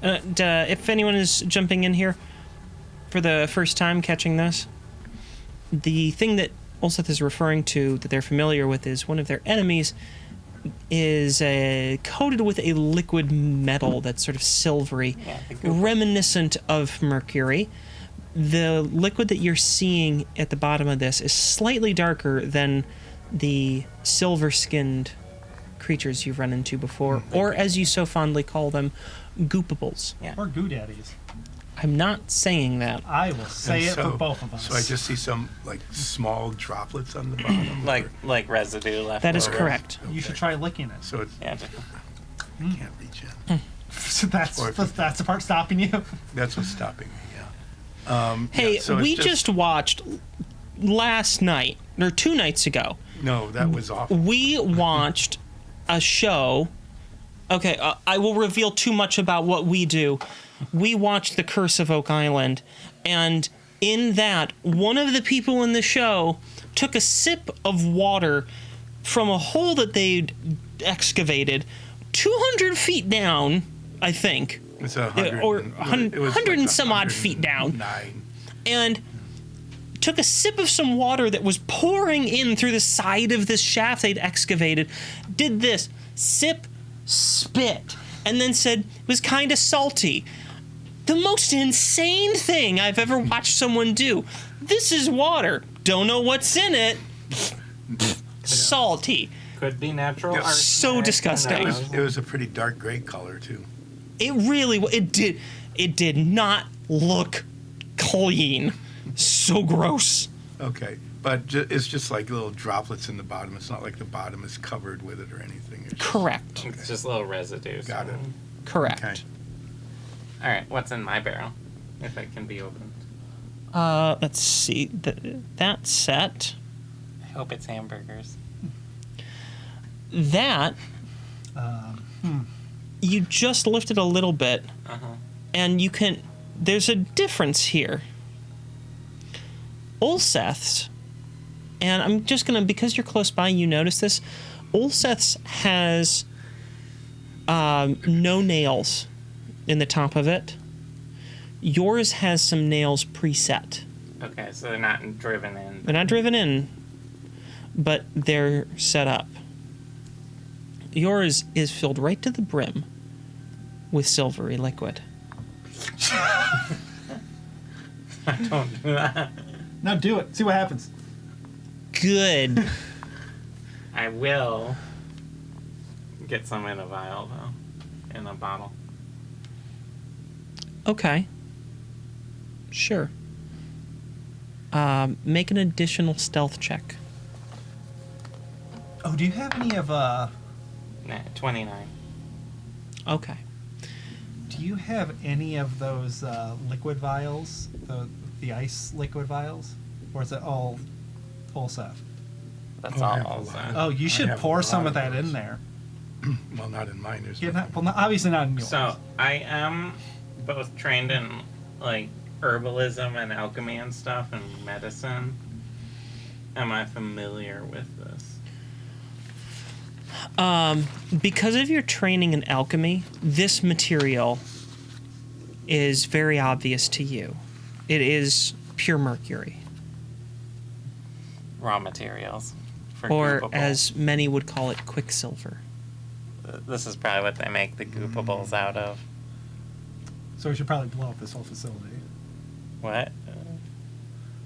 And if anyone is jumping in here for the first time catching this, the thing that Olseth is referring to that they're familiar with is one of their enemies is coated with a liquid metal that's sort of silvery, reminiscent of mercury. The liquid that you're seeing at the bottom of this is slightly darker than the silver-skinned creatures you've run into before, or as you so fondly call them, goopables. Yeah. Or goodaddies. I'm not saying that. I will say And it for both of us. So I just see some like small droplets on the bottom. Like residue left That is over. correct. You should try licking it. So it's, Yeah, just, I can't reach in. So that's Or if it- that's the part stopping you. That's what's stopping me. Yeah. Hey, yeah, so it's we just watched last night, or 2 nights ago, No, that was awful. we watched a show. Okay, I will reveal too much about what we do. We watched The Curse of Oak Island, and in that, one of the people in the show took a sip of water from a hole that they'd excavated 200 feet down, I think, It's 100, or it was 100 and some odd feet down. 109. and took a sip of some water that was pouring in through the side of this shaft they'd excavated, did this, sip, spit, and then said it was kind of salty. The most insane thing I've ever watched someone do. This is water. Don't know what's in it. Salty. could be natural. Yeah. So arsenic, disgusting. who knows? It was a pretty dark gray color too. It really, it did not look clean. So gross. Okay, but it's just like little droplets in the bottom. It's not like the bottom is covered with it or anything. It's just- Correct. It's just a little residue. Got it. Correct. Okay. All right, what's in my barrel? If it can be opened. Let's see. That set. I hope it's hamburgers. That you just lifted a little bit, and you can. There's a difference here. Olseth's, and I'm just gonna, because you're close by, you notice this. Olseth's has no nails in the top of it. Yours has some nails preset. Okay, so they're not driven in. They're not driven in, but they're set up. Yours is filled right to the brim with silvery liquid. I don't do that. Now do it. See what happens. Good. I will get some in a vial, though. In a bottle. Okay. Sure. Make an additional stealth check. Oh, do you have any of Nah, 29. Okay. Do you have any of those liquid vials, the ice liquid vials, or is it all stuff? That's Oh, I all. have a I'll lot. say. Oh, you I should have a pour lot some of of that those. in there. Well, not in mine. There's Yeah, nothing. obviously not in yours. So I am both trained in like herbalism and alchemy and stuff and medicine. Am I familiar with this? Because of your training in alchemy, this material is very obvious to you. It is pure mercury, Raw materials. For or goopable. as many would call it, quicksilver. This is probably what they make the goopables out of. So we should probably blow up this whole facility. What?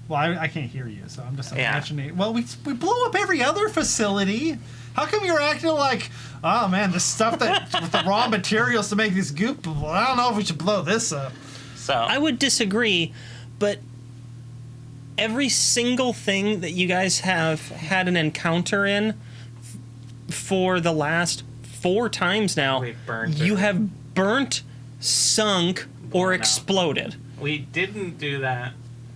Well, I can't hear you, so I'm just Yeah. imagining. Well, we blew up every other facility. How come you're acting like, oh man, the stuff that with the raw materials to make this goop? Well, I don't know if we should blow this up. So I would disagree, but every single thing that you guys have had an encounter in for the last 4 times now, We've burned you it. have burnt, sunk, or Blown out. exploded. we didn't do that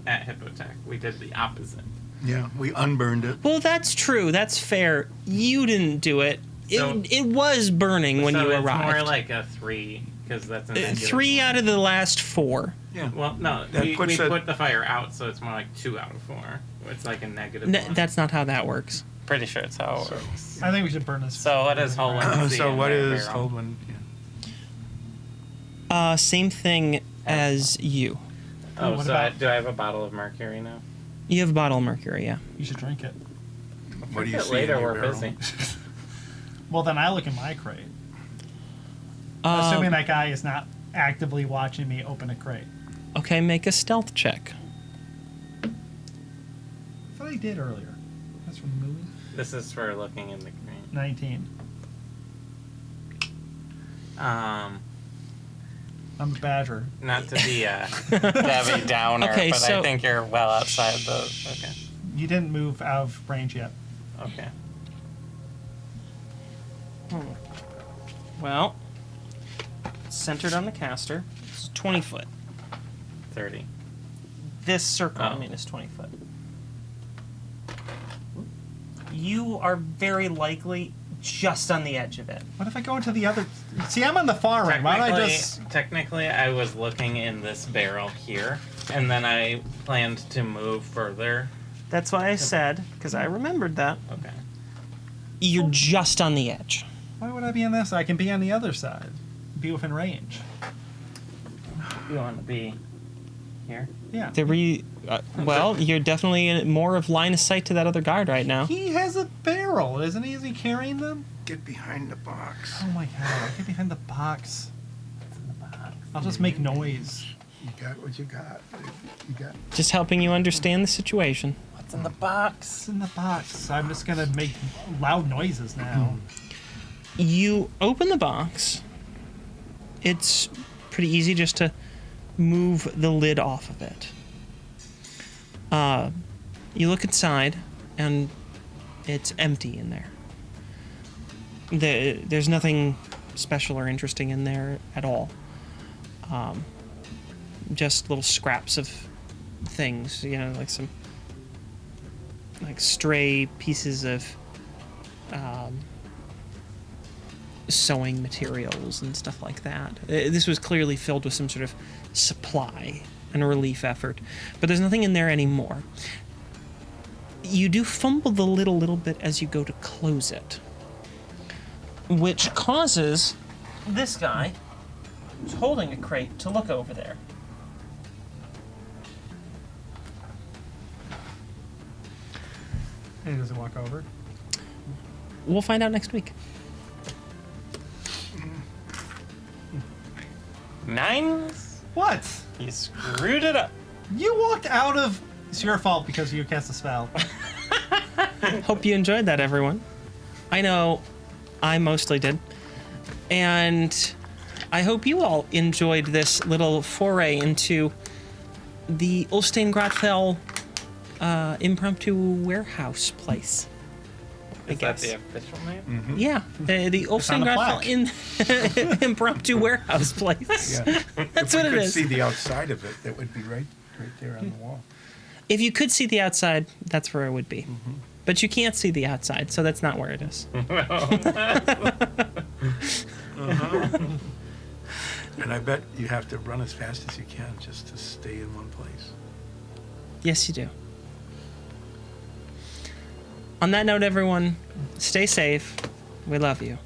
at Hippotech. We did the opposite. Yeah, we unburned it. Well, that's true. That's fair. You didn't do it. So- It was burning when so you it's arrived. more like a 3 because that's a negative 3 one. out of the last 4. Yeah. Well, no, That we puts that- put the fire out, so it's more like 2 out of 4. It's like a negative one. That's not how that works. Pretty sure it's how it works. I think we should burn this. So what is Holman? So what is Holman? Holman? Same thing as you. Oh, What so about- do I have a bottle of mercury now? You have a bottle of mercury, yeah. You should drink it. What do you Bit see later, in your we're barrel? busy. Well, then I look in my crate. Um, Assuming that guy is not actively watching me open a crate. Okay, make a stealth check. I thought I did earlier. That's from the movie. This is for looking in the green. 19. I'm a badger. Not to be a Debbie Downer, Okay, but so- I think you're well outside the. Okay. You didn't move out of range yet. Okay. Well, centered on the caster, it's 20 foot. 30. This circle, I Oh. mean, is 20 foot. You are very likely just on the edge of it. What if I go into the other? See, I'm on the far right. Why don't I just? Technically, I was looking in this barrel here, and then I planned to move further. That's why I said, because I remembered that. Okay. You're just on the edge. Why would I be on this? I can be on the other side. Be within range. You want to be here? Yeah. Well, you're definitely in more of line of sight to that other guard right now. He has a barrel, isn't he? Is he carrying them? Get behind the box. Oh my god! Get behind the box. I'll just make noise. You got what you got. You got. Just helping you understand the situation. What's in the box? It's in the box. I'm just gonna make loud noises now. You open the box. It's pretty easy just to move the lid off of it. You look inside, and it's empty in there. There's nothing special or interesting in there at all. Just little scraps of things, like some stray pieces of sewing materials and stuff like that. This was clearly filled with some sort of supply and relief effort, but there's nothing in there anymore. You do fumble the lid a little bit as you go to close it, which causes this guy who's holding a crate to look over there. And does it walk over? We'll find out next week. 9? What? You screwed it up. You walked out of... It's your fault because you cast a spell. Hope you enjoyed that, everyone. I know I mostly did. And I hope you all enjoyed this little foray into the Ulstein Grotfell impromptu warehouse place. I Is that guess. the official name? Yeah, the Ulstein on the Grotfell impromptu warehouse place. Yeah. That's If what we it could is. see the outside of it, that would be right there on the wall. If you could see the outside, that's where it would be. But you can't see the outside, so that's not where it is. And I bet you have to run as fast as you can just to stay in one place. Yes, you do. On that note, everyone, stay safe. We love you.